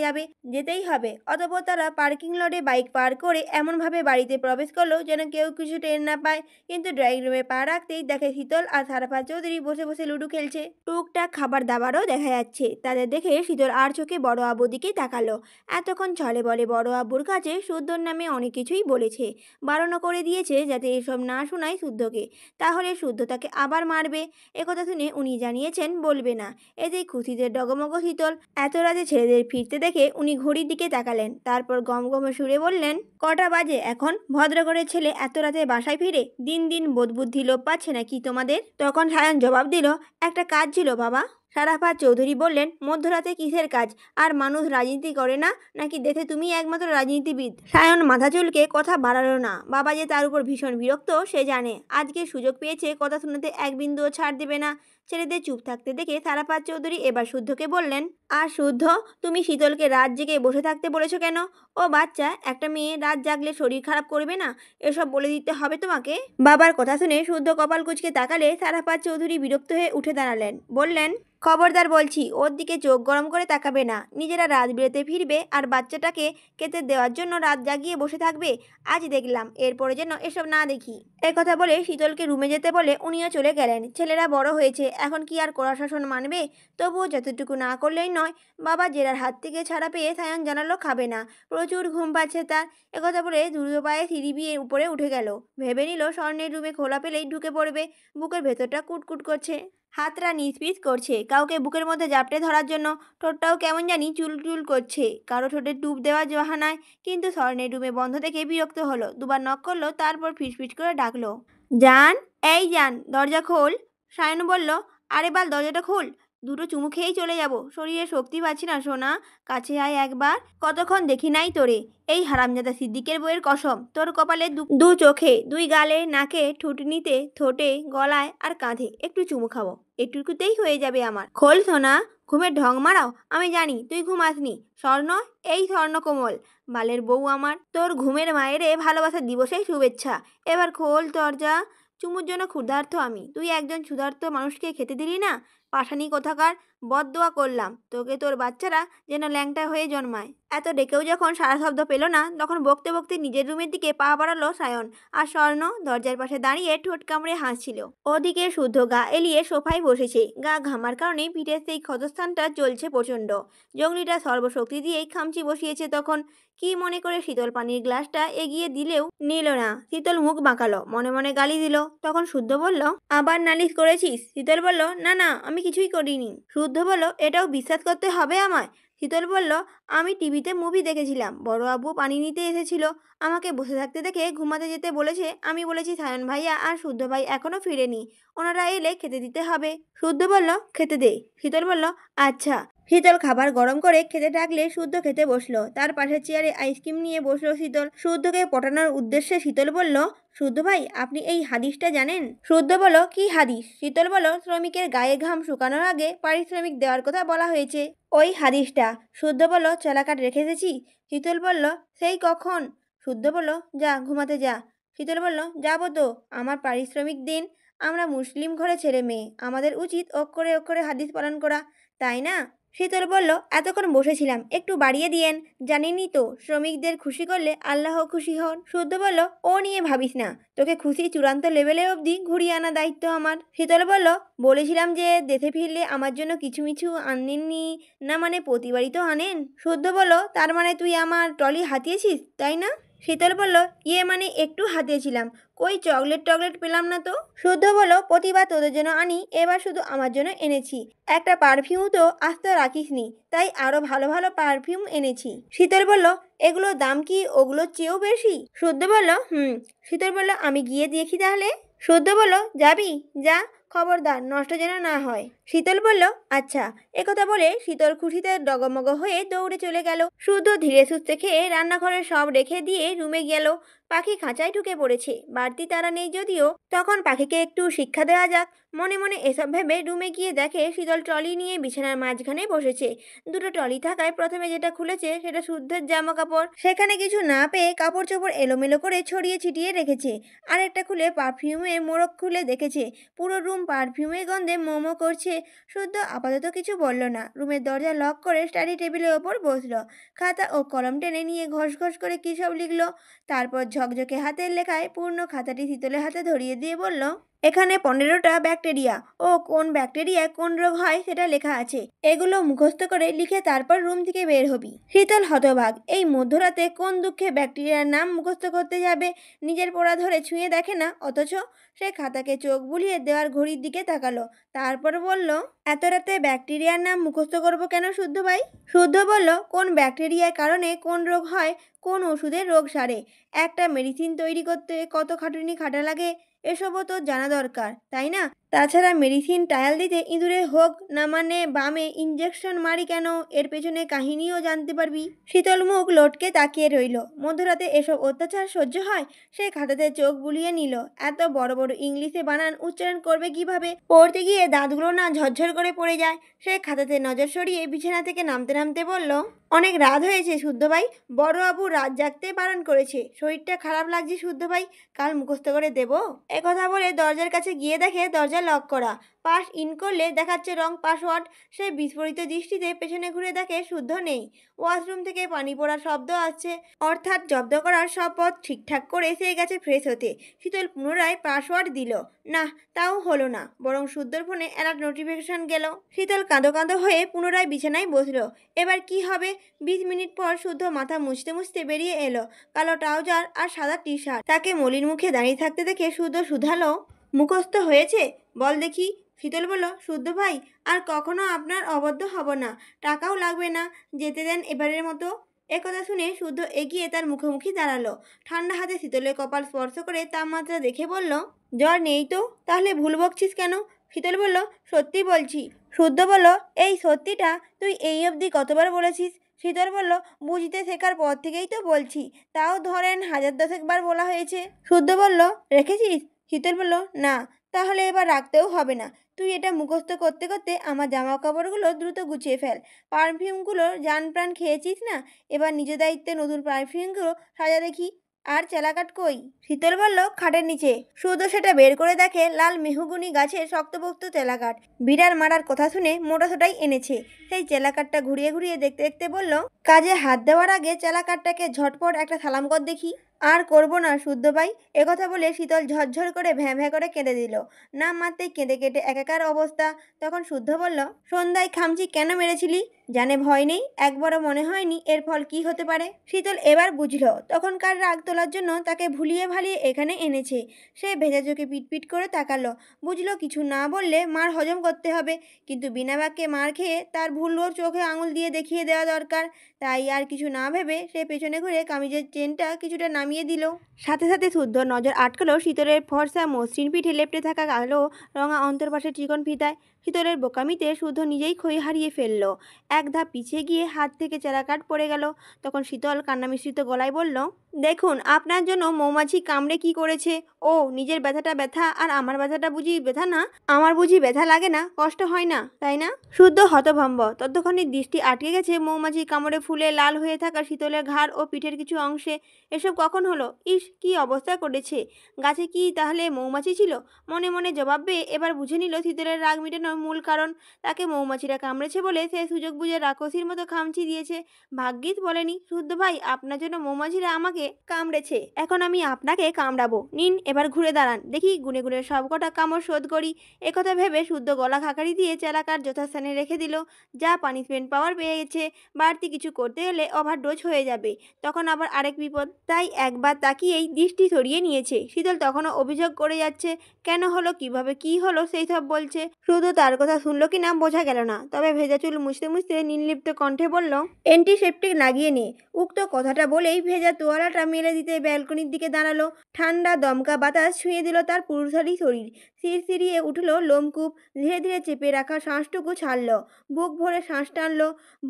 Speaker 1: যেতেই হবে। অতঃপর তারা পার্কিং লটে বাইক পার করে এমনভাবে বাড়িতে প্রবেশ করলো যেন কেউ কিছু টের না পায়। কিন্তু ড্রয়িং রুমে পা রাখতেই দেখে শীতল আর সারাফাত চৌধুরী বসে বসে লুডো খেলছে। টুকটাক খাবার দাবারও দেখা যাচ্ছে। তাদের দেখে শীতল আর চোখে বড় আব্বুর দিকে তাকালো। এতক্ষণ ছলে বলে বড় আব্বুর কাছে শুদ্ধর নামে অনেক কিছুই বলেছে, বারণও করে দিয়েছে যাতে এসব না শোনায় শুদ্ধকে, তাহলে শুদ্ধ তাকে আবার মারবে। একথা শুনে উনি জানিয়েছেন বলবে না। এতেই খুশিতে ডগমগ শীতল। এত রাতে ছেলেদের ফিরতে দেখে উনি ঘড়ির দিকে তাকালেন, তারপর গমগমে সুরে বললেন, কটা বাজে এখন? ভদ্রঘরের ছেলে এত রাতে বাসায় ফিরে? দিন দিন বোধবুদ্ধি লোপ পাচ্ছে নাকি তোমাদের? তখন সায়ন জবাব দিল, একটা কাজ ছিল বাবা। সারাফাত চৌধুরী বললেন, মধ্যরাতে কিসের কাজ? আর মানুষ রাজনীতি করে না নাকি দেশে তুমি একমাত্র রাজনীতিবিদ? সায়ন মাথা চুলকে কথা বাড়ালো না। বাবা যে তার উপর ভীষণ বিরক্ত সে জানে। আজকে সুযোগ পেয়েছে, কথা শোনাতে এক বিন্দুও ছাড় দেবে না। ছেলেদের চুপ থাকতে দেখে সারাফাত চৌধুরী এবার শুদ্ধকে বললেন, আর শুদ্ধ, তুমি শীতলকে রাত জেগে বসে থাকতে বলেছো কেন? ও বাচ্চা, একটা মেয়ে রাত জাগলে শরীর খারাপ করবে না? এসব বলে দিতে হবে তোমাকে? বাবার কথা শুনে শুদ্ধ কপাল কুঁচকে তাকালে সারাফাত চৌধুরী বিরক্ত হয়ে উঠে দাঁড়ালেন। বললেন, খবরদার বলছি, ওর দিকে চোখ গরম করে তাকাবে না। নিজেরা রাত বিরেতে ফিরবে আর বাচ্চাটাকে খেতে দেওয়ার জন্য রাত জাগিয়ে বসে থাকবে। আজ দেখলাম, এরপরে যেন এসব না দেখি। কথা বলে শীতলকে রুমে যেতে বলে উনিও চলে গেলেন। ছেলেরা বড় হয়েছে, এখন কি আর কড়া শাসন মানবে? তবুও যতটুকু না করলেই নয়। বাবা জেরার হাত থেকে ছাড়া পেয়ে সায়ন জানালো খাবে না, প্রচুর ঘুম পাচ্ছে তার। একথা বলে দ্রুত পায়ে সিঁড়ি বিয়ে উপরে উঠে গেল। ভেবে নিল স্বর্ণের রুমে খোলা পেলেই ঢুকে পড়বে। বুকের ভেতরটা কুটকুট করছে, হাতরা নিস্পিস করছে কাউকে বুকের মধ্যে জাপটে ধরার জন্য। ঠোঁটটাও কেমন জানি চুলচুল করছে কারো ঠোঁটে ডুব দেওয়ার বাহানায়। কিন্তু স্বর্ণের রুমে বন্ধ দেখে বিরক্ত হলো। দুবার নক করলো, তারপর ফিসফিস করে ডাকলো, জান, এই জান, দরজা খোল। সায়ন বলল, আরে বাল, দরজাটা খোল, দুটো চুমু খেয়েই চলে যাব। শরীরে শক্তি পাচ্ছি না সোনা, কাছে আয় একবার। কতক্ষণ দেখি নাই তোরে। এই হারামজাদা সিদ্দিকের বইয়ের কসম, তোর কপালে দু চোখে, দুই গালে, নাকে, ঠুটনিতে, ঠোঁটে, গলায় আর কাঁধে একটু চুমু খাবো। এটুকুতেই হয়ে যাবে আমার। খোল সোনা, ঘুমের ঢং মারাও, আমি জানি তুই ঘুমাসনি। স্বর্ণ, এই স্বর্ণ কোমল বালের বউ আমার, তোর ঘুমের মায়েরে ভালোবাসা দিবসেই শুভেচ্ছা। এবার খোল দরজা। চুমুর জন্য ক্ষুধার্ত আমি, তুই একজন ক্ষুধার্ত মানুষকে খেতে দিলি না? পাঠানি কোথাকার, বদদোয়া করলাম তোকে তোর বাচ্চারা যেন ল্যাংটা হয়ে জন্মায়। এত ডেকেও যখন সারা শব্দ পেল না, তখন বকতে বকতে নিজের রুমের দিকে পা বাড়ালো সায়ন। আর স্বর্ণ দরজার পাশে দাঁড়িয়ে ঠোঁট কামড়ে হাসছিল। ওদিকে শুদ্ধ গা এলিয়ে সোফায় বসেছে। গা ঘামার কারণে পিঠের সেই ক্ষতস্থানটা জ্বলছে প্রচণ্ড। জঙ্গলিটা সর্বশক্তি দিয়েই খামচি বসিয়েছে তখন। কি মনে করে শীতল পানির গ্লাসটা এগিয়ে দিলেও নিল না। শীতল মুখ বাঁকালো, মনে মনে গালি দিল। তখন শুদ্ধ বলল, আবার নালিশ করেছিস? শীতল বলল, না না, আমি কিছুই করিনি। শুদ্ধ বলল, এটাও বিশ্বাস করতে হবে আমায়? শীতল বলল, আমি টিভিতে মুভি দেখেছিলাম, বড় আব্বু পানি নিতে এসেছিল, আমাকে বসে থাকতে দেখে ঘুমাতে যেতে বলেছে। আমি বলেছি সায়ন ভাইয়া আর শুদ্ধ ভাই এখনো ফিরেনি, ওনারা এলে খেতে দিতে হবে। শুদ্ধ বলল, খেতে দে। শীতল বলল, আচ্ছা। শীতল খাবার গরম করে খেতে ডাকলে শুদ্ধ খেতে বসলো। তার পাশের চেয়ারে আইসক্রিম নিয়ে বসলো শীতল। শুদ্ধকে পটানোর উদ্দেশ্যে শীতল বলল, শুদ্ধ ভাই আপনি এই হাদিসটা জানেন? শুদ্ধ বলল, কি হাদিস? শীতল বলল, শ্রমিকের গায়ে ঘাম শুকানোর আগে পারিশ্রমিক দেওয়ার কথা বলা হয়েছে, ওই হাদিসটা। শুদ্ধ বলল, চলাকাট রেখে এসেছি। শীতল বলল, সেই কখন? শুদ্ধ বলল, যা ঘুমাতে যা। শীতল বলল, যাবো তো, আমার পারিশ্রমিক দিন। আমরা মুসলিম ঘরে ছেলে মেয়ে, আমাদের উচিত অক্ষরে অক্ষরে হাদিস পালন করা, তাই না? শীতল বলল, এতক্ষণ বসেছিলাম, একটু বাড়িয়ে দিয়েন। জানেনই তো শ্রমিকদের খুশি করলে আল্লাহ খুশি হন। শুদ্ধ বলল, ও নিয়ে ভাবিস না, তোকে খুশি চূড়ান্ত লেভেলে অবধি ঘুরিয়ে আনা দায়িত্ব আমার। শীতল বলল, বলেছিলাম যে দেশে ফিরলে আমার জন্য কিছু মিছু আনেননি না, মানে প্রতিবারই তো আনেন। শুদ্ধ বলল, তার মানে তুই আমার ট্রলি হাতিয়েছিস, তাই না? শীতল বলল, ইয়ে মানে একটু হাতিয়েছিলাম, কই চকলেট টকলেট পেলাম না তো। শুদ্ধ বলল, প্রতিবার তোদের জন্য আনি, এবার শুধু আমার জন্য এনেছি। একটা পারফিউম তো আস্ত রাখিসনি, তাই আরো ভালো ভালো পারফিউম এনেছি। শীতল বলল, এগুলোর দাম কি ওগুলোর চেয়েও বেশি? শুদ্ধ বলল, হুম। শীতল বলল, আমি গিয়ে দেখি তাহলে। শুদ্ধ বলল, যাবি? যা, খবরদার নষ্ট যেন না হয়। শীতল বলল, আচ্ছা। একথা বলে শীতল খুশিতে ডগমগ হয়ে দৌড়ে চলে গেল। শুদ্ধ ধীরে সুস্থে খেয়ে রান্নাঘরে সব রেখে দিয়ে রুমে গেল। পাখি খাঁচায় ঢুকে পড়েছে, বাড়তি তারা নেই যদিও। তখন পাখিকে একটু শিক্ষা দেওয়া যাক, মনে মনে এসব ভেবে রুমে গিয়ে দেখে শীতল ট্রলি নিয়ে বিছানার মাঝখানে বসেছে। দুটো ট্রলি থাকায় প্রথমে যেটা খুলেছে সেটা শুদ্ধের জামা কাপড়। সেখানে কিছু না পেয়ে কাপড় চোপড় এলোমেলো করে ছড়িয়ে ছিটিয়ে রেখেছে। আরেকটা খুলে পারফিউমের মোড়ক খুলে দেখেছে পুরো রুম পারফিউমের গন্ধে মোমো করছে। শুদ্ধ আপাতত কিছু বলল না, রুমের দরজা লক করে স্টাডি টেবিলের ওপর বসলো। খাতা ও কলম টেনে নিয়ে ঘষ ঘষ করে কী সব লিখলো। তারপর ঝকঝকে হাতের লেখায় পূর্ণ খাতাটি শীতলের হাতে ধরিয়ে দিয়ে বলল, এখানে 15টা ব্যাকটেরিয়া ও কোন ব্যাকটেরিয়ায় কোন রোগ হয় সেটা লেখা আছে। এগুলো মুখস্থ করে লিখে তারপর রুম থেকে বের হবি। শীতল হতবাক, এই মধ্যরাতে কোন দুঃখে ব্যাকটেরিয়ার নাম মুখস্থ করতে যাবে? নিজের পড়া ধরে ছুঁয়ে দেখে না, অথচ সে খাতাকে চোখ বুলিয়ে দেওয়ার ঘড়ির দিকে তাকালো। তারপর বলল, এত রাতে ব্যাকটেরিয়ার নাম মুখস্থ করব কেন শুদ্ধ ভাই? শুদ্ধ বলল, কোন ব্যাকটেরিয়ার কারণে কোন রোগ হয়, কোন ওষুধের রোগ সারে, একটা মেডিসিন তৈরি করতে কত খাটুনি খাটা লাগে, এসবও তো জানা দরকার, তাই না? তাছাড়া মেডিসিন ট্রায়াল দিতে ইঁদুরে হোক না মানে বামে ইঞ্জেকশন মারি কেন, এর পেছনে কাহিনীও জানতে পারবি। শীতল মুখ লটকে তাকিয়ে রইল। মধ্যরাতে এসব অত্যাচার সহ্য হয়? সে খাতাতে চোখ বুলিয়ে নিল। এত বড় বড় ইংলিশে বানান উচ্চারণ করবে কিভাবে? পড়তে গিয়ে দাঁতগুলো না ঝরঝর করে পড়ে যায়। সে খাতাতে নজর সরিয়ে বিছানা থেকে নামতে নামতে বলল, অনেক রাত হয়েছে শুদ্ধ ভাই, বড় আবু রাত জাগতে বারণ করেছে, শরীরটা খারাপ লাগছে শুদ্ধ ভাই, কাল মুখস্থ করে দেব। একথা বলে দরজার কাছে গিয়ে দেখে দরজা লক করা। পাস ইন করলে দেখাচ্ছে রং পাসওয়ার্ড। সে বিস্ফোরিত দৃষ্টিতে পেছনে ঘুরে দেখে শুদ্ধ নেই। ওয়াশরুম থেকে পানি পড়ার শব্দ আসছে, অর্থাৎ জব্দ করার সব পথ ঠিকঠাক করে সে গেছে ফ্রেশ হতে। শীতল পুনরায় পাসওয়ার্ড দিল, না তাও হলো না, বরং শুদ্ধর ফোনে অ্যালার্ট নোটিফিকেশন গেল। শীতল কাঁদো কাঁদো হয়ে পুনরায় বিছানায় বসলো। এবার কি হবে? 20 মিনিট পর শুদ্ধ মাথা মুছতে মুছতে বেরিয়ে এলো। কালো ট্রাউজার আর সাদা টি শার্ট। তাকে মলিন মুখে দাঁড়িয়ে থাকতে দেখে শুদ্ধ শুধালো, মুখস্থ হয়েছে? বল দেখি। শীতল বলল, শুদ্ধ ভাই, আর কখনো আপনার অবদ্ধ হব না, টাকাও লাগবে না, যেতে দেন এবারের মতো। একথা শুনে শুদ্ধ এগিয়ে তার মুখোমুখি দাঁড়ালো। ঠান্ডা হাতে শীতলের কপাল স্পর্শ করে তাপমাত্রা দেখে বলল, জ্বর নেই তো? তাহলে ভুল বকছিস কেন? শীতল বলল, সত্যি বলছি। শুদ্ধ বলল, এই সত্যিটা তুই এই অবধি কতবার বলেছিস? শীতল বলল, বুঝতে শেখার পর থেকেই তো বলছি, তাও ধরেন 1000 বার বলা হয়েছে। শুদ্ধ বলল, রেখেছিস? শীতল বলল, না। তাহলে এবার রাখতেও হবে না। তুই এটা মুখস্থ করতে করতে আমার জামা কাপড়গুলো দ্রুত গুছিয়ে ফেল। পারফিউমগুলোর জান প্রাণ খেয়েছিস না, এবার নিজ দায়িত্বে নতুন পারফিউমগুলো সাজা দেখি। আর চেলাকাঠ কই? শীতল বলল, খাটের নিচে। শুদ্ধ সেটা বের করে দেখে লাল মেহগুনি গাছের শক্তপোক্ত চেলাকাঠ। বিড়াল মারার কথা শুনে মোটাসোটাই এনেছে। সেই চেলাকাঠটা ঘুরিয়ে ঘুরিয়ে দেখতে দেখতে বলল, কাজে হাত দেওয়ার আগে চেলাকাঠটাকে ঝটপট একটা সালাম কর দেখি। আর করবো না শুদ্ধ ভাই। একথা বলে শীতল ঝরঝর করে ভ্যাঁ ভ্যাঁ করে কেঁদে দিল। নাম মাত্রেই কেঁদে কেটে একাকার অবস্থা। তখন শুদ্ধ বলল, সন্ধ্যায় খামচি কেন মেরেছিলি? জানে ভয় নেই? একবারও মনে হয়নি এর ফল কি হতে পারে? শীতল এবার বুঝল তখনকার রাগ তোলার জন্য তাকে ভুলিয়ে ভালিয়ে এখানে এনেছে। সে ভেজা চোখে পিটপিট করে তাকালো। বুঝলো কিছু না বললে মার হজম করতে হবে, কিন্তু বিনা বাক্যে মার খেয়ে তার ভুলও চোখে আঙুল দিয়ে দেখিয়ে দেওয়া দরকার। তাই আর কিছু না ভেবে সে পেছনে ঘুরে কামিজের চেনটা কিছুটা নামিয়ে দিল। সাথে সাথে শুদ্ধ নজর আটকালো শীতলের ফর্সা মসৃণ পিঠে লেপ্টে থাকা কালো রঙা অন্তর্পাশের চিকন ফিতায়। শীতলের বোকামিতে শুদ্ধ নিজেই খই হারিয়ে ফেলল। এক ধাপ পিছিয়ে গিয়ে হাত থেকে চারাকাঠ পড়ে গেল। তখন শীতল কান্না মিশ্রিত গলায় বলল, দেখুন আপনার জন্য মৌমাছি কামড়ে কি করেছে। ও নিজের ব্যথাটা ব্যথা, আর আমার ব্যথাটা বুঝি ব্যথা না? আমার বুঝি ব্যথা লাগে না, কষ্ট হয় না, তাই না? শুদ্ধ হতভম্ব। ততক্ষণে দৃষ্টি আটকে গেছে মৌমাছি কামড়ে ফুলে লাল হয়ে থাকা শীতলের ঘাড় ও পিঠের কিছু অংশে। এসব কখন হলো? ইস, কি অবস্থা করেছে! গাছে কি তাহলে মৌমাছি ছিল? মনে মনে জবাব পেয়ে এবার বুঝে নিল শীতলের রাগ মেটানোর মূল কারণ। তাকে মৌমাছিরা কামড়েছে বলে সে সুযোগ বুঝে রাক্ষসীর মতো খামচি দিয়েছে। ভাগ্যিস বলেনি, শুদ্ধ ভাই আপনার জন্য মৌমাছিরা আমাকে কামড়েছে, এখন আমি আপনাকে কামড়াবো। নিন এবার ঘুরে দাঁড়ান, দেখি গুনে গুনে সবকটা কামড় শোধ করি। একথা ভেবে শুদ্ধ গলা খাকারি দিয়ে চালাকার যথাস্থানে রেখে দিল। যা পানিশমেন্ট পাওয়ার পেয়ে গেছে, বাড়তি কিছু করতে গেলে ওভারডোজ হয়ে যাবে, তখন আবার আরেক বিপদ। তাই একবার তাকিয়েই দৃষ্টি সরিয়ে নিয়েছে। শীতল তখনও অভিযোগ করে যাচ্ছে, কেন হলো, কিভাবে কি হলো সেই সব বলছে। শুধু তার কথা শুনলো কিনা বোঝা গেল না, তবে ভেজা চুল মুছতে মুছতে নির্লিপ্ত কণ্ঠে বলল, অ্যান্টিসেপটিক লাগিয়ে নে। উক্ত কথাটা বলেই ভেজা তোয়ালাটা মেলে দিতে ব্যালকনির দিকে দাঁড়ালো। ঠান্ডা দমকা বাতাস ছুঁয়ে দিল তার পুরুষালী শরীর। শিরশিরিয়ে উঠল লোমকূপ। ধীরে ধীরে চেপে রাখা শ্বাসটুকু ছাড়ল। বুক ভরে শ্বাস টানল।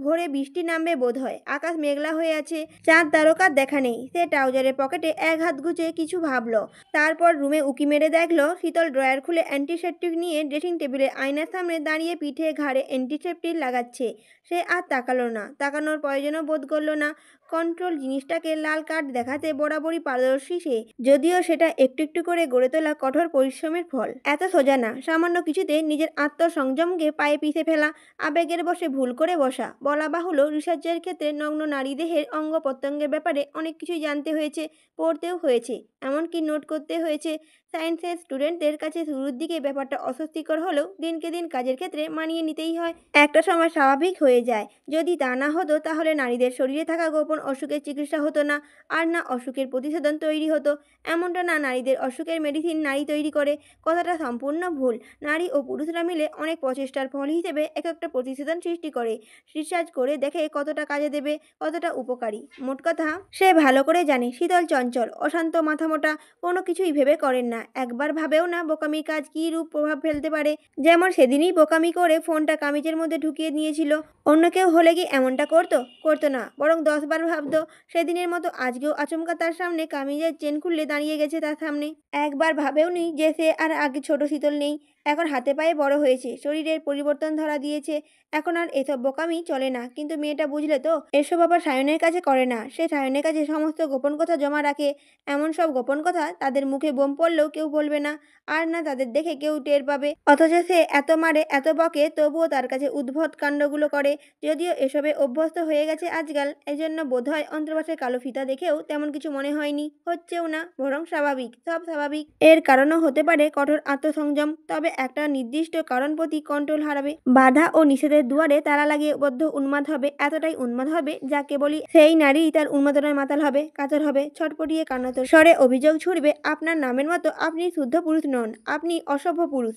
Speaker 1: ভোরে বৃষ্টি নামবে বোধহয়, আকাশ মেঘলা হয়ে আছে, চাঁদ তারকার দেখা নেই। সে ট্রাউজারের পকেটে এক হাত গুজে কিছু ভাবল। তারপর রুমে উকি মেরে দেখল শীতল ড্রয়ার খুলে অ্যান্টিসেপটিক নিয়ে ড্রেসিং টেবিলের আয়নার সামনে দাঁড়িয়ে পিঠে ঘাড়ে অ্যান্টিসেপটিক লাগাচ্ছে। সে আর তাকালো না, তাকানোর প্রয়োজনও বোধ করল না। কন্ট্রোল জিনিসটাকে লাল কার্ড দেখাতে বরাবরই পারদর্শী সে, যদিও সেটা একটু একটু করে গড়ে তোলা কঠোর পরিশ্রমের ফল। এত সোজা না সামান্য কিছুতে নিজের আত্মসংযমকে পায়ে পিষে ফেলা, আবেগের বশে ভুল করে বসা। বলা বাহুল্য, রিসার্চের ক্ষেত্রে নগ্ন নারী দেহের অঙ্গ প্রত্যঙ্গের ব্যাপারে অনেক কিছুই জানতে হয়েছে, পড়তেও হয়েছে, এমনকি নোট করতে হয়েছে। সায়েন্সের স্টুডেন্টদের কাছে শুরুর দিকে ব্যাপারটা অস্বস্তিকর হলেও দিনকে দিন কাজের ক্ষেত্রে মানিয়ে নিতেই হয়। একটা সময় স্বাভাবিক হয়ে যায়। যদি তা না হতো তাহলে নারীদের শরীরে থাকা গোপন অসুখের চিকিৎসা হতো না, আর না অসুখের প্রতিষেধন তৈরি হতো। এমনটা না নারীদের অসুখের মেডিসিন নারী তৈরি করে, কথাটা সম্পূর্ণ ভুল। নারী ও পুরুষরা মিলে অনেক প্রচেষ্টার ফল হিসেবে এক একটা প্রতিষেধন সৃষ্টি করে, রিসার্চ করে দেখে কতটা কাজে দেবে, কতটা উপকারী। মোট কথা সে ভালো করে জানে শীতল চঞ্চল, অশান্ত, মাথামোটা, কোনো কিছুই ভেবে করেন না। একবার ভাবেও না বোকামির কাজ কী রূপ প্রভাব ফেলতে পারে। যেমন সেদিনই বোকামি করে ফোনটা কামিজের মধ্যে ঢুকিয়ে নিয়েছিল। অন্য কেউ হলে কি এমনটা করতো? করতো না, বরং 10 বার ভাবতো। সেদিনের মতো আজকেও আচমকা তার সামনে কামিজের চেন খুললে দাঁড়িয়ে গেছে তার সামনে। একবার ভাবেও নি যে সে আর আগে ছোট শীতল নেই, এখন হাতে পায়ে বড় হয়েছে, শরীরের পরিবর্তন ধরা দিয়েছে, এখন আর এসব বোকামি চলে না। কিন্তু মেয়েটা বুঝলে তো, এসব আবার সায়নের কাছে করে না। সে সায়নের কাছে সমস্ত গোপন কথা জমা রাখে। এমন সব গোপন কথা তাদের মুখে বোম পড়লেও কেউ বলবে না, আর না তাদের দেখে কেউ টের পাবে। অথচ সে এত মারে, এত বকে, তবুও তার কাছে উদ্ভট কাণ্ডগুলো করে। যদিও এসবে অভ্যস্ত হয়ে গেছে আজকাল, এজন্য বোধহয় অন্তর্বাসের কালো ফিতা দেখেও তেমন কিছু মনে হয়নি, হচ্ছেও না, বরং স্বাভাবিক, সব স্বাভাবিক। এর কারণও হতে পারে কঠোর আত্মসংযম, তবে একটা নির্দিষ্ট কারণ প্রতি কন্ট্রোল হারাবে। বাধা ও নিষেধের দুয়ারে তালা লাগিয়ে বদ্ধ উন্মাদ হবে, এতটাই উন্মাদ হবে যা কেবলই সেই নারী তার উন্মাদনায় মাতাল হবে, কাতর হবে, ছটপটিয়ে কান্নাতুর স্বরে অভিযোগ ছুড়বে, আপনার নামের মতো আপনি শুদ্ধ পুরুষ নন, আপনি অসভ্য পুরুষ।